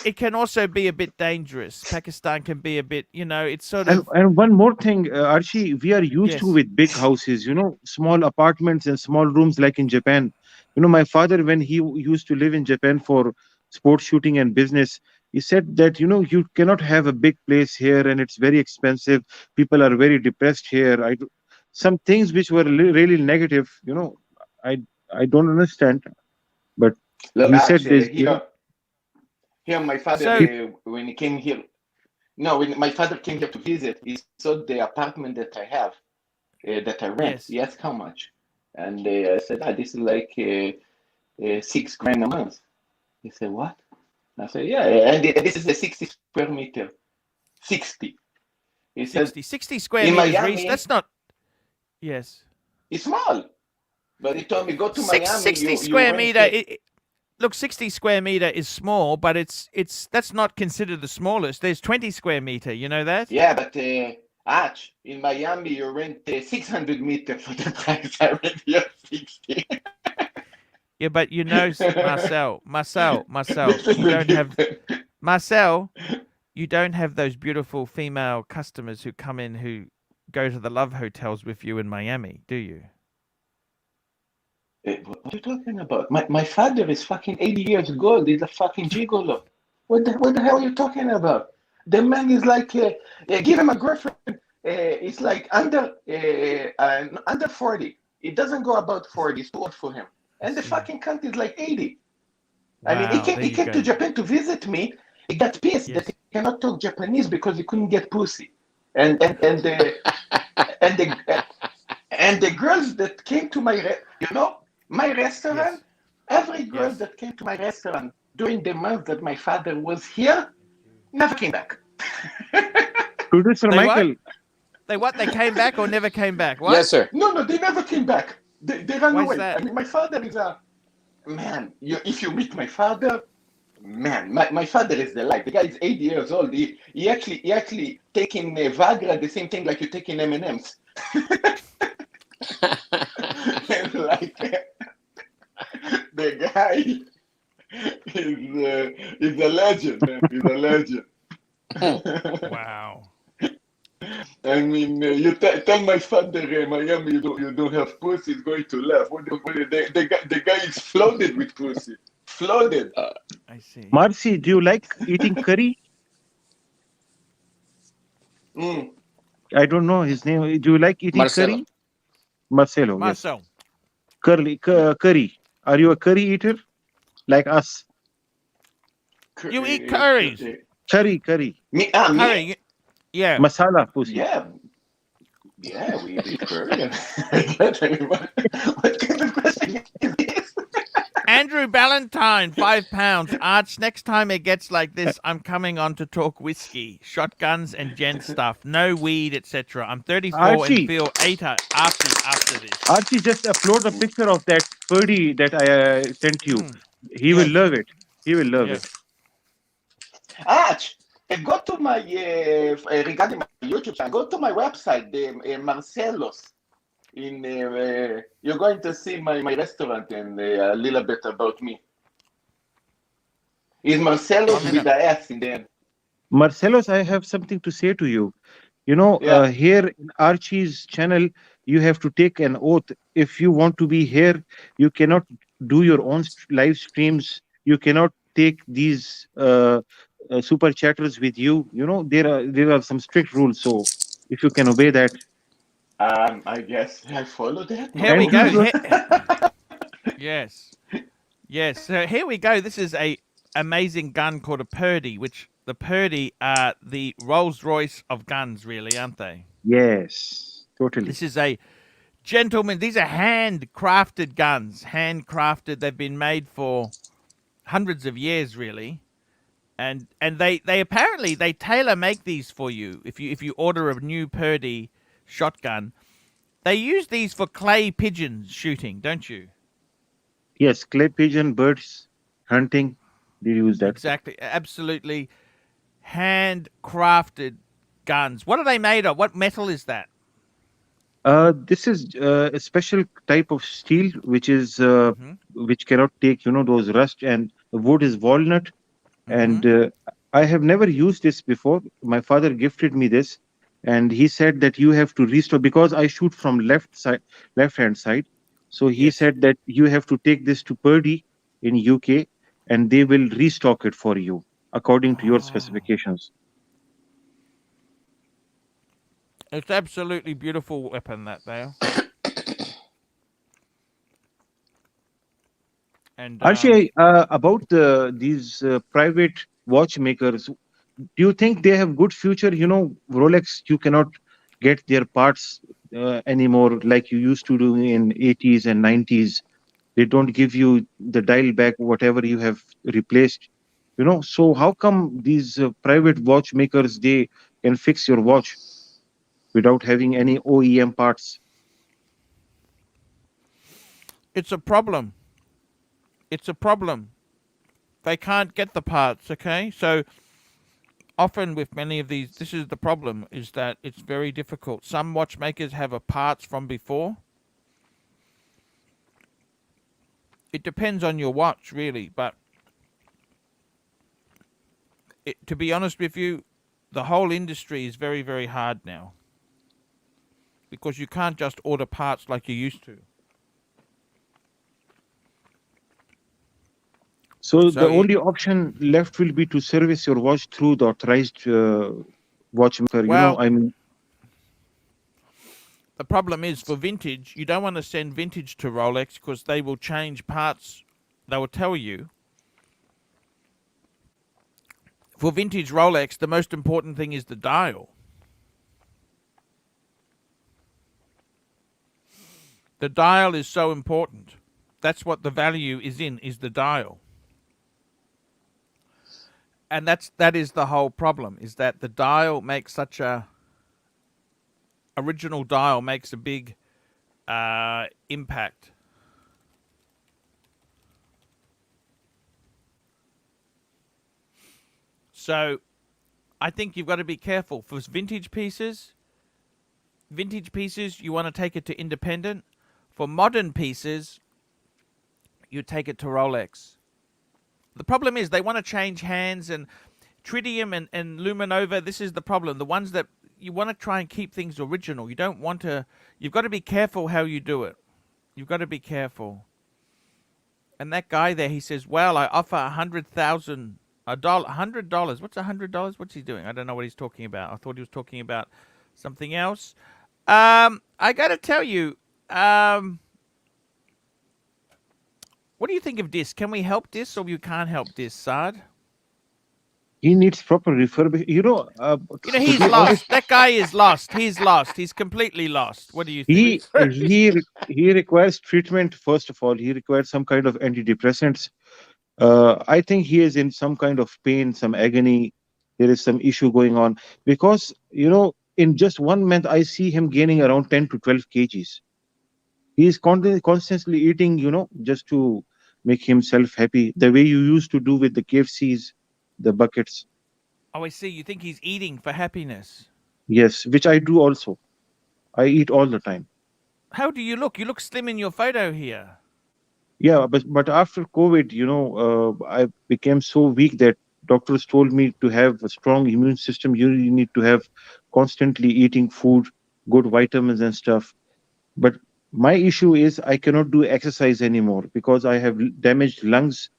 it can also be a bit dangerous. Pakistan can be a bit, it's sort
And
of
and one more thing, Archie, we are used to
yes.
with big houses, small apartments and small rooms like in Japan. My father, when he used to live in Japan for sports shooting and business, he said that, you cannot have a big place here and it's very expensive. People are very depressed here. Some things which were really negative, I I don't understand. But
Look,
he said this,
actually, here my father,
So
when he came here, no, when my father came here to visit, he saw the apartment that I have, that I rent.
yes.
He asked how much, and I said, this is like 6 grand a month. He said, what? I said, yeah, and this is a 60 square meter. 60. He said,
60 square
in
meters, Reese.
Miami,
That's not yes.
it's small. But he told me, go to Miami,
60
you
square
rent
meter. Look, 60 square meter is small, but it's that's not considered the smallest. There's 20 square meter. You know that?
yeah, but in Miami, you rent 600 meters for the price I rent here 60.
Yeah, but Marcel,
This is the difference.
Marcel, you don't have those beautiful female customers who come in who go to the love hotels with you in Miami, do you?
What are you talking about? My father is fucking 80 years old. He's a fucking gigolo. What the hell are you talking about? The man is like, give him a girlfriend. It's like under 40. It doesn't go about 40. It's too old for him. And the fucking cunt is like 80. I mean,
Wow, there
he
you
came to
go.
Japan to visit me. He got pissed that
Yes.
he cannot talk Japanese because he couldn't get pussy. And the and the and the girls that came to my restaurant,
Yes.
every girl
Yes.
that came to my restaurant during the month that my father was here never came back.
Producer
They what?
Michael,
They what? They came back or never came back? What?
Yes, sir.
No, they never came back. They ran
Why is
away. I
that?
mean, my father is a man. If you meet my father, man, my father is the life. The guy is 80 years old. He actually taking Viagra, the same thing like you taking M&Ms. Like the guy is a legend, man. He's a legend.
Wow.
I mean, you tell my father, Miami, you don't have pussy. He's going to laugh. The guy is flooded with pussy. Flooded.
I see.
Marcy, do you like eating curry?
Mm.
I don't know his name. Do you like eating
Marcelo.
curry? Marcelo, yes.
Marcel,
Curry. Are you a curry eater? Like us?
you eat curries.
Curry.
Me?
Curry. Yeah.
Masala pussy.
Yeah, we eat curry. What kind of question is this?
Andrew Ballantyne, £5. Arch, next time it gets like this, I'm coming on to talk whiskey, shotguns, and gent stuff. No weed, etc. I'm 34 and
Archie,
feel 8 after this.
Archie, just upload a picture of that birdie that I sent you. He will
Yes.
love it. He will love it.
Yes.
Arch, go to my regarding my YouTube channel. Go to my website, the Marcelos. You're going to see my restaurant and a little bit about me. Is Marcelos with the S in the end?
Marcelos, I have something to say to you. You know,
Yeah.
here in Archie's channel, you have to take an oath. If you want to be here, you cannot do your own live streams. You cannot take these super chatters with you. You know, there are some strict rules. So if you can obey that.
I guess I follow that.
Here we
Andrew's
go.
one-
Yes. Yes. So here we go. This is a amazing gun called a Purdy, which the Purdy are the Rolls-Royce of guns, really, aren't they?
Yes, totally.
This is a gentleman. These are handcrafted guns. Handcrafted. They've been made for hundreds of years, really. And they apparently they tailor make these for you. If you order a new Purdy shotgun, they use these for clay pigeons shooting, don't you?
Yes, clay pigeon, birds, hunting. They use that.
Exactly. Absolutely handcrafted guns. What are they made of? What metal is that?
This is a special type of steel which is which cannot take those rust, and the wood is walnut. And I have never used this before. My father gifted me this, and he said that you have to restore because I shoot from left hand side. So he
Yes.
said that you have to take this to Purdy in UK, and they will restock it for you according to your specifications.
It's absolutely beautiful weapon that there. And
Archie, about these private watchmakers, do you think they have good future? You know, Rolex, you cannot get their parts anymore like you used to do in 80s and 90s. They don't give you the dial back, whatever you have replaced. You know, so how come these private watchmakers, they can fix your watch without having any OEM parts?
it's a problem. It's a problem. They can't get the parts, okay? So often with many of these, this is the problem, is that it's very difficult. Some watchmakers have a parts from before. It depends on your watch, really, but to be honest with you, the whole industry is very, very hard now because you can't just order parts like you used to.
So the
So
only option left will be to service your watch through the authorized watchmaker.
well,
I mean,
the problem is for vintage, you don't want to send vintage to Rolex because they will change parts. They will tell you. For vintage Rolex, the most important thing is the dial. The dial is so important. That's what the value is in, is the dial. And that is the whole problem, is that the dial makes such a original dial makes a big impact. So I think you've got to be careful for vintage pieces. Vintage pieces, you want to take it to independent. For modern pieces, you take it to Rolex. The problem is they want to change hands, and Tritium and Luminova, this is the problem. The ones that you want to try and keep things original. You don't want to, you've got to be careful how you do it. You've got to be careful. And that guy there, he says, well, I offer $100,000. $100. What's $100? What's he doing? I don't know what he's talking about. I thought he was talking about something else. I got to tell you, what do you think of this? Can we help this, or you can't help this, Saad?
he needs proper refurbishment.
He's lost. That guy is lost. He's lost. He's completely lost. What do you think?
He requires treatment. First of all, he requires some kind of antidepressants. I think he is in some kind of pain, some agony. There is some issue going on because in just 1 month, I see him gaining around 10 to 12 kgs. He is constantly eating, just to make himself happy, the way you used to do with the KFCs, the buckets.
Oh, I see. You think he's eating for happiness?
Yes, which I do also. I eat all the time.
How do you look? You look slim in your photo here.
Yeah, but after COVID, I became so weak that doctors told me to have a strong immune system. You need to have constantly eating food, good vitamins and stuff. But my issue is I cannot do exercise anymore because I have damaged lungs.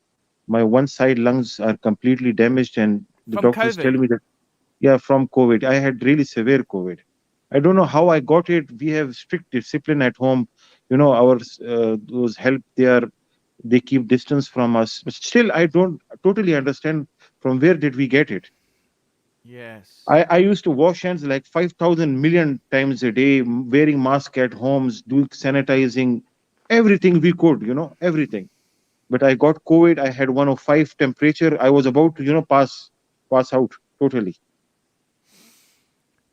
My one side lungs are completely damaged, and the
From
doctors tell
COVID.
me that, yeah, from COVID. I had really severe COVID. I don't know how I got it. We have strict discipline at home. Our those help, they keep distance from us. But still, I don't totally understand from where did we get it.
Yes.
I used to wash hands like 5,000 million times a day, wearing mask at homes, doing sanitizing, everything we could, everything. But I got COVID. I had 105 temperature. I was about to, pass out totally.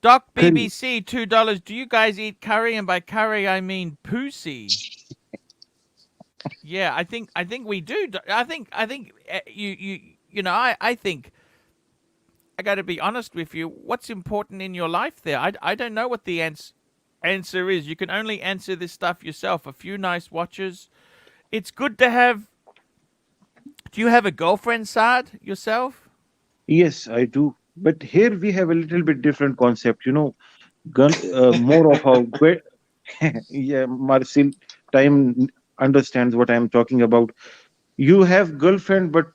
Doc
Crazy.
BBC, $2. Do you guys eat curry? And by curry, I mean pussy. Yeah, I think we do. I think I think I got to be honest with you. What's important in your life there? I don't know what the answer is. You can only answer this stuff yourself. A few nice watches. It's good to have. Do you have a girlfriend, Saad, yourself?
Yes, I do. But here we have a little bit different concept, more of a, yeah, Marcel, time understands what I'm talking about. You have girlfriend, but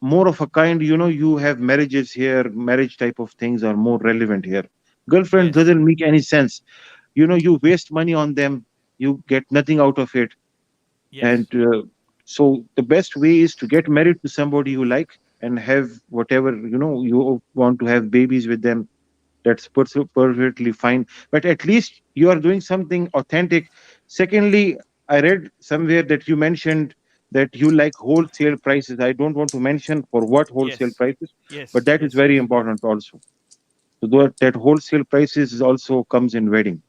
more of a kind, you have marriages here, marriage type of things are more relevant here. Girlfriend
Yes.
doesn't make any sense. You waste money on them, you get nothing out of it.
Yes.
And so the best way is to get married to somebody you like and have whatever, you want to have babies with them. That's perfectly fine. But at least you are doing something authentic. Secondly, I read somewhere that you mentioned that you like wholesale prices. I don't want to mention for what wholesale
Yes.
prices,
Yes.
but that is
Yes.
very
Yes.
important also. So that wholesale prices is also comes in wedding.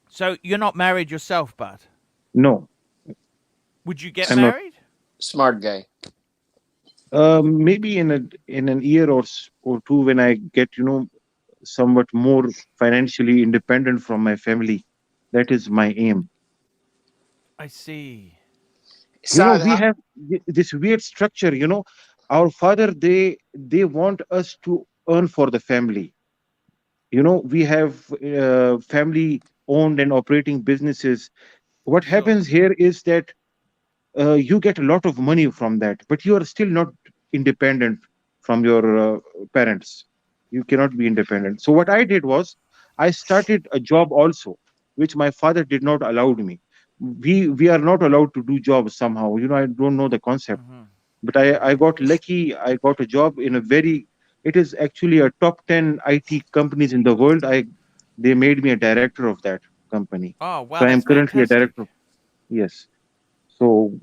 So you're not married yourself, but
No,
would you get
I'm not.
married?
Smart guy.
Maybe in an year or two when I get somewhat more financially independent from my family. That is my aim.
I see.
Saad,
We have this weird structure. Our father, they want us to earn for the family. We have family owned and operating businesses. What
Sure.
happens here is that you get a lot of money from that, but you are still not independent from your parents. You cannot be independent. So what I did was I started a job also, which my father did not allow me. We are not allowed to do jobs somehow. I don't know the concept, but I got lucky. I got a job in a very, it is actually a top 10 IT companies in the world. They made me a director of that company.
Oh,
So
wow,
I am
that's
currently a
fantastic.
director. Yes. So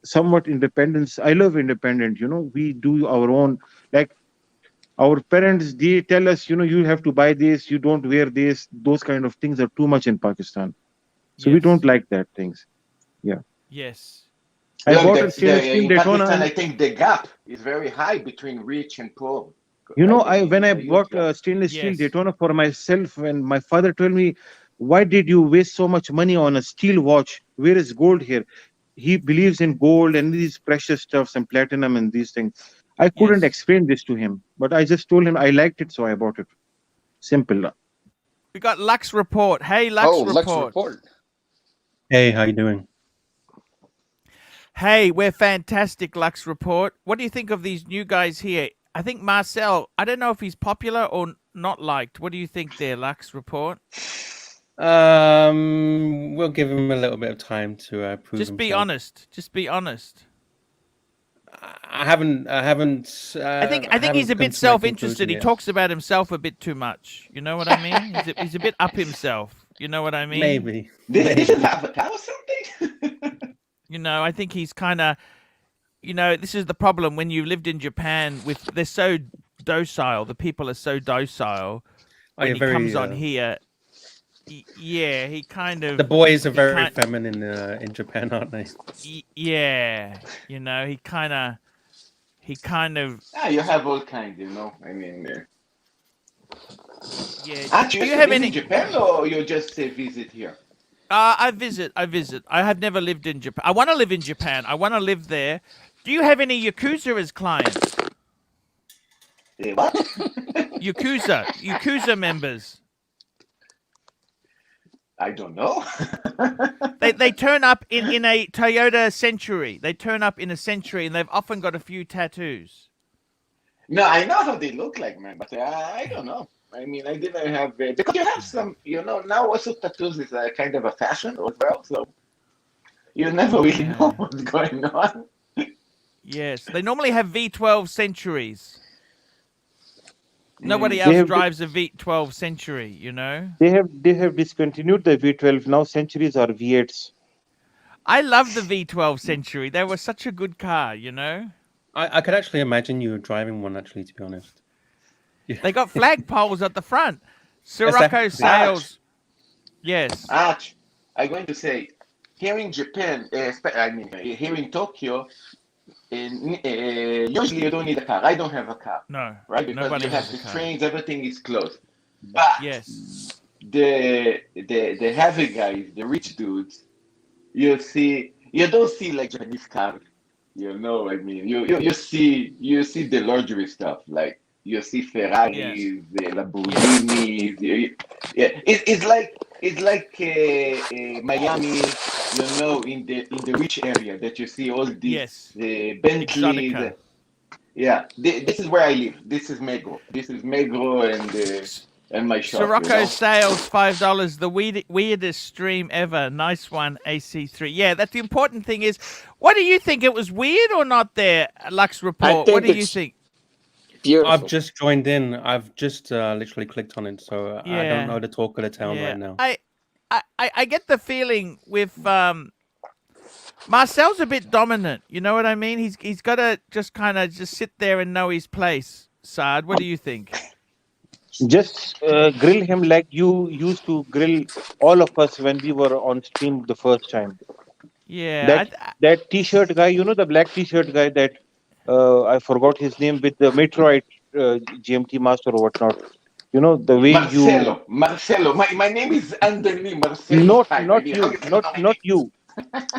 somewhat independence. I love independent. We do our own. Like our parents, they tell us, you have to buy this, you don't wear this. Those kind of things are too much in Pakistan. So we don't
Yes.
like that things. Yeah.
Yes.
I
Look,
bought a stainless steel
in
Daytona.
Pakistan, I think the gap is very high between rich and poor.
I
Mean,
when I
it's a huge
bought
gap.
a stainless steel
Yes.
Daytona for myself, and my father told me, "Why did you waste so much money on a steel watch? Where is gold here?" He believes in gold and these precious stuffs and platinum and these things. I couldn't
Yes.
explain this to him, but I just told him I liked it, so I bought it. Simple.
We got Lux Report. Hey,
Oh,
Lux
Lux
Report.
report.
Hey, how you doing?
Hey, we're fantastic, Lux Report. What do you think of these new guys here? I think Marcel, I don't know if he's popular or not liked. What do you think there, Lux Report?
We'll give him a little bit of time to prove
Just be
himself.
honest. Just be honest.
I haven't.
I think he's a bit self-interested. He talks about himself a bit too much. You know what I mean? He's a bit up himself. You know what I mean?
Maybe.
This is Avatar or something?
I think he's kind of, this is the problem when you lived in Japan they're so docile. The people are so docile. When he comes on here, yeah, he kind of.
The boys are very feminine in Japan, aren't they?
Yeah, he kind of.
You have all kinds, I mean.
Yeah.
Archie,
Do you
you
have
live
any?
in Japan or you just visit here?
I visit. I have never lived in Japan. I want to live in Japan. I want to live there. Do you have any Yakuza as clients?
What?
Yakuza members.
I don't know.
They turn up in a Toyota Century. They turn up in a Century, and they've often got a few tattoos.
No, I know how they look like, man, but I don't know. I mean, I didn't have because you have some, now also tattoos is a kind of a fashion as well, so you never really know what's going on.
Yes, they normally have V12 Centuries. Nobody else drives a V12 Century,
They have discontinued the V12. Now Centuries are V8s.
I love the V12 Century. They were such a good car,
I could actually imagine you driving one, actually, to be honest.
Yeah. They got flagpoles at the front. Sirocco sales. Yes.
Arch, I'm going to say, here in Japan, here in Tokyo, usually you don't need a car. I don't have a car.
No.
Right? Because
nobody
you have
has
the
a car.
trains, everything is closed. But
yes,
the heavy guys, the rich dudes, you don't see like Japanese cars. I mean, you see the luxury stuff, like you see Ferraris, the Lamborghinis. It's like Miami, in the rich area that you see all these Bentleys. Yeah, this is where I live. This is Megro. And my shop.
Sirocco sales $5. The weirdest stream ever. Nice one, AC3. Yeah, that's the important thing. Is what do you think? It was weird or not? There, Lux Report. What do you think?
Beautiful.
I've just joined in. I've just literally clicked on it, so I don't know the talk of the town right now.
I get the feeling with Marcel's a bit dominant. You know what I mean? He's got to just kind of just sit there and know his place. Saad, what do you think?
Just grill him like you used to grill all of us when we were on stream the first time.
Yeah.
That T-shirt guy, the black T-shirt guy that I forgot his name with the Metroid GMT Master or whatnot. The way
Marcelo. My name is Anthony Marcelo.
Not you.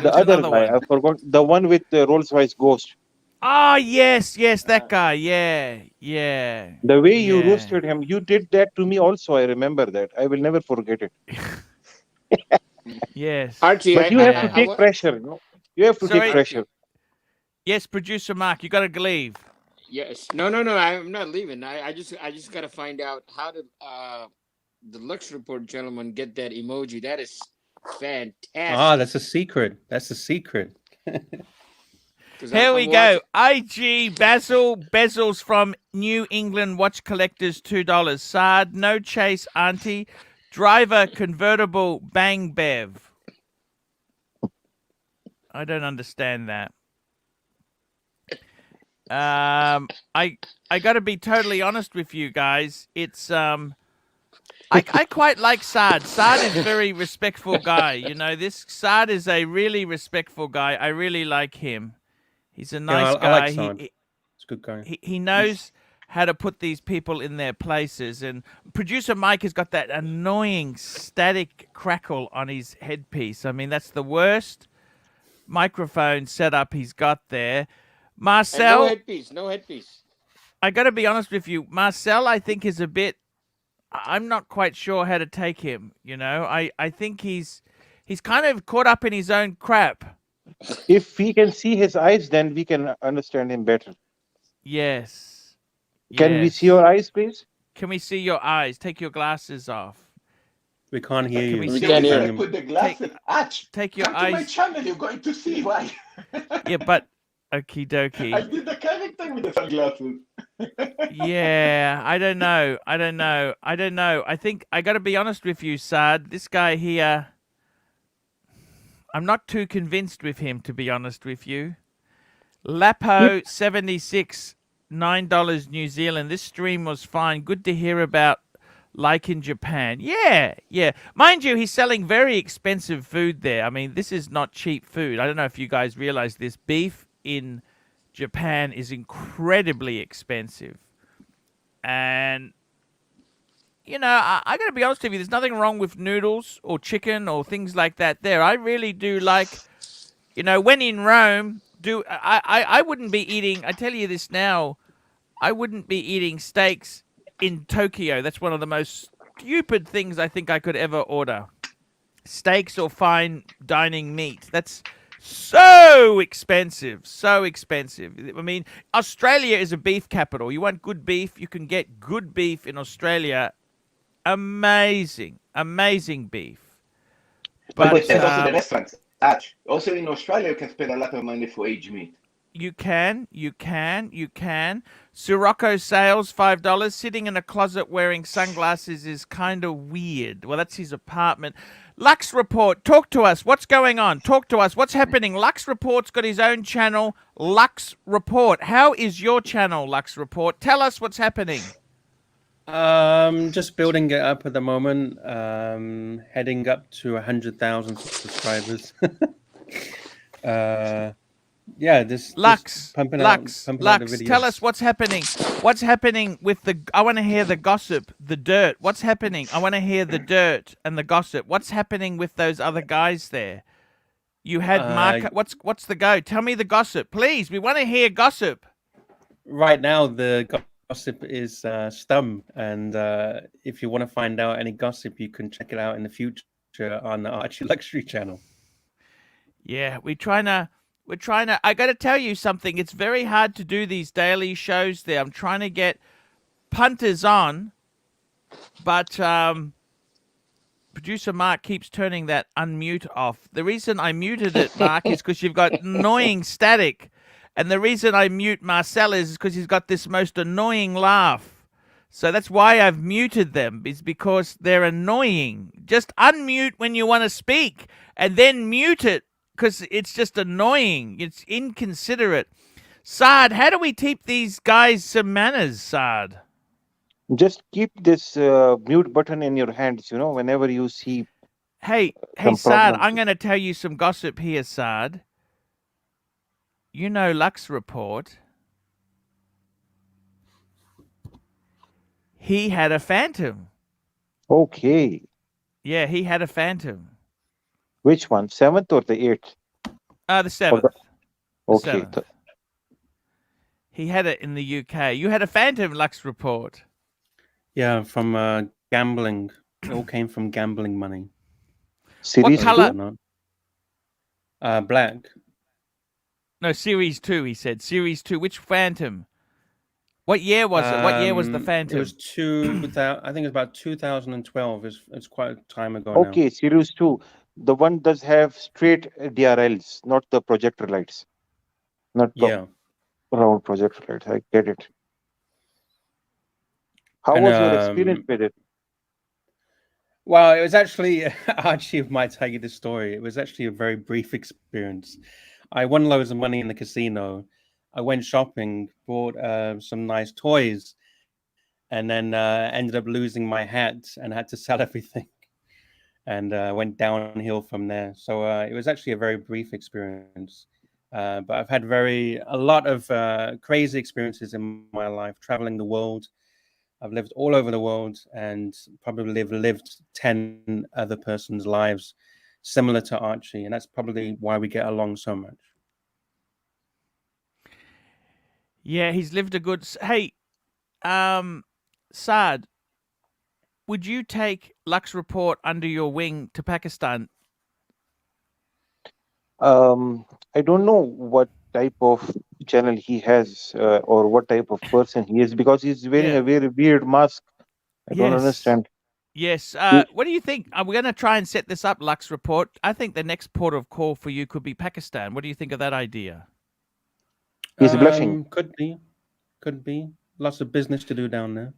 The other guy. I forgot the one with the Rolls-Royce Ghost.
Oh, yes, that guy. Yeah.
The way you roasted him, you did that to me also. I remember that. I will never forget it.
Yes.
Archie,
but you have to take pressure. You have to
Sorry?
take pressure.
Yes, producer Mark, you got to leave.
Yes. No. I'm not leaving. I just got to find out how to the Lux Report gentleman get that emoji. That is fantastic.
Ah, that's a secret. That's a secret.
Here we go. IG Basil bezels from New England watch collectors $2. Sard no chase auntie. Driver convertible bang bev. I don't understand that. I got to be totally honest with you guys. It's I quite like Sard. Sard is a very respectful guy. You know, this Sard is a really respectful guy. I really like him. He's a nice guy.
I like Sard. It's a good guy.
He knows how to put these people in their places. And producer Mike has got that annoying static crackle on his headpiece. I mean, that's the worst microphone setup he's got there. Marcel,
no headpiece.
I got to be honest with you. Marcel, I think, is a bit. I'm not quite sure how to take him. You know, I think he's kind of caught up in his own crap.
If we can see his eyes, then we can understand him better.
Yes.
Can we see your eyes, please?
Can we see your eyes? Take your glasses off.
We can't hear you.
We can't hear him.
Put the glasses.
Take your
come
eyes.
to my channel. You're going to see why.
Yeah, but okie dokie.
I did the character with the sunglasses.
Yeah, I don't know. I think I got to be honest with you, Sard. This guy here, I'm not too convinced with him, to be honest with you. Lapo 76, $9 New Zealand. This stream was fine. Good to hear about, like in Japan. Yeah. Mind you, he's selling very expensive food there. I mean, this is not cheap food. I don't know if you guys realize this. Beef in Japan is incredibly expensive. And, you know, I got to be honest with you, there's nothing wrong with noodles or chicken or things like that there. I really do like, you know, when in Rome, I wouldn't be eating, I tell you this now, I wouldn't be eating steaks in Tokyo. That's one of the most stupid things I think I could ever order. Steaks or fine dining meat. That's so expensive. I mean, Australia is a beef capital. You want good beef, you can get good beef in Australia. Amazing beef. But
also the restaurants. Also in Australia, you can spend a lot of money for aged meat.
You can. Sirocco sales, $5. Sitting in a closet wearing sunglasses is kind of weird. Well, that's his apartment. Lux Report, talk to us. What's going on? Talk to us. What's happening? Lux Report's got his own channel, Lux Report. How is your channel, Lux Report? Tell us what's happening.
Just building it up at the moment. Heading up to 100,000 subscribers. Yeah, this
Lux,
pumping
Lux,
out the
Lux.
videos.
Tell us what's happening. What's happening with the? I want to hear the gossip, the dirt. What's happening? I want to hear the dirt and the gossip. What's happening with those other guys there? You had Mark. What's the go? Tell me the gossip, please. We want to hear gossip.
Right now, the gossip is Stum, and if you want to find out any gossip, you can check it out in the future on the ArchieLuxury channel.
Yeah, we're trying to. I got to tell you something. It's very hard to do these daily shows there. I'm trying to get punters on, but producer Mark keeps turning that unmute off. The reason I muted it, Mark, is because you've got annoying static. And the reason I mute Marcel is because he's got this most annoying laugh. So that's why I've muted them, is because they're annoying. Just unmute when you want to speak and then mute it. Because it's just annoying. It's inconsiderate. Sard, how do we teach these guys some manners, Sard?
Just keep this mute button in your hands, you know, whenever you see.
Hey, Sard, I'm going to tell you some gossip here, Sard. You know Lux Report. He had a Phantom.
Okay.
Yeah, he had a Phantom.
Which one? 7th or the 8th?
The 7th.
Okay.
7th. He had it in the UK. You had a Phantom, Lux Report.
Yeah, from gambling. It all came from gambling money.
Series
what color?
Black.
No, Series 2, he said. Series 2. Which Phantom? What year was it? What year was the
It
Phantom?
was 2000. I think it was about 2012. It's quite a time ago now.
Okay, Series 2. The one does have straight DRLs, not the projector lights. Not the
Yeah.
round projector lights. I get it. How
And
was your experience with it?
well, it was actually Archie might tell you this story. It was actually a very brief experience. I won loads of money in the casino. I went shopping, bought some nice toys, and then ended up losing my hat and had to sell everything, and went downhill from there. So it was actually a very brief experience. But I've had a lot of crazy experiences in my life, traveling the world. I've lived all over the world and probably lived 10 other person's lives similar to Archie. And that's probably why we get along so much.
Yeah, he's lived a good... Hey, Saad, would you take Lux Report under your wing to Pakistan?
I don't know what type of channel he has or what type of person he is because he's wearing a very weird mask. I don't understand.
Yes.
He-
What do you think? Are we going to try and set this up, Lux Report? I think the next port of call for you could be Pakistan. What do you think of that idea?
He's blushing.
Could be. Lots of business to do down there.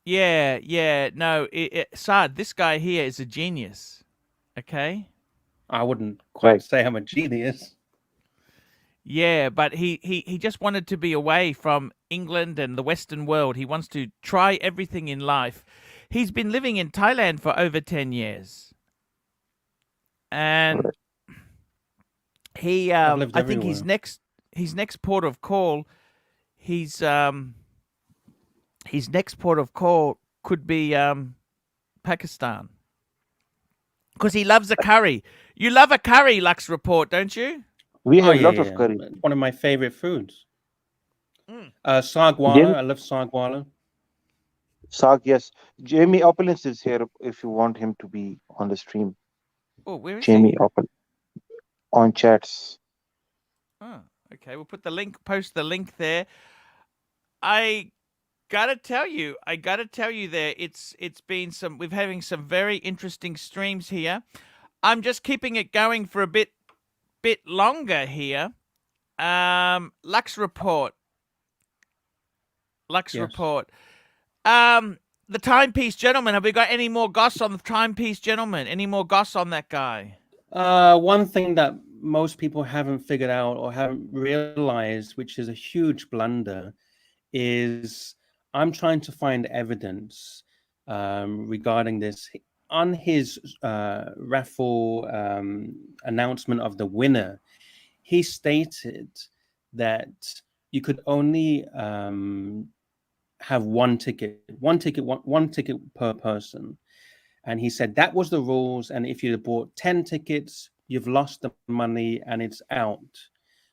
Yeah. No, Saad, this guy here is a genius. Okay?
I wouldn't quite say I'm a genius.
Yeah, but he just wanted to be away from England and the Western world. He wants to try everything in life. He's been living in Thailand for over 10 years. And he I think his next port of call, his next port of call could be Pakistan. Because he loves a curry. You love a curry, Lux Report, don't you?
We have a lot of curry.
One of my favorite foods. Sagwala. I love sagwala.
Sag, yes. Jamie Opulence is here if you want him to be on the stream.
Oh, where is
Jamie
he?
Opulence. On chats.
Oh, okay. We'll put the link, post the link there. I gotta tell you there, it's been we're having some very interesting streams here. I'm just keeping it going for a bit longer here. Lux Report. The Timepiece Gentleman. Have we got any more goss on the Timepiece Gentleman? Any more goss on that guy?
One thing that most people haven't figured out or haven't realized, which is a huge blunder, is I'm trying to find evidence regarding this. On his raffle announcement of the winner, he stated that you could only have one ticket per person. And he said that was the rules. And if you bought 10 tickets, you've lost the money and it's out.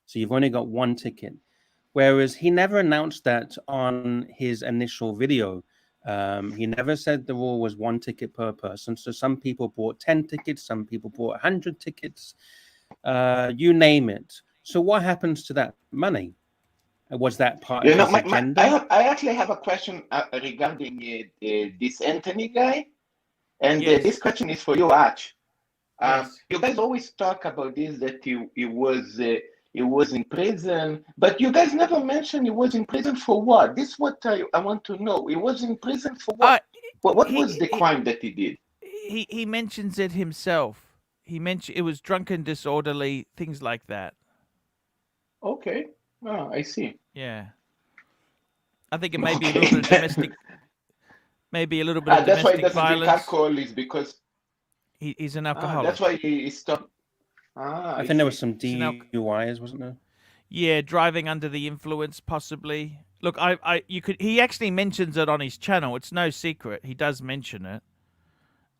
So you've only got one ticket. Whereas he never announced that on his initial video. He never said the rule was one ticket per person. So some people bought 10 tickets, some people bought 100 tickets, you name it. So what happens to that money? Was that part of his agenda?
I actually have a question regarding this Anthony guy. And this question is for you, Arch. You guys always talk about this, that he was in prison, but you guys never mentioned he was in prison for what? This is what I want to know. He was in prison for what? What was the crime that he did?
He mentions it himself. He mentioned it was drunken, disorderly, things like that.
Okay. Oh, I see.
Yeah. I think it may be a little bit of domestic, maybe a little bit of
that's why
domestic
he doesn't drink
violence.
alcohol, is because
he's an alcoholic.
That's why he stopped.
I think there was some DUIs, wasn't there?
Yeah, driving under the influence, possibly. Look, he actually mentions it on his channel. It's no secret. He does mention it.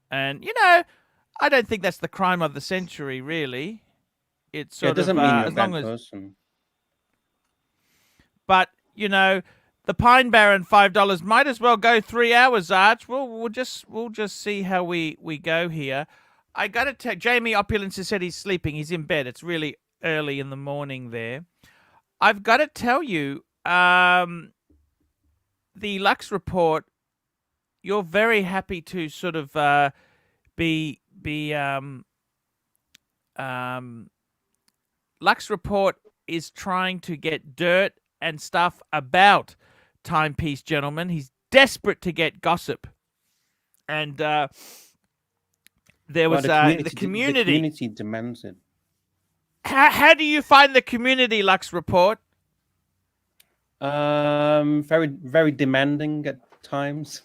And, I don't think that's the crime of the century, really. It's sort
it doesn't
of,
mean you're a
as
bad
long as,
person.
But, the Pine Barren $5 might as well go 3 hours, Arch. We'll just see how we go here. I gotta tell Jamie Opulence has said he's sleeping. He's in bed. It's really early in the morning there. I've got to tell you, the Lux Report, you're very happy to sort of be Lux Report is trying to get dirt and stuff about Timepiece Gentleman. He's desperate to get gossip. And there was the community.
The community demands it.
How do you find the community, Lux Report?
Very, very demanding at times.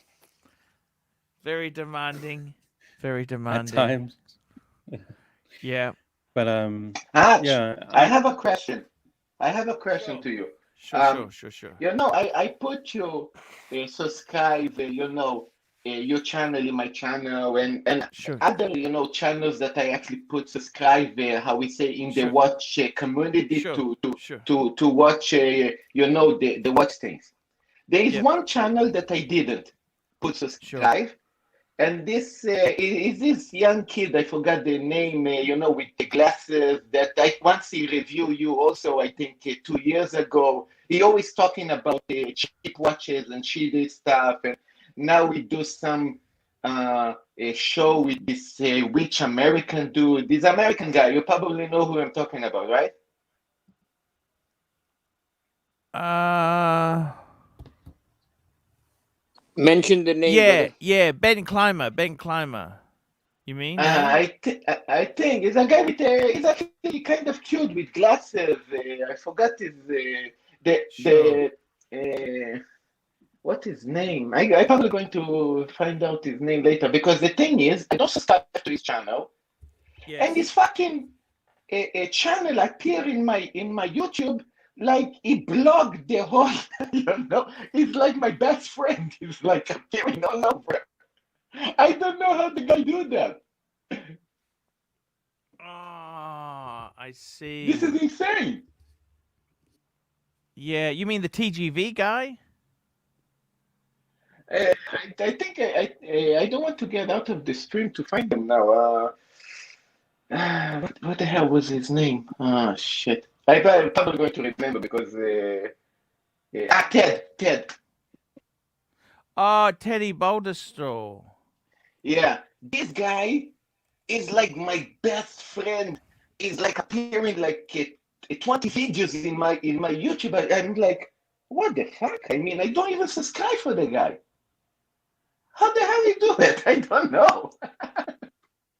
Very demanding. Very demanding.
At times.
Yeah.
But
yeah. I have a question. I have a question to you.
Sure.
You know, I put you subscribe, your channel in my channel and other, channels that I actually put subscribe, how we say in the watch community to watch, the watch things. There is one channel that I didn't put subscribe. And this is this young kid, I forgot the name, with the glasses that I once he reviewed you also, I think 2 years ago. He always talking about cheap watches and shitty stuff. And now we do some a show with this rich American dude. This American guy, you probably know who I'm talking about, right?
Mention the name.
Yeah, Ben Clymer. You mean?
I think it's a guy with he's actually kind of cute with glasses. I forgot his what his name? I'm probably going to find out his name later because the thing is, I don't subscribe to his channel, and his fucking channel appear in my YouTube. Like he blogged the whole, he's like my best friend. He's like appearing all over. I don't know how the guy do that.
I see.
This is insane.
Yeah, you mean the TGV guy?
I think I don't want to get out of the stream to find him now. What the hell was his name? Oh shit. I'm probably going to remember because Ted.
Oh, Teddy Boulderstraw.
Yeah, this guy is like my best friend. He's like appearing like 20 videos in my YouTube. I'm like, what the fuck? I mean, I don't even subscribe for the guy. How the hell you do it? I don't know.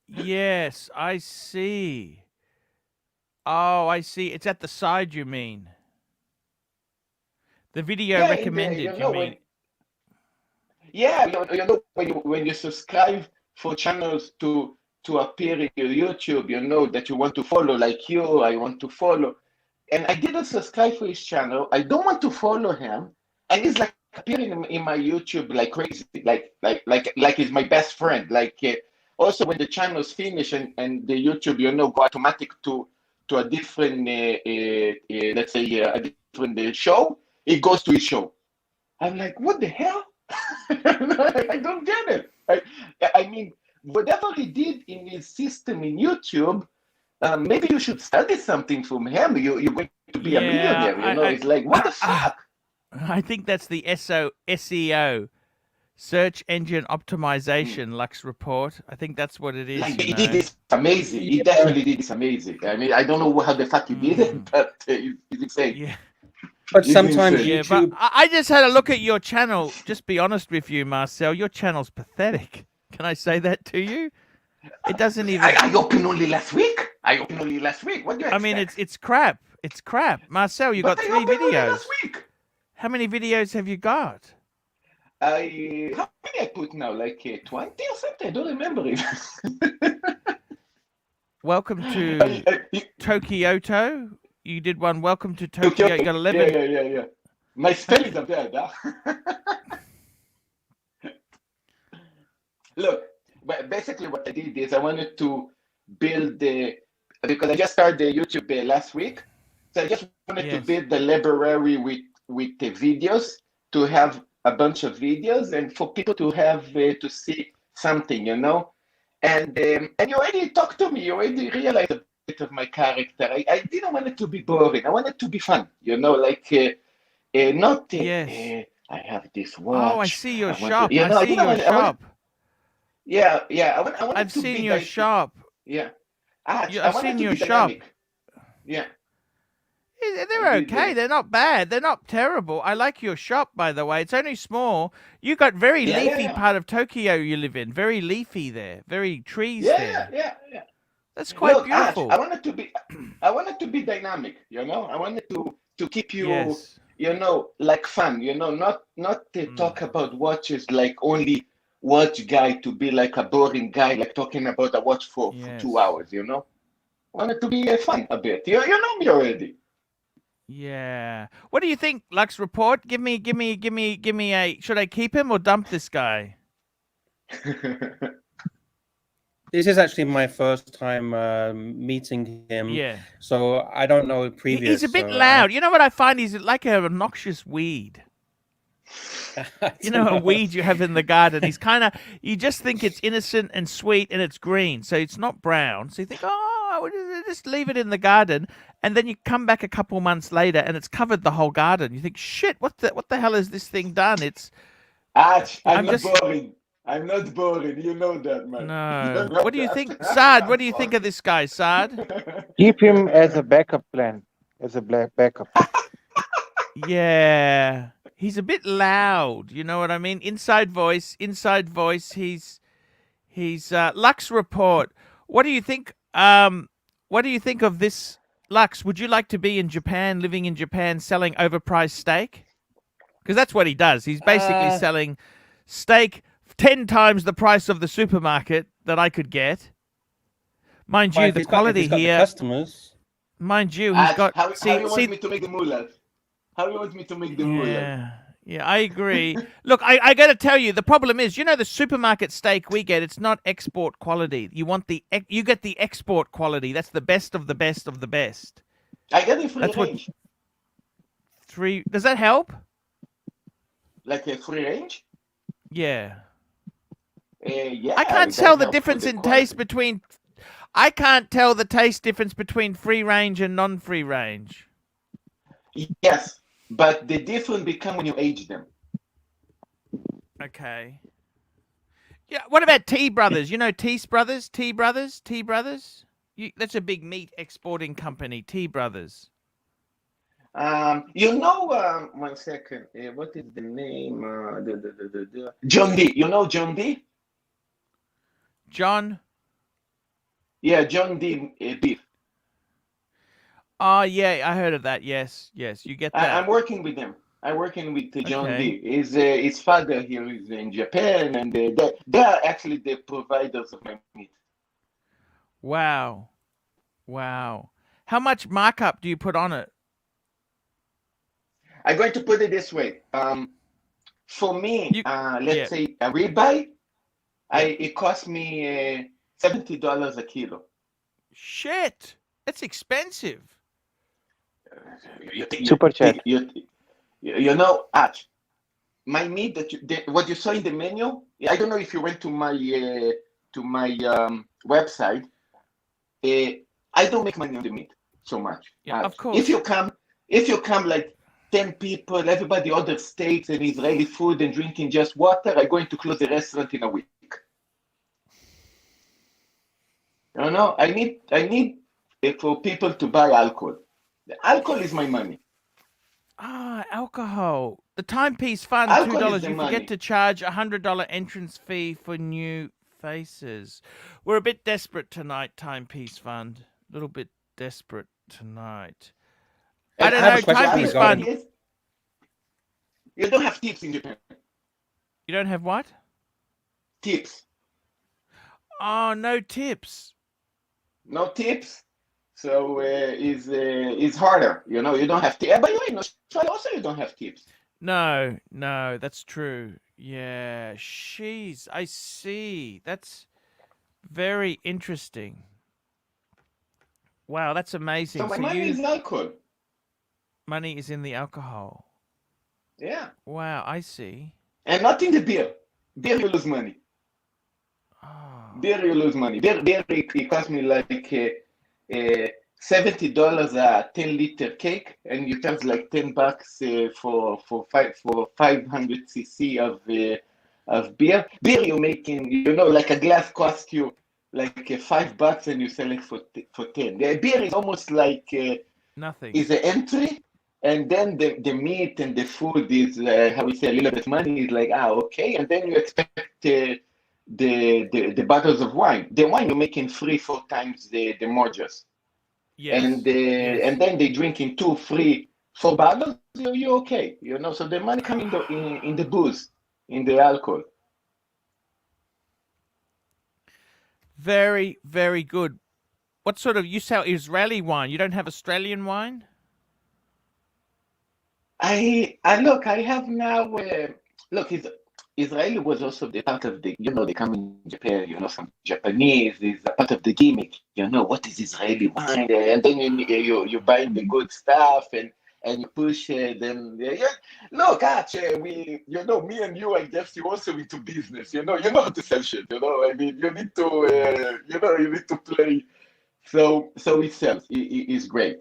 Yes, I see. Oh, I see. It's at the side, you mean? The video recommended, you mean?
When you subscribe for channels to appear in your YouTube, that you want to follow, like you, I want to follow. And I didn't subscribe for his channel. I don't want to follow him. And he's like appearing in my YouTube like crazy, like he's my best friend. Also when the channel's finish and the YouTube, go automatic to a different, let's say, a different show, it goes to his show. I'm like, what the hell? I don't get it. I mean, whatever he did in his system in YouTube, maybe you should study something from him. You're going to be a millionaire, it's like, what the fuck?
I think that's the SEO. Search Engine Optimization Lux Report. I think that's what it is.
He did this amazing. He definitely did this amazing. I mean, I don't know how the fuck he did it, but he's insane.
Yeah.
But sometimes
YouTube... but I just had a look at your channel. Just be honest with you, Marcel. Your channel's pathetic. Can I say that to you? It doesn't even...
I opened only last week. What do you expect?
I mean, it's crap. It's crap. Marcel, you got 3 videos.
Last week.
How many videos have you got?
How many I put now? Like 20 or something? I don't remember it.
Welcome to Tokyo. You did one. Welcome to Tokyo. You got 11.
Yeah. My spellings are bad, huh? Look, but basically what I did is I wanted to build because I just started the YouTube last week. So I just wanted to build the library with the videos, to have a bunch of videos and for people to have to see something, And you already talked to me. You already realized bit of my character. I didn't want it to be boring. I want it to be fun, like not
Yes.
I have this
Oh, I
watch.
see your
I want to,
shop. I
I
see
didn't
your
want, I want,
shop.
yeah. I want
I've
it to
seen
be
your
like,
shop.
yeah. I
I've
want it
seen
to
your
be
shop.
dynamic. Yeah.
They're okay. They're not bad. They're not terrible. I like your shop, by the way. It's only small. You got very leafy
Yeah.
part of Tokyo you live in. Very leafy there. Very trees there.
Yeah.
That's quite
Look, Arch,
beautiful.
I want it to be dynamic, I want it to keep you,
Yes.
like fun, not to talk about watches like only watch guy, to be like a boring guy, like talking about a watch for 2 hours, I want it to be fun a bit. You know me already.
Yeah. What do you think, Lux Report? Give me a. Should I keep him or dump this guy?
This is actually my first time meeting him.
Yeah.
So I don't know previous.
He's a bit loud. You know what I find? He's like an obnoxious weed. A weed you have in the garden. He's kind of, you just think it's innocent and sweet and it's green. So it's not brown. So you think, I would just leave it in the garden. And then you come back a couple months later and it's covered the whole garden. You think, shit, what the hell has this thing done? It's.
Arch, I'm not boring. I'm not boring. You know that, man.
No. What do you think? Saad, what do you think of this guy, Saad?
Keep him as a backup plan, as a backup.
Yeah. He's a bit loud. You know what I mean? Inside voice. He's Lux Report. What do you think? What do you think of this, Lux? Would you like to be in Japan, living in Japan, selling overpriced steak? Because that's what he does. He's basically selling steak 10 times the price of the supermarket that I could get. Mind you, the quality here.
Customers.
Mind you, he's got.
How you want me to make the moolah? How you want me to make the moolah?
Yeah, I agree. Look, I got to tell you, the problem is, the supermarket steak we get, it's not export quality. You get the export quality. That's the best of the best of the best.
I get it free range.
Does that help?
Like a free range?
Yeah.
Yeah.
I can't tell the difference in taste between. I can't tell the taste difference between free range and non-free range.
Yes, but the difference become when you age them.
Okay. Yeah. What about T Brothers? You know T Brothers? T Brothers? That's a big meat exporting company. T Brothers.
1 second. What is the name? John D. You know John D?
John?
Yeah, John D. Beef.
Oh, yeah, I heard of that. Yes, you get that.
I'm working with them. I'm working with John D. His father here is in Japan, and they are actually the providers of my meat.
Wow. How much markup do you put on it?
I'm going to put it this way. For me, let's say a ribeye, it cost me $70 a kilo.
Shit, that's expensive.
Super chat.
Arch, my meat what you saw in the menu. I don't know if you went to my website. I don't make money on the meat so much.
Yeah, of course.
If you come like 10 people, everybody orders steaks and Israeli food and drinking just water, I'm going to close the restaurant in a week. I need for people to buy alcohol. The alcohol is my money.
Alcohol. The Timepiece Fund,
alcohol
$2. You forget to charge $100 entrance fee for new faces. We're a bit desperate tonight, Timepiece Fund. A little bit desperate tonight. I don't know, Timepiece Fund.
You don't have tips in Japan.
You don't have what?
Tips.
Oh, no tips.
No tips. So it's harder. You don't have tips. By the way, in Australia also you don't have tips.
No, that's true. Yeah, jeez, I see. That's very interesting. Wow, that's amazing.
So my money is alcohol.
Money is in the alcohol.
Yeah.
Wow, I see.
And not in the beer. Beer you lose money.
Oh.
Beer you lose money. Beer it cost me like $70 a 10-liter cake, and you charge like $10 for 500 cc of beer. Beer you're making, like a glass costs you like $5, and you sell it for 10. The beer is almost like
Nothing.
is an entry, and then the meat and the food is how we say a little bit money is like okay, and then you expect the bottles of wine. The wine you're making 3-4 times the mortgages.
Yes.
And
yes.
and then they drink in 2, 3, 4 bottles. You're okay, So the money comes in the booze, in the alcohol.
Very, very good. What sort of, you sell Israeli wine? You don't have Australian wine?
I look. I have now. Look, Israeli was also the part of the. They come in Japan. Some Japanese is a part of the gimmick. What is Israeli wine, and then you buy the good stuff and you push them. Yeah. Look, Archie, me and you. I guess you also into business. You know how to sell shit. I mean, you need to. You need to play. So it sells. It's great.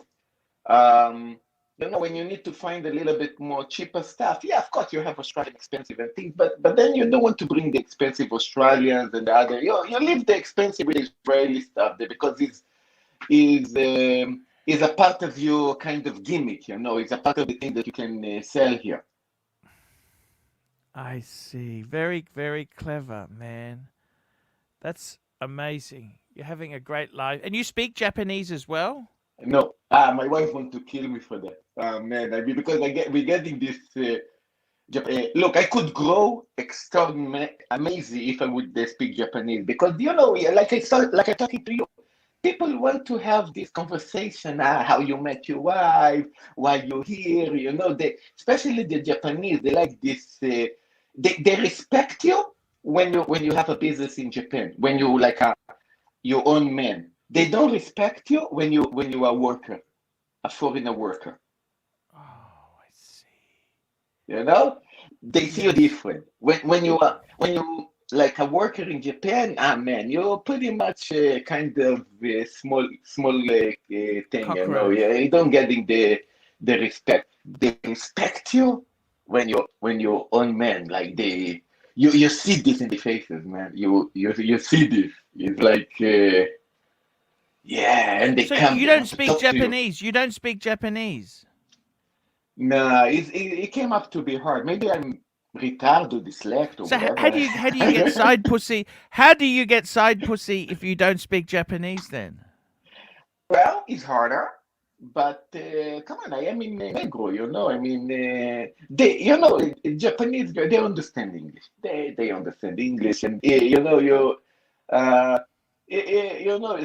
When you need to find a little bit more cheaper stuff, yeah, of course you have Australian expensive and things, but then you don't want to bring the expensive Australians and the other. You leave the expensive with Israeli stuff there because is a part of your kind of gimmick. It's a part of the thing that you can sell here.
I see. Very, very clever, man. That's amazing. You're having a great life. And you speak Japanese as well?
No, my wife wants to kill me for that. Man, I mean, because we're getting this. Look, I could grow extraordinary, amazing if I would speak Japanese because like I talking to you, people want to have this conversation. How you met your wife, why you're here. Especially the Japanese, they like this. They respect you when you have a business in Japan. When you like your own man. They don't respect you when you are a worker, a foreigner worker.
Oh, I see.
They see you different. When you like a worker in Japan, man, you're pretty much kind of a small thing.
Cockroach.
You don't getting the respect. They respect you when you're own man. Like you see this in the faces, man. You see this. It's like. Yeah, and they
So
come.
you
They
don't
want to
speak
talk to you.
Japanese? You don't speak Japanese?
No, it came up to be hard. Maybe I'm retarded or dyslexic or
So
whatever.
how do you get side pussy? How do you get side pussy if you don't speak Japanese then?
Well, it's harder, but come on, I am in Negro. I mean, Japanese, they understand English. They understand English, and uh,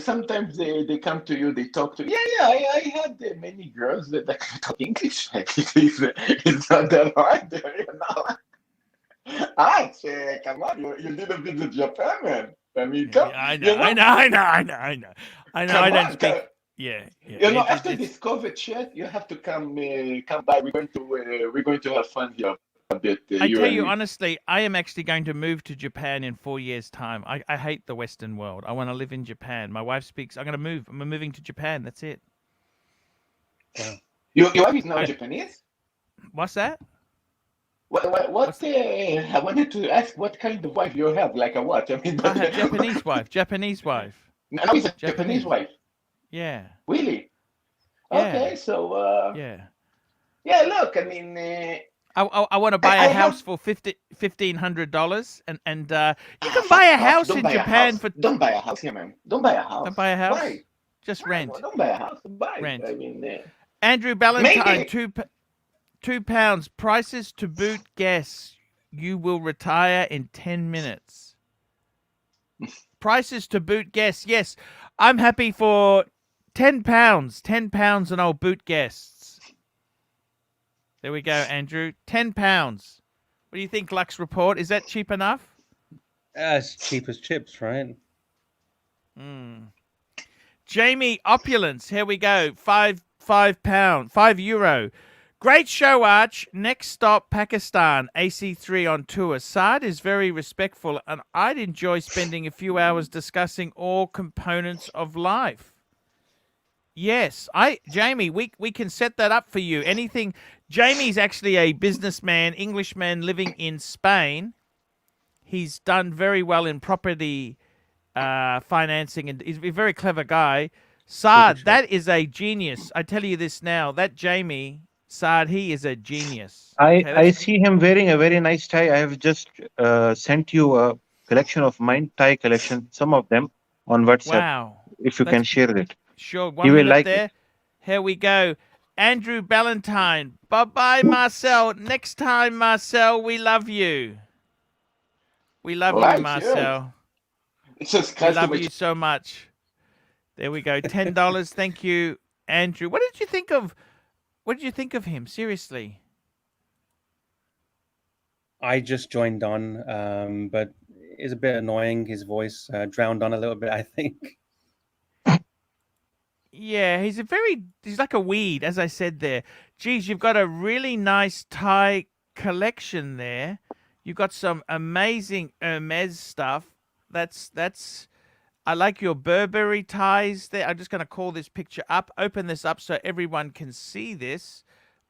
sometimes they come to you, they talk to you. Yeah, I had many girls that can talk English. It's not that hard. Come on, you didn't visit Japan, man. I mean, come.
I know. I know. I don't speak. Yeah.
After this COVID shit, you have to come by. We're going to have fun here a bit.
I tell you
and me.
honestly, I am actually going to move to Japan in 4 years' time. I hate the Western world. I want to live in Japan. My wife speaks. I'm going to move. I'm moving to Japan. That's it.
Wow. Your wife is not Japanese?
What's that?
What? I wanted to ask what kind of wife you have. Like a what? I mean,
I have Japanese wife. Japanese wife.
No, it's a Japanese wife.
Yeah.
Really?
Yeah.
Okay, so
yeah.
Yeah, look, I mean,
I want to buy a house for $1,500, and you can buy a house in Japan for.
Don't buy a house here, man. Don't buy a house.
Don't buy a house.
Why?
Just
Why?
rent.
Well, don't buy a house. Buy.
Rent.
I mean,
Andrew Ballantyne,
maybe.
£2. Prices to boot. Guess you will retire in 10 minutes. Prices to boot. Guess. Yes, I'm happy for £10. £10, and I'll boot guests. There we go, Andrew. £10. What do you think, Lux Report? Is that cheap enough?
As cheap as chips, right?
Jamie Opulence. Here we go. €5. Great show, Arch. Next stop, Pakistan. AC3 on tour. Saad is very respectful, and I'd enjoy spending a few hours discussing all components of life. Yes, Jamie, we can set that up for you. Anything. Jamie's actually a businessman, Englishman living in Spain. He's done very well in property financing, and he's a very clever guy. Saad, that is a genius. I tell you this now. That Jamie Saad, he is a genius. Okay,
I see him wearing a very nice tie. I have just sent you a collection of mine tie collection, some of them on WhatsApp.
Wow.
If you can share it,
Sure.
he
1
will
minute
like
there.
it.
Here we go. Andrew Ballantyne. Bye-bye, Marcel. Next time, Marcel, we love you. We love
All
you,
right,
Marcel.
It says
We love
customer.
you so much. There we go. $10. Thank you, Andrew. What did you think of him? Seriously.
I just joined on, but it's a bit annoying. His voice drowned on a little bit, I think.
Yeah, he's like a weed, as I said there. Geez, you've got a really nice tie collection there. You've got some amazing Hermes stuff. That's I like your Burberry ties there. I'm just going to call this picture up, open this up so everyone can see this.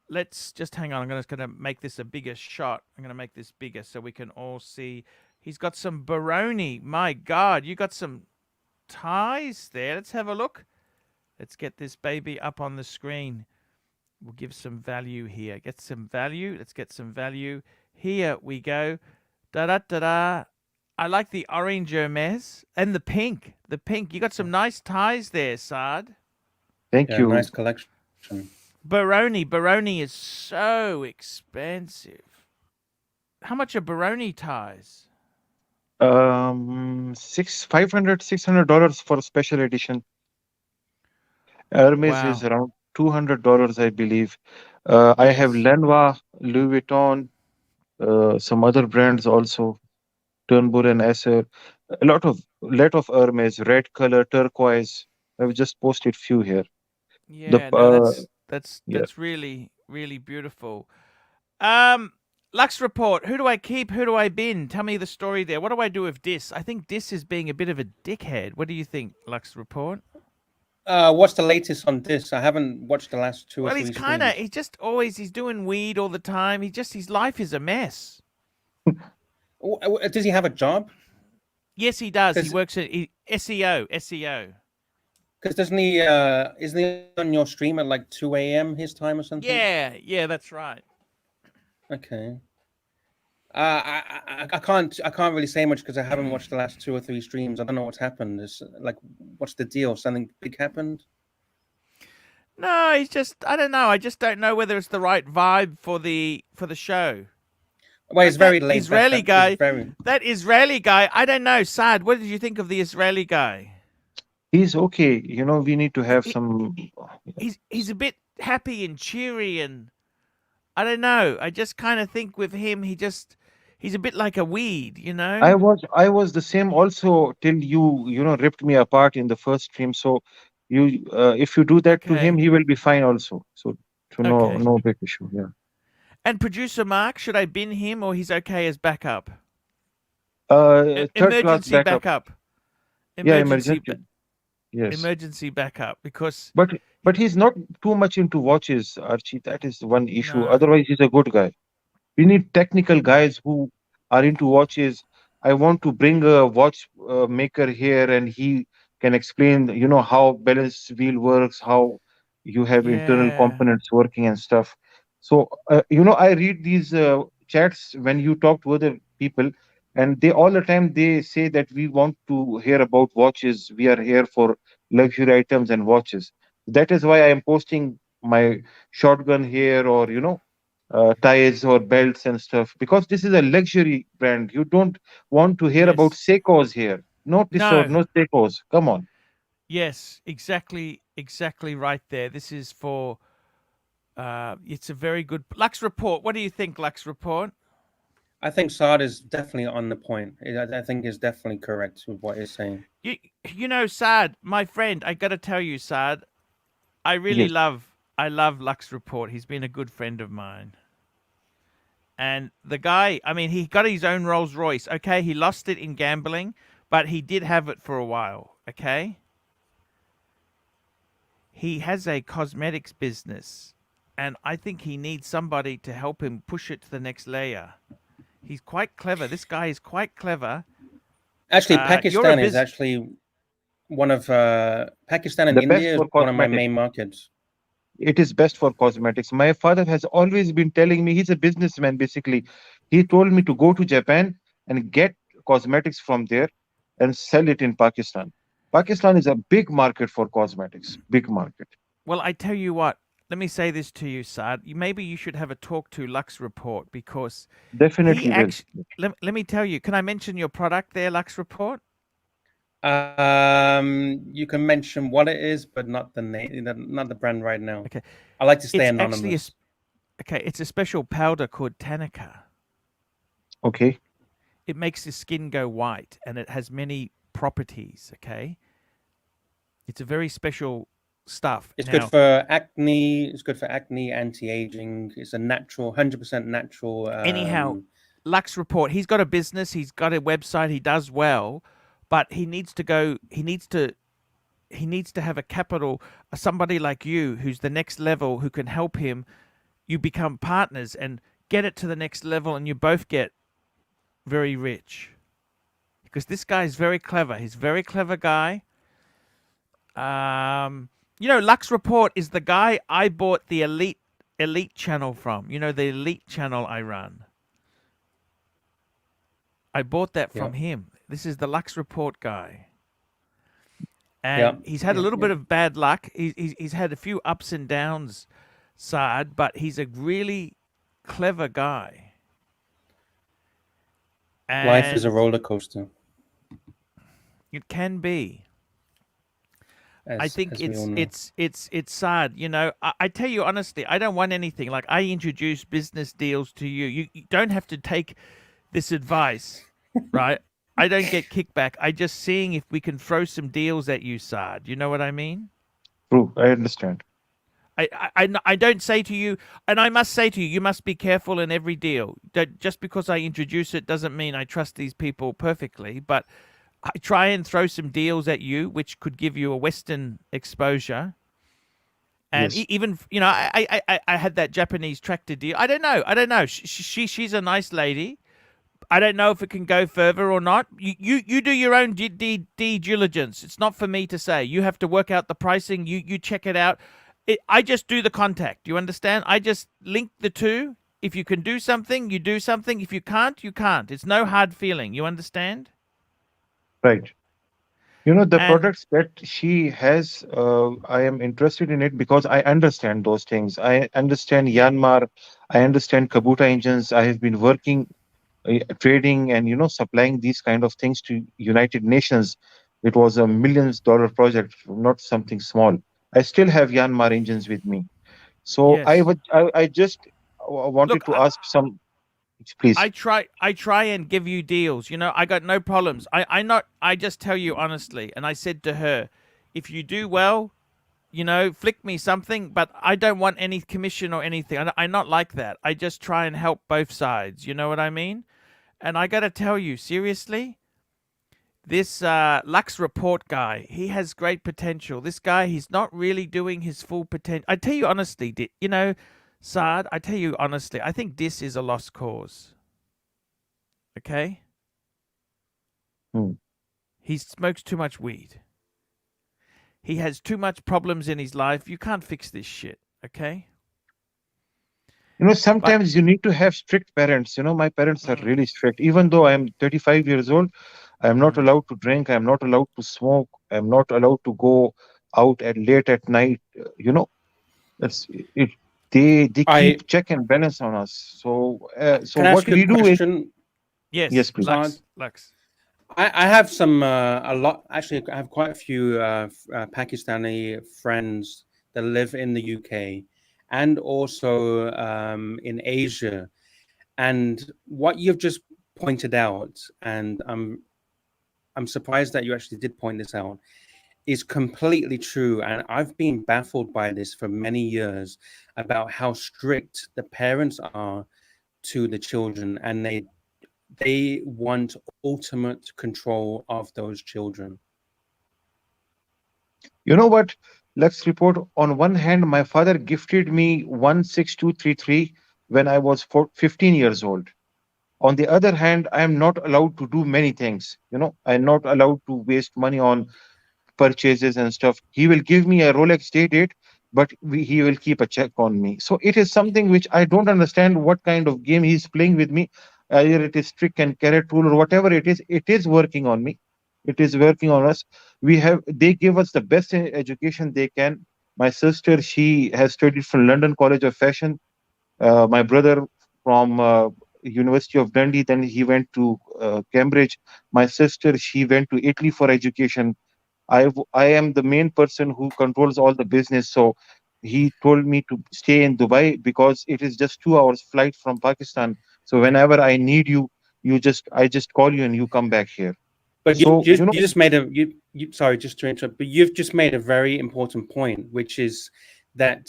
Let's just hang on. I'm just going to make this a bigger shot. I'm going to make this bigger so we can all see. He's got some Baroni. My God, you got some ties there. Let's have a look. Let's get this baby up on the screen. We'll give some value here. Get some value. Let's get some value. Here we go. Da-da-da-da. I like the orange Hermes and the pink. The pink. You got some nice ties there, Saad.
Thank you.
Nice collection.
Baroni is so expensive. How much are Baroni ties?
$600 for a special edition. Hermes is around $200, I believe. I have Lenoir, Louis Vuitton, some other brands also, Turnbull and Esser. A lot of Hermes, red color, turquoise. I've just posted few here.
Yeah, that's really, really beautiful. Lux Report, who do I keep? Who do I bin? Tell me the story there. What do I do with Dis? I think Dis is being a bit of a dickhead. What do you think, Lux Report?
What's the latest on this? I haven't watched the last two or three.
Well, he's doing weed all the time. His life is a mess.
Does he have a job?
Yes, he does. He works at SEO.
Because isn't he on your stream at like 2 a.m. his time or something?
Yeah, that's right.
Okay. I can't really say much because I haven't watched the last 2 or 3 streams. I don't know what's happened. What's the deal? Something big happened?
No, I don't know. I just don't know whether it's the right vibe for the show.
Well, he's very late.
Israeli guy. That Israeli guy. I don't know. Saad, what did you think of the Israeli guy?
He's okay. We need to have some.
He's a bit happy and cheery, and I don't know. I just kind of think with him, he's a bit like a weed,
I was the same also till you ripped me apart in the first stream. So if you do that to him, he will be fine also. So no big issue. Yeah.
And producer Mark, should I bin him or he's okay as backup?
Emergency
backup.
Emergency. Yes.
Emergency backup because.
But he's not too much into watches, Archie. That is one issue.
No.
Otherwise, he's a good guy. We need technical guys who are into watches. I want to bring a watch maker here, and he can explain, how balance wheel works, how you have internal components working and stuff. So, I read these chats when you talk to other people, and they all the time they say that we want to hear about watches. We are here for luxury items and watches. That is why I am posting my shotgun here, or ties or belts and stuff, because this is a luxury brand. You don't want to hear about Seikos here. No Tissot, no Seikos. Come on.
Yes, exactly right there. This is for. It's a very good Lux Report. What do you think, Lux Report?
I think Saad is definitely on the point. I think he's definitely correct with what he's saying.
Saad, my friend, I got to tell you, Saad, I really love Lux Report. He's been a good friend of mine. And the guy, he got his own Rolls-Royce. Okay, he lost it in gambling, but he did have it for a while. Okay. he has a cosmetics business, and I think he needs somebody to help him push it to the next layer. He's quite clever. This guy is quite clever.
Actually,
You're a
Pakistan is actually one of Pakistan and
The best
India is
for
one of my
cosmetics.
main markets.
It is best for cosmetics. My father has always been telling me, he's a businessman basically. He told me to go to Japan and get cosmetics from there and sell it in Pakistan. Pakistan is a big market for cosmetics, big market.
Well, I tell you what. Let me say this to you, Saad. Maybe you should have a talk to Lux Report, because he
Definitely will.
actually. Let me tell you. Can I mention your product there, Lux Report?
You can mention what it is, but not the name, not the brand right now.
Okay.
I like to stay
It's
anonymous.
okay, it's a special powder called Tanaka.
Okay.
It makes the skin go white, and it has many properties. Okay. It's a very special stuff.
It's
Now,
good for acne. It's good for acne, anti-aging. It's a natural, 100% natural.
Anyhow, Lux Report. He's got a business. He's got a website. He does well, but he needs to go. He needs to have a capital. Somebody like you, who's the next level, who can help him. You become partners and get it to the next level, and you both get very rich. Because this guy is very clever. He's a very clever guy. Lux Report is the guy I bought the elite channel from. The elite channel I run. I bought that from him. This is the Lux Report guy. And he's had a little bit of bad luck. He's had a few ups and downs, Saad, but he's a really clever guy. And
life is a roller coaster.
It can be. I think it's sad. I tell you honestly, I don't want anything. Like, I introduce business deals to you. You don't have to take this advice, right? I don't get kickback. I just seeing if we can throw some deals at you, Saad. You know what I mean?
True, I understand.
I don't say to you, and I must say to you, you must be careful in every deal. Just because I introduce it doesn't mean I trust these people perfectly, but I try and throw some deals at you, which could give you a Western exposure. And even, I had that Japanese tractor deal. I don't know. She's a nice lady. I don't know if it can go further or not. You do your own due diligence. It's not for me to say. You have to work out the pricing. You check it out. I just do the contact. You understand? I just link the two. If you can do something, you do something. If you can't, you can't. It's no hard feeling. You understand?
Right. The products that she has, I am interested in it because I understand those things. I understand Yanmar. I understand Kabuta engines. I have been working, trading and, supplying these kind of things to United Nations. It was a $millions project, not something small. I still have Yanmar engines with me. So I just wanted to ask some. Please.
I try and give you deals. I got no problems. I just tell you honestly. And I said to her, if you do well, flick me something, but I don't want any commission or anything. I'm not like that. I just try and help both sides. You know what I mean? And I got to tell you, seriously, this Lux Report guy, he has great potential. This guy, he's not really doing his full potential. I tell you honestly, Saad, I tell you honestly, I think this is a lost cause. Okay? He smokes too much weed. He has too much problems in his life. You can't fix this shit. Okay?
Sometimes you need to have strict parents. My parents are really strict. Even though I am 35 years old, I am not allowed to drink. I am not allowed to smoke. I am not allowed to go out late at night. They keep check and balance on us. So what we do is yes, please.
Lux.
I have some a lot. Actually, I have quite a few Pakistani friends that live in the UK and also in Asia. And what you've just pointed out, and I'm surprised that you actually did point this out, is completely true. And I've been baffled by this for many years about how strict the parents are to the children, and they want ultimate control of those children.
You know what? Lux report. On one hand, my father gifted me 16233 when I was 15 years old. On the other hand, I am not allowed to do many things. I'm not allowed to waste money on purchases and stuff. He will give me a Rolex day date, but he will keep a check on me. So it is something which I don't understand what kind of game he's playing with me. Either it is trick and carrot rule or whatever it is working on me. It is working on us. They give us the best education they can. My sister, she has studied from London College of Fashion. My brother from University of Dundee, then he went to Cambridge. My sister, she went to Italy for education. I am the main person who controls all the business. So he told me to stay in Dubai because it is just 2 hours flight from Pakistan. So whenever I need you, I just call you and you come back here.
But
So
you just made sorry, just to interrupt, but you've just made a very important point, which is that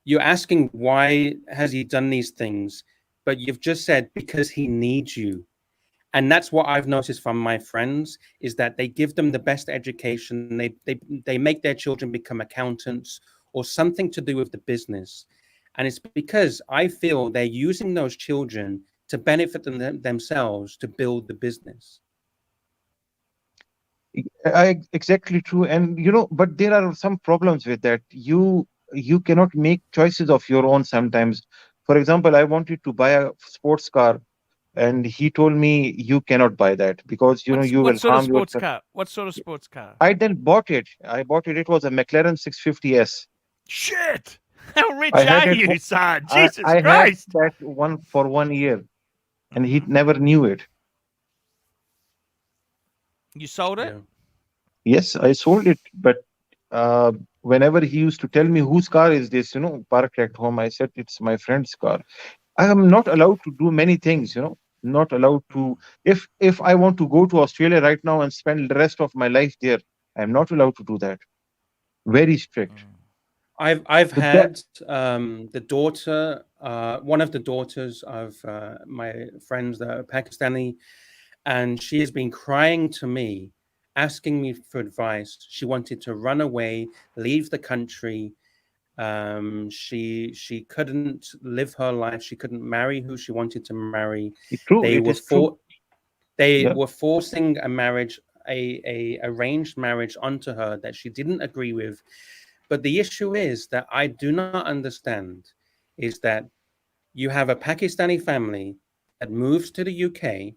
you're asking why has he done these things, but you've just said because he needs you. And that's what I've noticed from my friends, is that they give them the best education. They make their children become accountants or something to do with the business. And it's because I feel they're using those children to benefit themselves to build the business.
exactly true. And but there are some problems with that. You cannot make choices of your own sometimes. For example, I wanted to buy a sports car, and he told me you cannot buy that because you
What
will
sort of
harm
sports
yourself.
car? What sort of sports car?
I then bought it. It was a McLaren 650S.
Shit! How
I
rich
had
are
it.
you, son?
I
Jesus
I had
Christ!
that one for 1 year, and he
Mhm.
never knew it.
You sold it?
Yeah.
Yes, I sold it, but uh, whenever he used to tell me whose car is this, parked at home, I said it's my friend's car. I am not allowed to do many things, not allowed to. If I want to go to Australia right now and spend the rest of my life there, I'm not allowed to do that. Very strict.
I've
So that
had the daughter, one of the daughters of my friends that are Pakistani, and she has been crying to me, asking me for advice. She wanted to run away, leave the country. She couldn't live her life. She couldn't marry who she wanted to marry.
true.
They
It
were
is true.
they
Yeah.
were forcing a marriage, a arranged marriage onto her that she didn't agree with. But the issue is that I do not understand is that you have a Pakistani family that moves to the UK.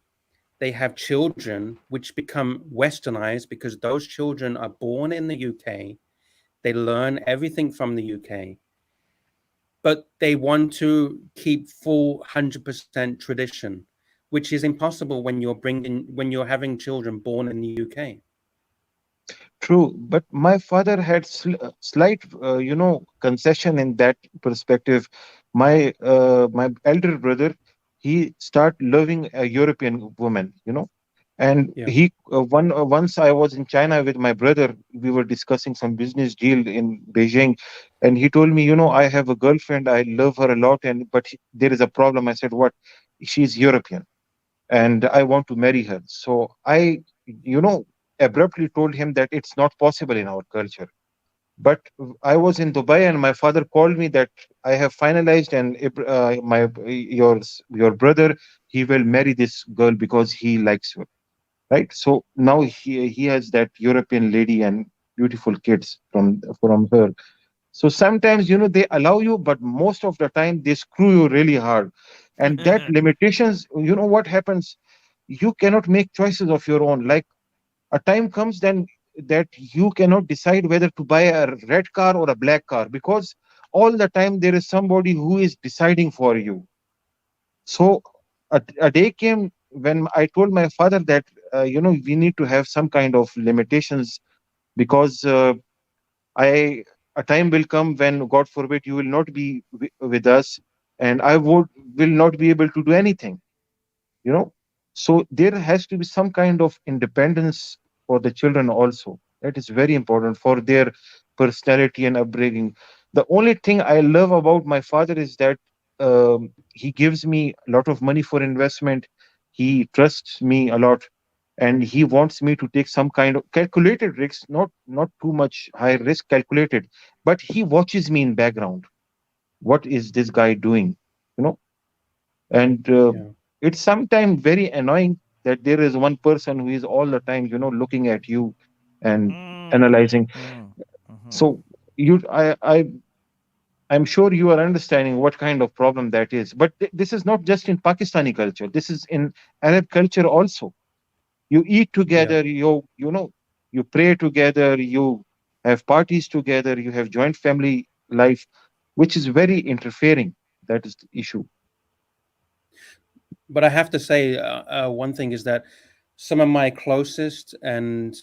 They have children which become westernized because those children are born in the UK. They learn everything from the UK, but they want to keep full 100% tradition, which is impossible when you're having children born in the UK.
True, but my father had slight, concession in that perspective. My elder brother, he start loving a European woman, and
Yeah.
he once I was in China with my brother, we were discussing some business deal in Beijing, and he told me, I have a girlfriend, I love her a lot, there is a problem. I said, what? She's European and I want to marry her. So I, abruptly told him that it's not possible in our culture. But I was in Dubai and my father called me that I have finalized and your brother, he will marry this girl because he likes her, right? So now he has that European lady and beautiful kids from her. So sometimes, they allow you, but most of the time they screw you really hard. And that limitations, what happens? You cannot make choices of your own. Like a time comes then that you cannot decide whether to buy a red car or a black car because all the time there is somebody who is deciding for you. So a day came when I told my father that, we need to have some kind of limitations because I a time will come when, God forbid, you will not be with us, and I will not be able to do anything. You know, so there has to be some kind of independence for the children also. That is very important for their personality and upbringing. The only thing I love about my father is that he gives me a lot of money for investment. He trusts me a lot, and he wants me to take some kind of calculated risks, not too much high risk, calculated, but he watches me in background. What is this guy doing? You know, and
Yeah.
it's sometimes very annoying that there is one person who is all the time, looking at you and analyzing. So you, I'm sure you are understanding what kind of problem that is. But this is not just in Pakistani culture. This is in Arab culture also. You eat
Yeah.
together, you pray together, you have parties together, you have joint family life, which is very interfering. That is the issue.
But I have to say, one thing is that some of my closest and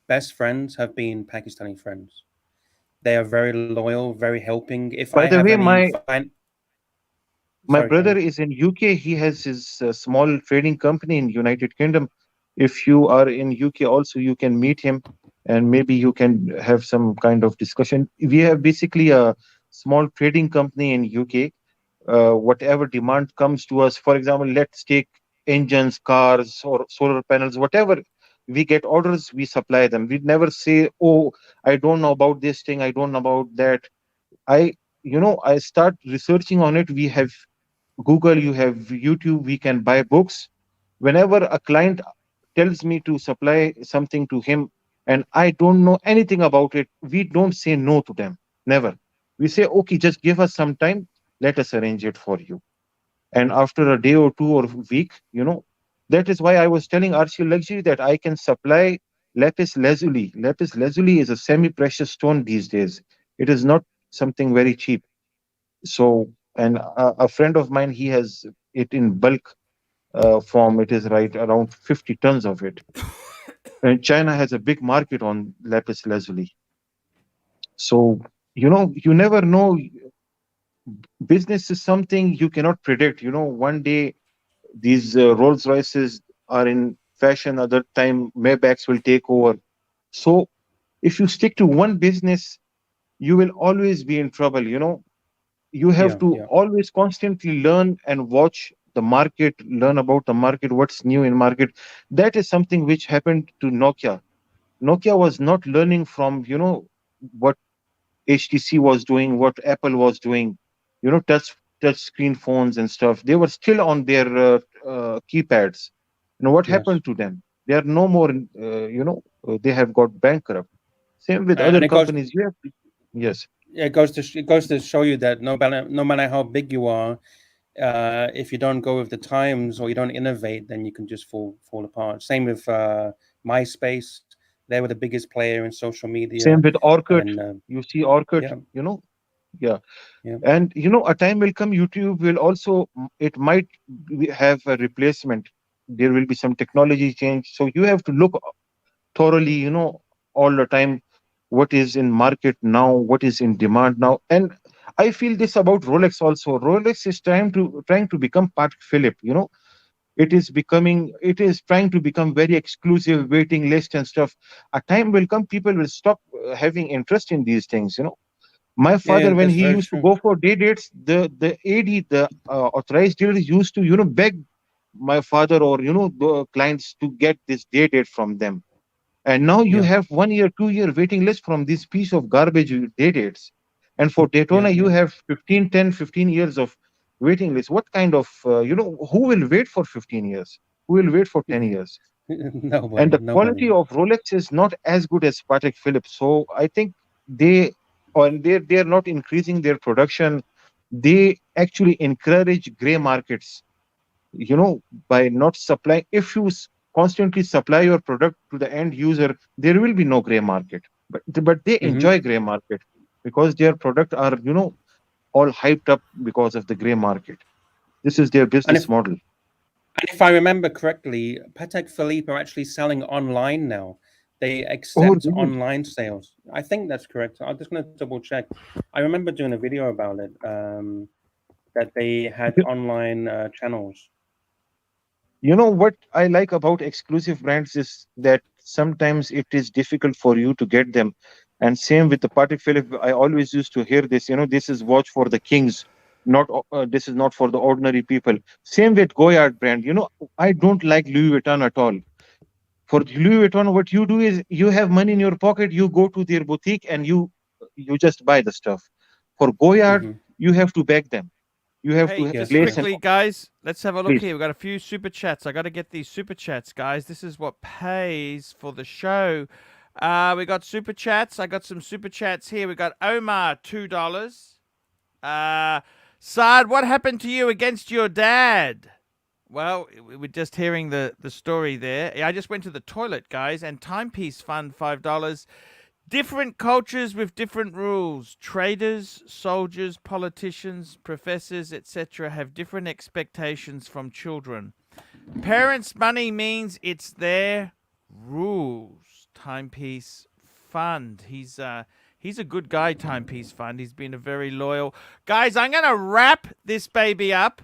best friends have been Pakistani friends. They are very loyal, very helping. If
By
I
the
have
way,
any
my
sorry,
brother
Karen.
is in UK. He has his small trading company in United Kingdom. If you are in UK also, you can meet him and maybe you can have some kind of discussion. We have basically a small trading company in UK. Whatever demand comes to us, for example, let's take engines, cars, or solar panels, whatever we get orders, we supply them. We never say, oh, I don't know about this thing, I don't know about that. I start researching on it. We have Google, you have YouTube, we can buy books. Whenever a client tells me to supply something to him and I don't know anything about it, we don't say no to them. Never. We say, okay, just give us some time, let us arrange it for you. And after a day or two or week, that is why I was telling ArchieLuxury that I can supply lapis lazuli. Lapis lazuli is a semi-precious stone these days. It is not something very cheap. So, and a friend of mine, he has it in bulk form. It is right around 50 tons of it. And China has a big market on lapis lazuli. So, you never know. Business is something you cannot predict. One day these Rolls Royces are in fashion, other time Maybachs will take over. So, if you stick to one business, you will always be in trouble. You have
Yeah,
to
yeah,
always constantly learn and watch the market, learn about the market, what's new in market. That is something which happened to Nokia was not learning from what HTC was doing, what Apple was doing, touch screen phones and stuff. They were still on their keypads. What
yes.
happened to them? They are no more, they have got bankrupt. Same with other
And
companies. You have to, yes.
it goes to show you that no matter how big you are, if you don't go with the times or you don't innovate, then you can just fall apart. Same with MySpace. They were the biggest player in social
Same
media,
with Orkut.
and
You see Orkut,
yeah,
yeah.
yeah,
And a time will come, YouTube will also, it might have a replacement. There will be some technology change. So you have to look thoroughly, all the time, what is in market now, what is in demand now. And I feel this about Rolex also. Rolex is trying to become part Philip, it is trying to become very exclusive, waiting list and stuff. A time will come, people will stop having interest in these things. My
yeah, yeah.
father, when
That's
he
very
used to
true.
go for day dates, the AD, the authorized dealers used to beg my father or the clients to get this day date from them. And now you
Yeah,
have 1 year, 2 year waiting list from this piece of garbage day dates. And for Daytona,
yeah,
you
yeah.
have 15, 10, 15 years of waiting list. What kind of, who will wait for 15 years? Who will wait for 10 years? And
Nobody,
the quality
nobody.
of Rolex is not as good as Patek Philippe. So I think they, they're not increasing their production. They actually encourage gray markets, you know, by not supplying. If you constantly supply your product to the end user, there will be no gray market. But they
Hmm.
enjoy gray market because their product are, all hyped up because of the gray market. This is their
And
business
if
model.
and if I remember correctly, Patek Philippe are actually selling online now. They
Oh,
accept
really?
online sales. I think that's correct. I'm just going to double check. I remember doing a video about it. That they had online channels.
What I like about exclusive brands is that sometimes it is difficult for you to get them. And same with the Patek Philippe, I always used to hear this, this is watch for the kings, not this is not for the ordinary people. Same with Goyard brand. I don't like Louis Vuitton at all. For Louis Vuitton, what you do is you have money in your pocket, you go to their boutique and you just buy the stuff. For Goyard,
Mhm.
you have to beg them. You have
Hey,
to
Yes,
just
place
correct.
an
quickly, guys, let's have a look
please.
here. We've got a few super chats. I got to get these super chats, guys. This is what pays for the show. We got super chats. I got some super chats here. We got Omar, $2. Saad, what happened to you against your dad? Well, we're just hearing the story there. Yeah, I just went to the toilet, guys, and Timepiece Fund, $5. Different cultures with different rules. Traders, soldiers, politicians, professors, etc. have different expectations from children. Parents' money means it's their rules. Timepiece Fund. He's a good guy, Timepiece Fund. He's been a very loyal. Guys, I'm going to wrap this baby up.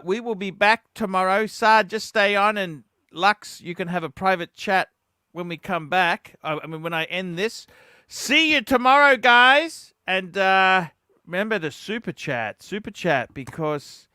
We will be back tomorrow. Saad, just stay on, and Lux, you can have a private chat when we come back. I mean, when I end this. See you tomorrow, guys. And remember to super chat, because